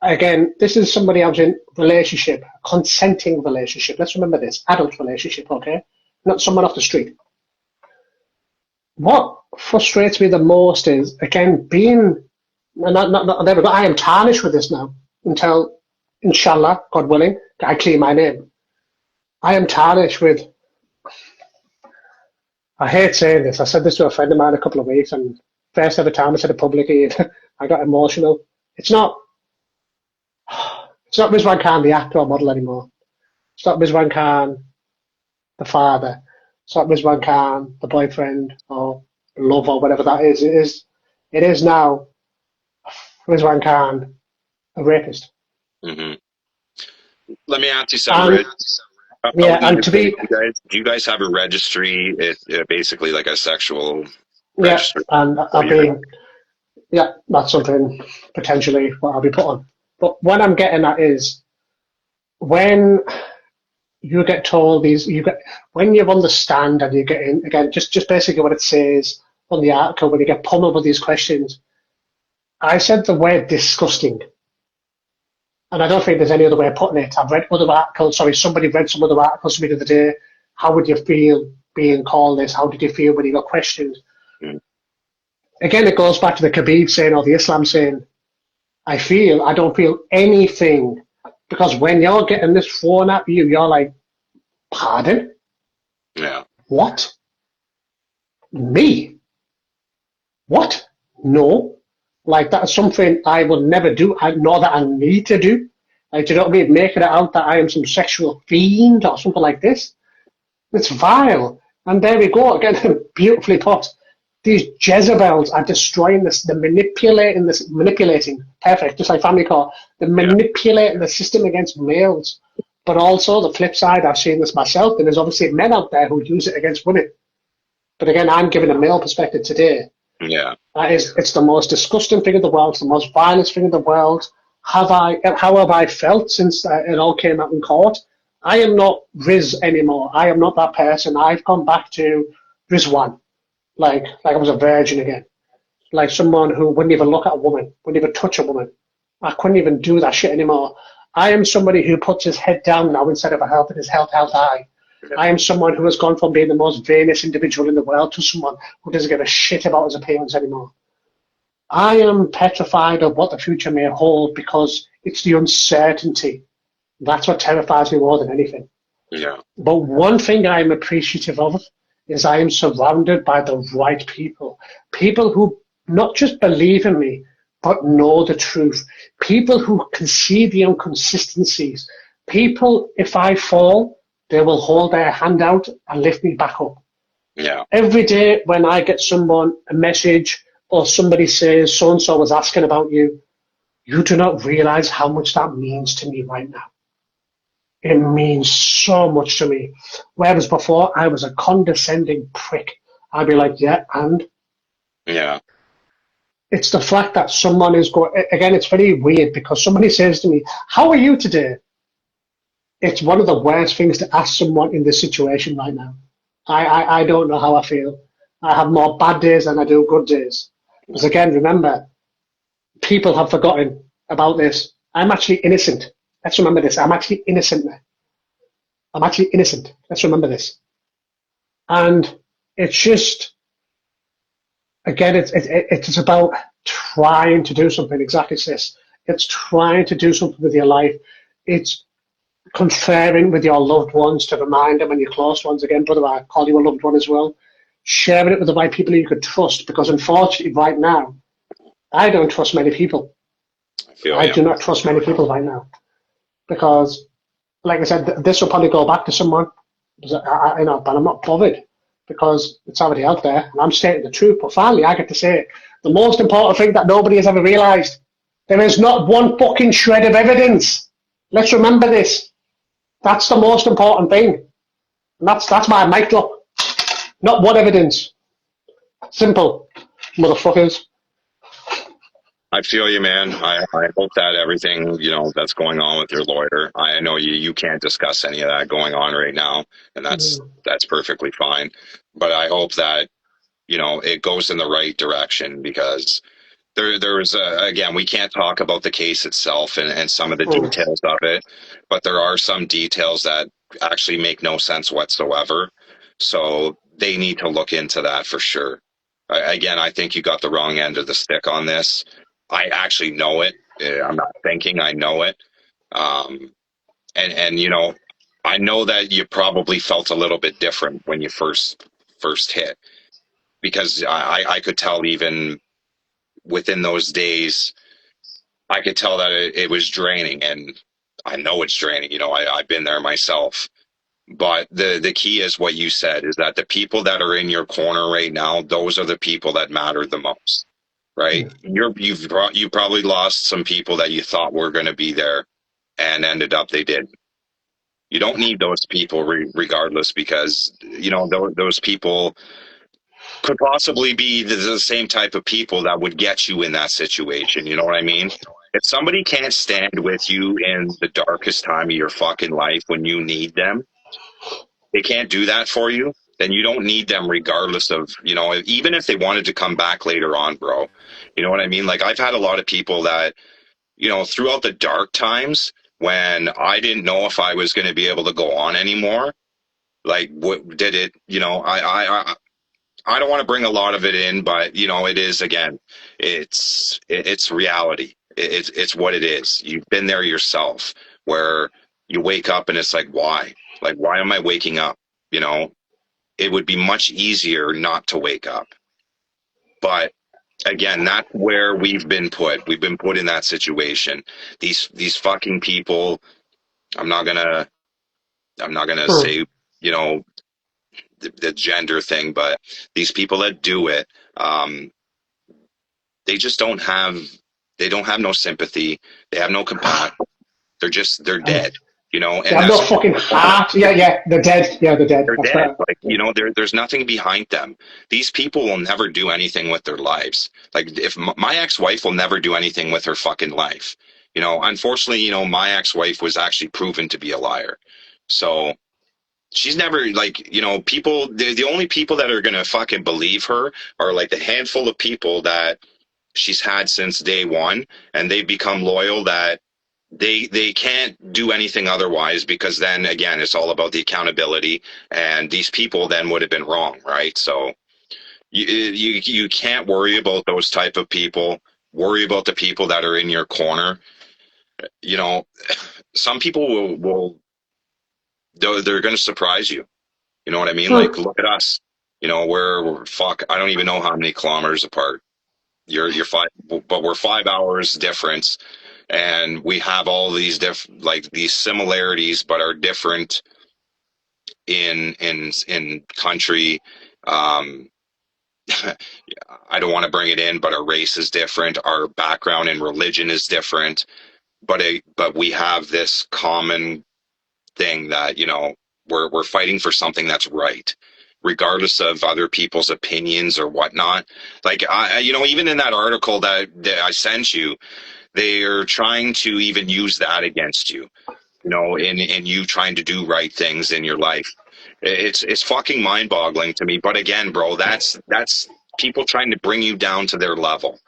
Yeah. Again, this is somebody I was in relationship, consenting relationship. Let's remember this, adult relationship. Okay, not someone off the street. What frustrates me the most is again I am tarnished with this now until, inshallah, God willing, I clear my name. I am tarnished with. I hate saying this. I said this to a friend of mine a couple of weeks, and first ever time I said it publicly, I got emotional. It's not Rizwan Khan, the actor or model anymore. It's not Rizwan Khan, the father. It's not Rizwan Khan, the boyfriend or love or whatever that is. It is now Rizwan Khan, a rapist. Mm-hmm. Let me ask you something, Rich. Do you guys have a registry? It's basically like a sexual registry. And that's something potentially what I'll be put on. But what I'm getting at is when you get told when you're on the stand and you get in, again, just basically what it says on the article, when you get pummeled with these questions, I said the word disgusting. And I don't think there's any other way of putting it. I've read other articles. Somebody read some other articles to me the other day. How would you feel being called this? How did you feel when you got questioned? Again, it goes back to the Khabib saying or the Islam saying, I don't feel anything. Because when you're getting this thrown at you, you're like, pardon? Yeah. What? Me? What? No. Like, that's something I will never do, nor that I need to do. Like, do you know what I mean? Making it out that I am some sexual fiend or something like this. It's vile. And there we go, again, beautifully put. These Jezebels are destroying this, they're manipulating, perfect, just like Family Court, they're manipulating the system against males. But also, the flip side, I've seen this myself, and there's obviously men out there who use it against women. But again, I'm giving a male perspective today. Yeah. It's the most disgusting thing in the world. It's the most violent thing in the world. How have I felt since it all came out in court? I am not Riz anymore. I am not that person. I've gone back to Rizwan. Like I was a virgin again. Like someone who wouldn't even look at a woman, wouldn't even touch a woman. I couldn't even do that shit anymore. I am somebody who puts his head down now instead of helping his head held high. I am someone who has gone from being the most vainous individual in the world to someone who doesn't give a shit about his appearance anymore. I am petrified of what the future may hold because it's the uncertainty. That's what terrifies me more than anything. Yeah. But one thing I'm appreciative of is I am surrounded by the right people. People who not just believe in me, but know the truth. People who can see the inconsistencies. People, if I fall, they will hold their hand out and lift me back up. Yeah. Every day when I get someone a message or somebody says so-and-so was asking about you, you do not realize how much that means to me right now. It means so much to me. Whereas before, I was a condescending prick. I'd be like, yeah, and Yeah. it's the fact that someone is going, again, it's very weird because somebody says to me, how are you today? It's one of the worst things to ask someone in this situation right now. I don't know how I feel. I have more bad days than I do good days. Because again, remember, people have forgotten about this. I'm actually innocent. Let's remember this. I'm actually innocent now. I'm actually innocent. Let's remember this. And it's just, again, it's about trying to do something. Exactly, sis. It's trying to do something with your life. It's conferring with your loved ones to remind them and your close ones. Again, brother, I call you a loved one as well. Sharing it with the right people you could trust, because unfortunately, right now, I don't trust many people. I feel I you. do not trust many people right now because, like I said, this will probably go back to someone, but I'm not bothered because it's already out there and I'm stating the truth. But finally, I get to say it. The most important thing that nobody has ever realised: there is not one fucking shred of evidence. Let's remember this. That's the most important thing. And that's my mic drop. Not one evidence. Simple, motherfuckers. I feel you, man. I hope that everything, that's going on with your lawyer. I know you can't discuss any of that going on right now, and that's perfectly fine. But I hope that, it goes in the right direction because there's again, we can't talk about the case itself and some of the Mm. details of it, but there are some details that actually make no sense whatsoever. So they need to look into that for sure. Again, I think you got the wrong end of the stick on this. I actually know it. I'm not thinking, I know it. Um, and I know that you probably felt a little bit different when you first hit because I could tell even within those days I could tell that it was draining, and I know it's draining. I've been there myself. But the key is what you said is that the people that are in your corner right now, those are the people that matter the most, right? You probably lost some people that you thought were going to be there, and ended up they did. You don't need those people regardless because those people could possibly be the same type of people that would get you in that situation. You know what I mean? If somebody can't stand with you in the darkest time of your fucking life when you need them, they can't do that for you, then you don't need them regardless of, even if they wanted to come back later on, bro. You know what I mean? Like I've had a lot of people that, throughout the dark times when I didn't know if I was going to be able to go on anymore, like what did it, I don't want to bring a lot of it in, but it is again, it's reality. It's what it is. You've been there yourself, where you wake up and it's like, why? Like, why am I waking up? You know, it would be much easier not to wake up. But again, that's where we've been put. We've been put in that situation. These fucking people. I'm not gonna. I'm not gonna Mm. say. You know, the gender thing, but these people that do it, they just don't have they don't have no sympathy. They have no compassion. They're Mm. dead. They And have no that's fucking heart. Yeah, yeah, they're dead. Yeah, they're dead. they're That's dead. better. Like, Yeah. there's nothing behind them. These people will never do anything with their lives. Like, if my ex-wife will never do anything with her fucking life. Unfortunately, my ex-wife was actually proven to be a liar. So she's never, like, people, the only people that are going to fucking believe her are like the handful of people that she's had since day one, and they've become loyal, that they can't do anything otherwise, because then again it's all about the accountability, and these people then would have been wrong, right? So you can't worry about those type of people. Worry about the people that are in your corner. you know some people will they're going to surprise you. You know what I mean? Like, Mm. look at us. We're fuck, I don't even know how many kilometers apart. You're five, but we're 5 hours difference, and we have all these like these similarities, but are different in country. Um, I don't want to bring it in, but our race is different. Our background and religion is different, but we have this common thing that we're fighting for something that's right. regardless of other people's opinions or whatnot. Like, even in that article that I sent you, they are trying to even use that against you, in you trying to do right things in your life. It's fucking mind boggling to me. But again, bro, that's people trying to bring you down to their level.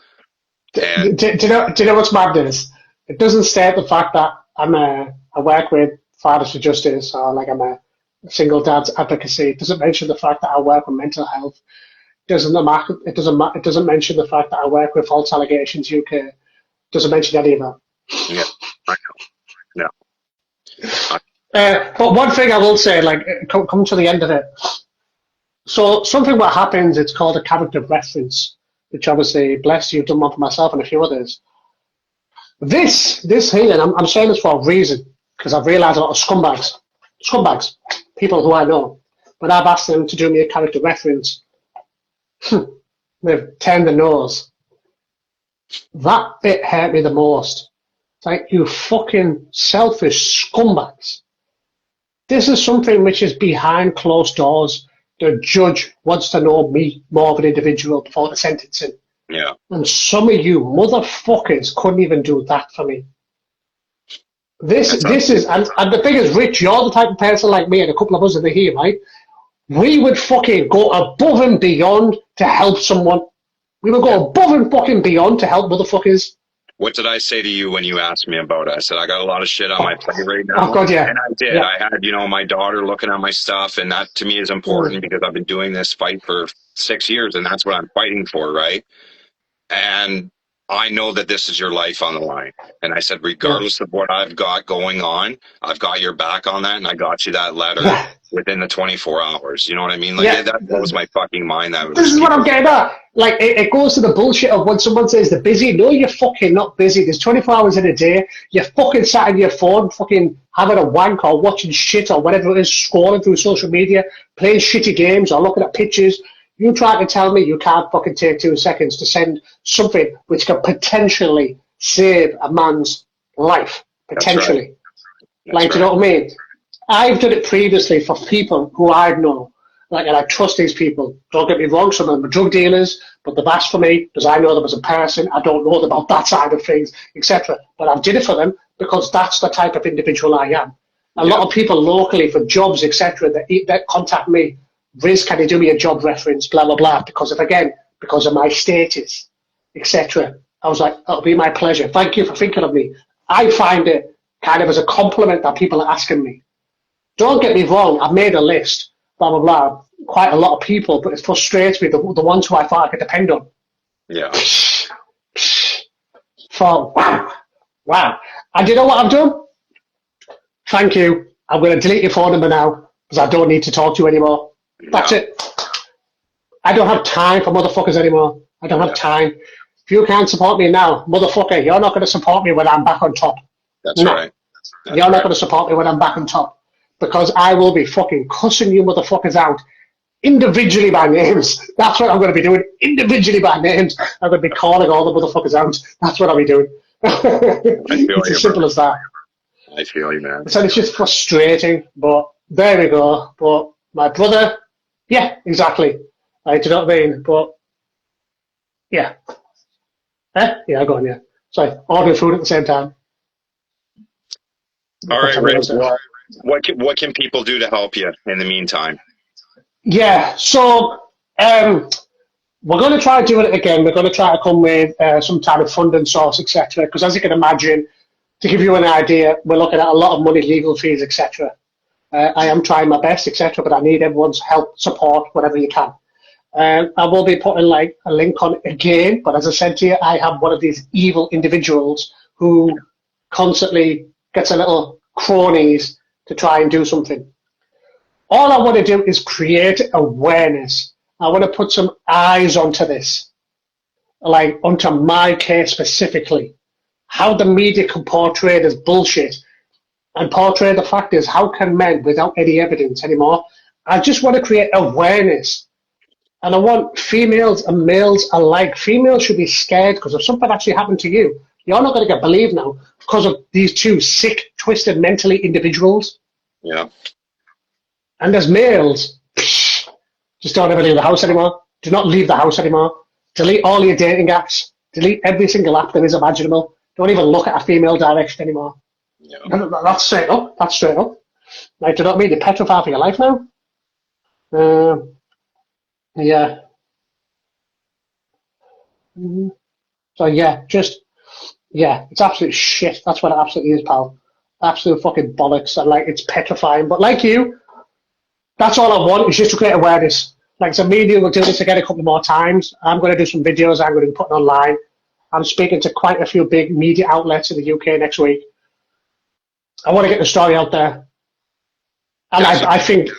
And do you know what's madness? It doesn't state the fact that I work with Fathers for Justice, or like I'm a single dad's advocacy. It doesn't mention the fact that I work with mental health. It doesn't mention the fact that I work with False Allegations UK. It doesn't mention any of that. yeah, I know. No. But one thing I will say, like, come to the end of it. So something what happens, it's called a character reference, which obviously, bless you, done one for myself and a few others. This here, and I'm saying this for a reason, because I've realised a lot of scumbags, people who I know, when I've asked them to do me a character reference, they've turned the nose. That bit hurt me the most. It's like, you fucking selfish scumbags. This is something which is behind closed doors. The judge wants to know me more of an individual before the sentencing. Yeah. And some of you motherfuckers couldn't even do that for me. This is, and the thing is, Rich, you're the type of person like me and a couple of us that are here, right? We would fucking go above and beyond to help someone. We would go above and fucking beyond to help motherfuckers. What did I say to you when you asked me about it? I said, I got a lot of shit on my plate right now. Oh, God, yeah. And I did. Yeah. I had, my daughter looking at my stuff, and that to me is important because I've been doing this fight for 6 years, and that's what I'm fighting for, right? And I know that this is your life on the line. And I said, regardless of what I've got going on, I've got your back on that, and I got you that letter within the 24 hours. You know what I mean? Like, that blows my fucking mind. This is what I'm getting at. Like, it goes to the bullshit of when someone says they're busy. No, you're fucking not busy. There's 24 hours in a day. You're fucking sat on your phone, fucking having a wank or watching shit or whatever it is, scrolling through social media, playing shitty games or looking at pictures. You try to tell me you can't fucking take 2 seconds to send something which could potentially save a man's life. Potentially. That's like, do you know what I mean? I've done it previously for people who I know. Like, and I trust these people. Don't get me wrong, some of them are drug dealers, but they've asked for me because I know them as a person. I don't know them about that side of things, etc. But I've did it for them because that's the type of individual I am. A lot of people locally for jobs, etc., that contact me. Riz, can you do me a job reference, blah, blah, blah, because of my status, etc. I was like, it'll be my pleasure. Thank you for thinking of me. I find it kind of as a compliment that people are asking me. Don't get me wrong, I've made a list, blah, blah, blah, quite a lot of people, but it frustrates me, the ones who I thought I could depend on. Yeah. For wow. And you know what I've done? Thank you. I'm going to delete your phone number now because I don't need to talk to you anymore. That's it. I don't have time for motherfuckers anymore. I don't have time. If you can't support me now, motherfucker, you're not going to support me when I'm back on top. That's right. You're not going to support me when I'm back on top because I will be fucking cussing you motherfuckers out individually by names. That's what I'm going to be doing. Individually by names. I'm going to be calling all the motherfuckers out. That's what I'll be doing. It's as simple as that. I feel you, man. So it's just frustrating, but there we go. But my brother, yeah, exactly. Do you know what I mean? But yeah. Yeah, go on, yeah. Sorry, ordering food at the same time. All right, Riz. What can people do to help you in the meantime? Yeah, so we're going to try doing it again. We're going to try to come with some type of funding source, etc. Because as you can imagine, to give you an idea, we're looking at a lot of money, legal fees, etc. I am trying my best, etc. But I need everyone's help, support, whatever you can. I will be putting like a link on it again. But as I said to you, I have one of these evil individuals who constantly gets a little cronies to try and do something. All I want to do is create awareness. I want to put some eyes onto this, like onto my case specifically. How the media can portray this bullshit and portray the fact is, how can men without any evidence anymore? I just want to create awareness. And I want females and males alike. Females should be scared because if something actually happened to you, you're not going to get believed now because of these two sick, twisted, mentally individuals. Yeah. And as males, Just don't ever leave the house anymore. Do not leave the house anymore. Delete all your dating apps. Delete every single app that is imaginable. Don't even look at a female direction anymore. Yeah. That's straight up. That's straight up. Like, do you know what I mean? You're petrified for your life now. Yeah. So yeah, it's absolute shit. That's what it absolutely is, pal. Absolute fucking bollocks. And like, it's petrifying. But like you, that's all I want is just to create awareness. Like, so me and you will do this again a couple more times. I'm going to do some videos I'm going to be putting online. I'm speaking to quite a few big media outlets in the UK next week. I want to get the story out there. And I think,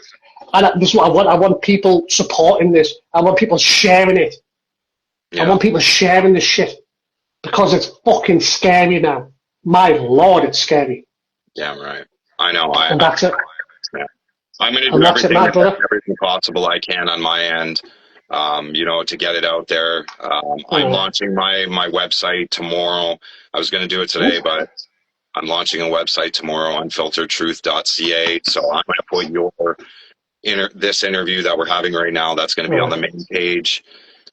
and this is what I want. I want people supporting this. I want people sharing it. Yeah. I want people sharing this shit because it's fucking scary now. My Lord, it's scary. Yeah, right. I know. And that's it. Yeah. I'm going to do everything possible I can on my end, to get it out there. I'm launching my website tomorrow. I was going to do it today, but I'm launching a website tomorrow, unfilteredtruth.ca. So I'm going to put this interview that we're having right now, that's going to be on the main page.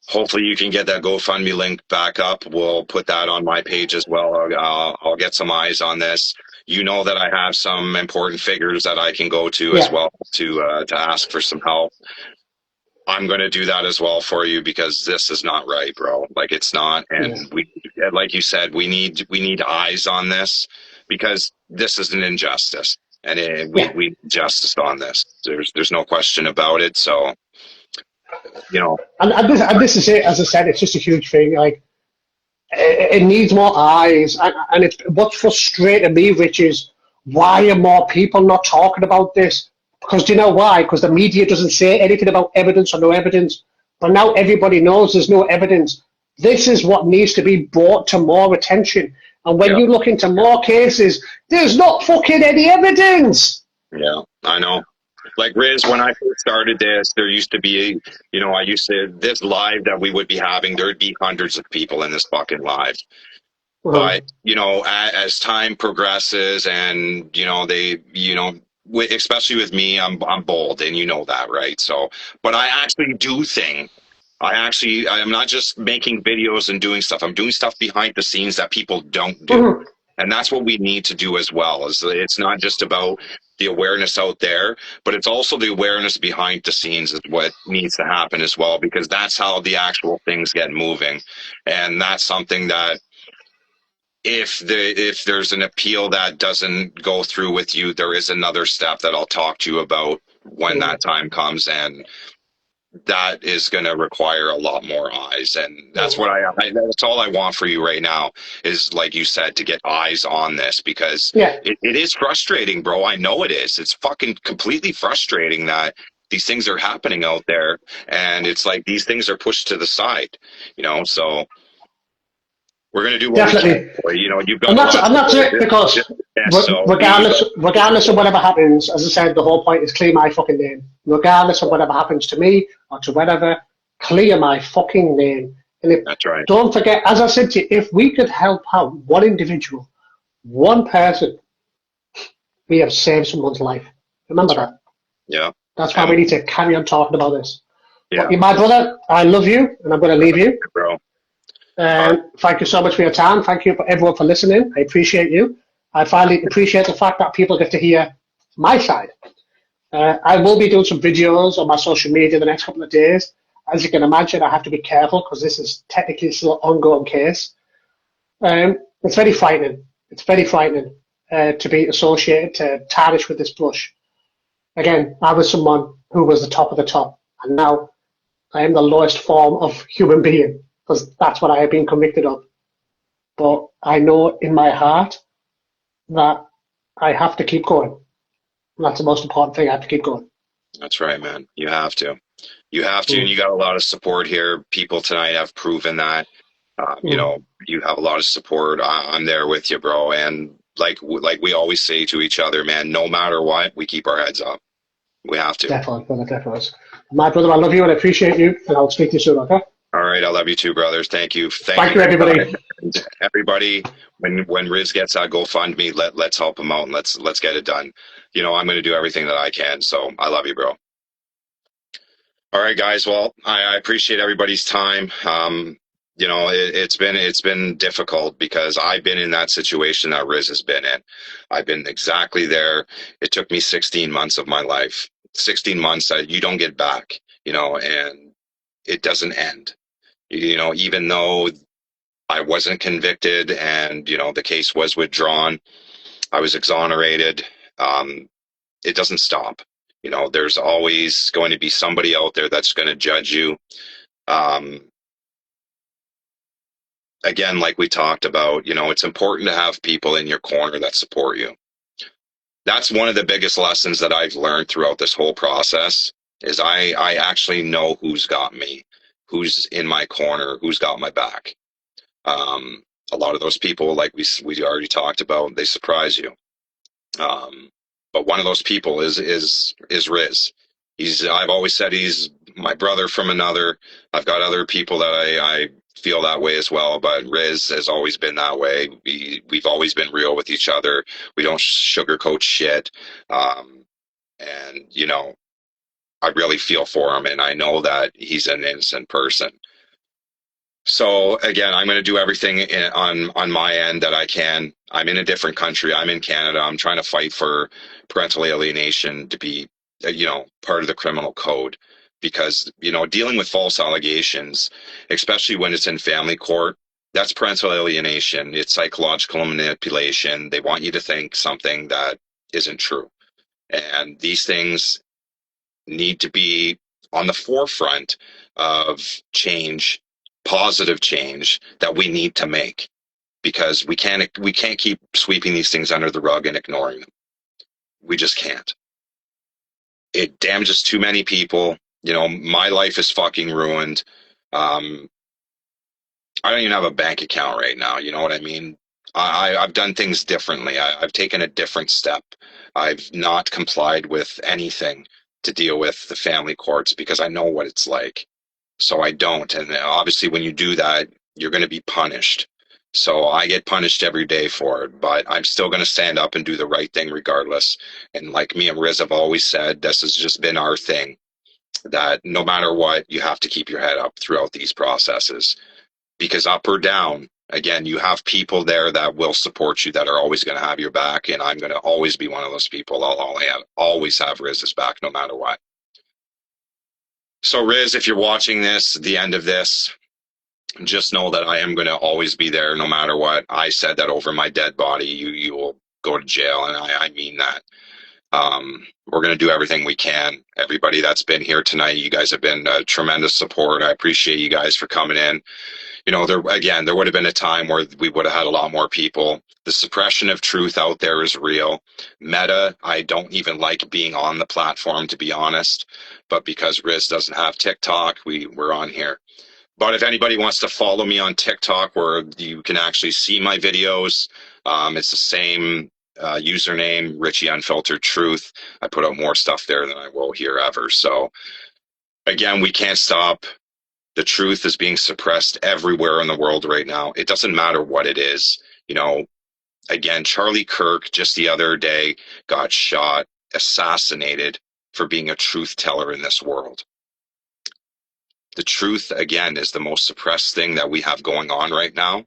Hopefully you can get that GoFundMe link back up. We'll put that on my page as well. I'll get some eyes on this. You know that I have some important figures that I can go to as well to ask for some help. I'm going to do that as well for you because this is not right, bro. Like, it's not. And we, like you said, we need eyes on this because this is an injustice, and we need justice on this. There's no question about it. So, and this is it. As I said, it's just a huge thing. Like, it needs more eyes, and it's what's frustrating me, Rich, is why are more people not talking about this? Because do you know why? Because the media doesn't say anything about evidence or no evidence. But now everybody knows there's no evidence. This is what needs to be brought to more attention. And when you look into more cases, there's not fucking any evidence. Yeah, I know. Like, Riz, when I first started this, there used to be, this live that we would be having, there'd be hundreds of people in this fucking live. But, as time progresses and, especially with me, I'm bold, and you know that, right? So, but I actually do things. I'm not just making videos and doing stuff. I'm doing stuff behind the scenes that people don't do. And that's what we need to do as well. It's not just about the awareness out there, but it's also the awareness behind the scenes is what needs to happen as well, because that's how the actual things get moving. And that's something that if there's an appeal that doesn't go through with you, there is another step that I'll talk to you about when that time comes, and that is going to require a lot more eyes. And that's what that's all I want for you right now is, like you said, to get eyes on this, because it is frustrating, bro. I know it is. It's fucking completely frustrating that these things are happening out there, and it's like these things are pushed to the side, so we're going to do what we can. You've got I'm not saying because regardless of whatever happens, as I said, the whole point is clear my fucking name. Regardless of whatever happens to me or to whatever, clear my fucking name. And that's right. Don't forget, as I said to you, if we could help out one individual, one person, we have saved someone's life. Remember that. Yeah. That's why we need to carry on talking about this. Yeah. But my brother, I love you, and I'm going to leave you. Bro. Thank you so much for your time. Thank you for everyone for listening. I appreciate you. I finally appreciate the fact that people get to hear my side. I will be doing some videos on my social media the next couple of days. As you can imagine, I have to be careful because this is technically still an ongoing case. It's very frightening. It's very frightening to be associated, tarnished with this brush. Again, I was someone who was the top of the top, and now I am the lowest form of human being, because that's what I have been convicted of. But I know in my heart that I have to keep going. And that's the most important thing. I have to keep going. That's right, man. You have to. You have to, and you got a lot of support here. People tonight have proven that. You have a lot of support. I'm there with you, bro. And like we always say to each other, man, no matter what, we keep our heads up. We have to. Definitely, brother, definitely. My brother, I love you and I appreciate you, and I'll speak to you soon, okay? All right, I love you too, brothers. Thank you. Thank you, everybody. Everybody, when Riz gets that GoFundMe, let's help him out and let's get it done. I'm going to do everything that I can. So I love you, bro. All right, guys. Well, I appreciate everybody's time. It's been difficult because I've been in that situation that Riz has been in. I've been exactly there. It took me 16 months of my life, 16 months that you don't get back, and it doesn't end. Even though I wasn't convicted and, the case was withdrawn, I was exonerated. Um, it doesn't stop. There's always going to be somebody out there that's going to judge you. Um, Again, like we talked about, it's important to have people in your corner that support you. That's one of the biggest lessons that I've learned throughout this whole process is I actually know who's got me, who's in my corner, who's got my back. Um, a lot of those people, like we already talked about, they surprise you. Um, but one of those people is Riz. I've always said he's my brother from another. I've got other people that I feel that way as well, but Riz has always been that way. We've always been real with each other. We don't sugarcoat shit. And I really feel for him, and I know that he's an innocent person. So again, I'm going to do everything on my end that I can. I'm in a different country. I'm in Canada. I'm trying to fight for parental alienation to be, part of the criminal code, because dealing with false allegations, especially when it's in family court, that's parental alienation. It's psychological manipulation. They want you to think something that isn't true, and these things need to be on the forefront of change, positive change that we need to make, because we can't keep sweeping these things under the rug and ignoring them. We just can't. It damages too many people. My life is fucking ruined. Um, I don't even have a bank account right now. You know what I mean? I've done things differently. I've taken a different step. I've not complied with anything to deal with the family courts because I know what it's like. So I don't. And obviously, when you do that, you're going to be punished. So I get punished every day for it, but I'm still going to stand up and do the right thing regardless. And like me and Riz have always said, this has just been our thing, that no matter what, you have to keep your head up throughout these processes, because up or down, again, you have people there that will support you, that are always going to have your back, and I'm going to always be one of those people. I'll always have Riz's back no matter what. So Riz, if you're watching this, the end of this, just know that I am going to always be there no matter what. I said that over my dead body, you will go to jail, and I mean that. We're going to do everything we can. Everybody that's been here tonight, you guys have been a tremendous support. I appreciate you guys for coming in. There would have been a time where we would have had a lot more people. The suppression of truth out there is real. Meta, I don't even like being on the platform, to be honest, but because Riz doesn't have TikTok, we're on here. But if anybody wants to follow me on TikTok, where you can actually see my videos, it's the same username, Richie Unfiltered Truth. I put out more stuff there than I will here ever. So again, we can't stop. The truth is being suppressed everywhere in the world right now. It doesn't matter what it is. Again, Charlie Kirk just the other day got shot, assassinated for being a truth teller in this world. The truth, again, is the most suppressed thing that we have going on right now.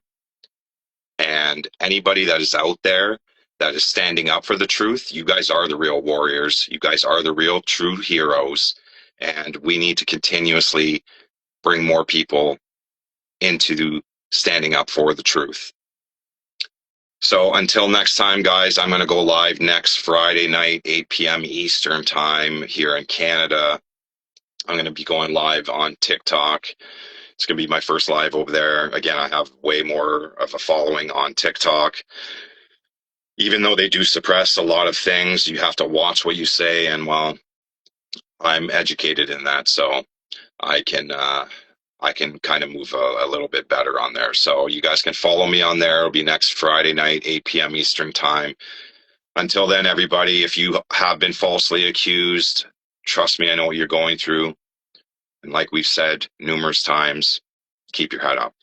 And anybody that is out there that is standing up for the truth, you guys are the real warriors. You guys are the real true heroes. And we need to continuously bring more people into standing up for the truth. So until next time, guys, I'm going to go live next Friday night, 8 p.m. Eastern time here in Canada. I'm going to be going live on TikTok. It's going to be my first live over there. Again, I have way more of a following on TikTok. Even though they do suppress a lot of things, you have to watch what you say. And well, I'm educated in that, so I can kind of move a little bit better on there. So you guys can follow me on there. It'll be next Friday night, 8 p.m. Eastern time. Until then, everybody, if you have been falsely accused, trust me, I know what you're going through. And like we've said numerous times, keep your head up.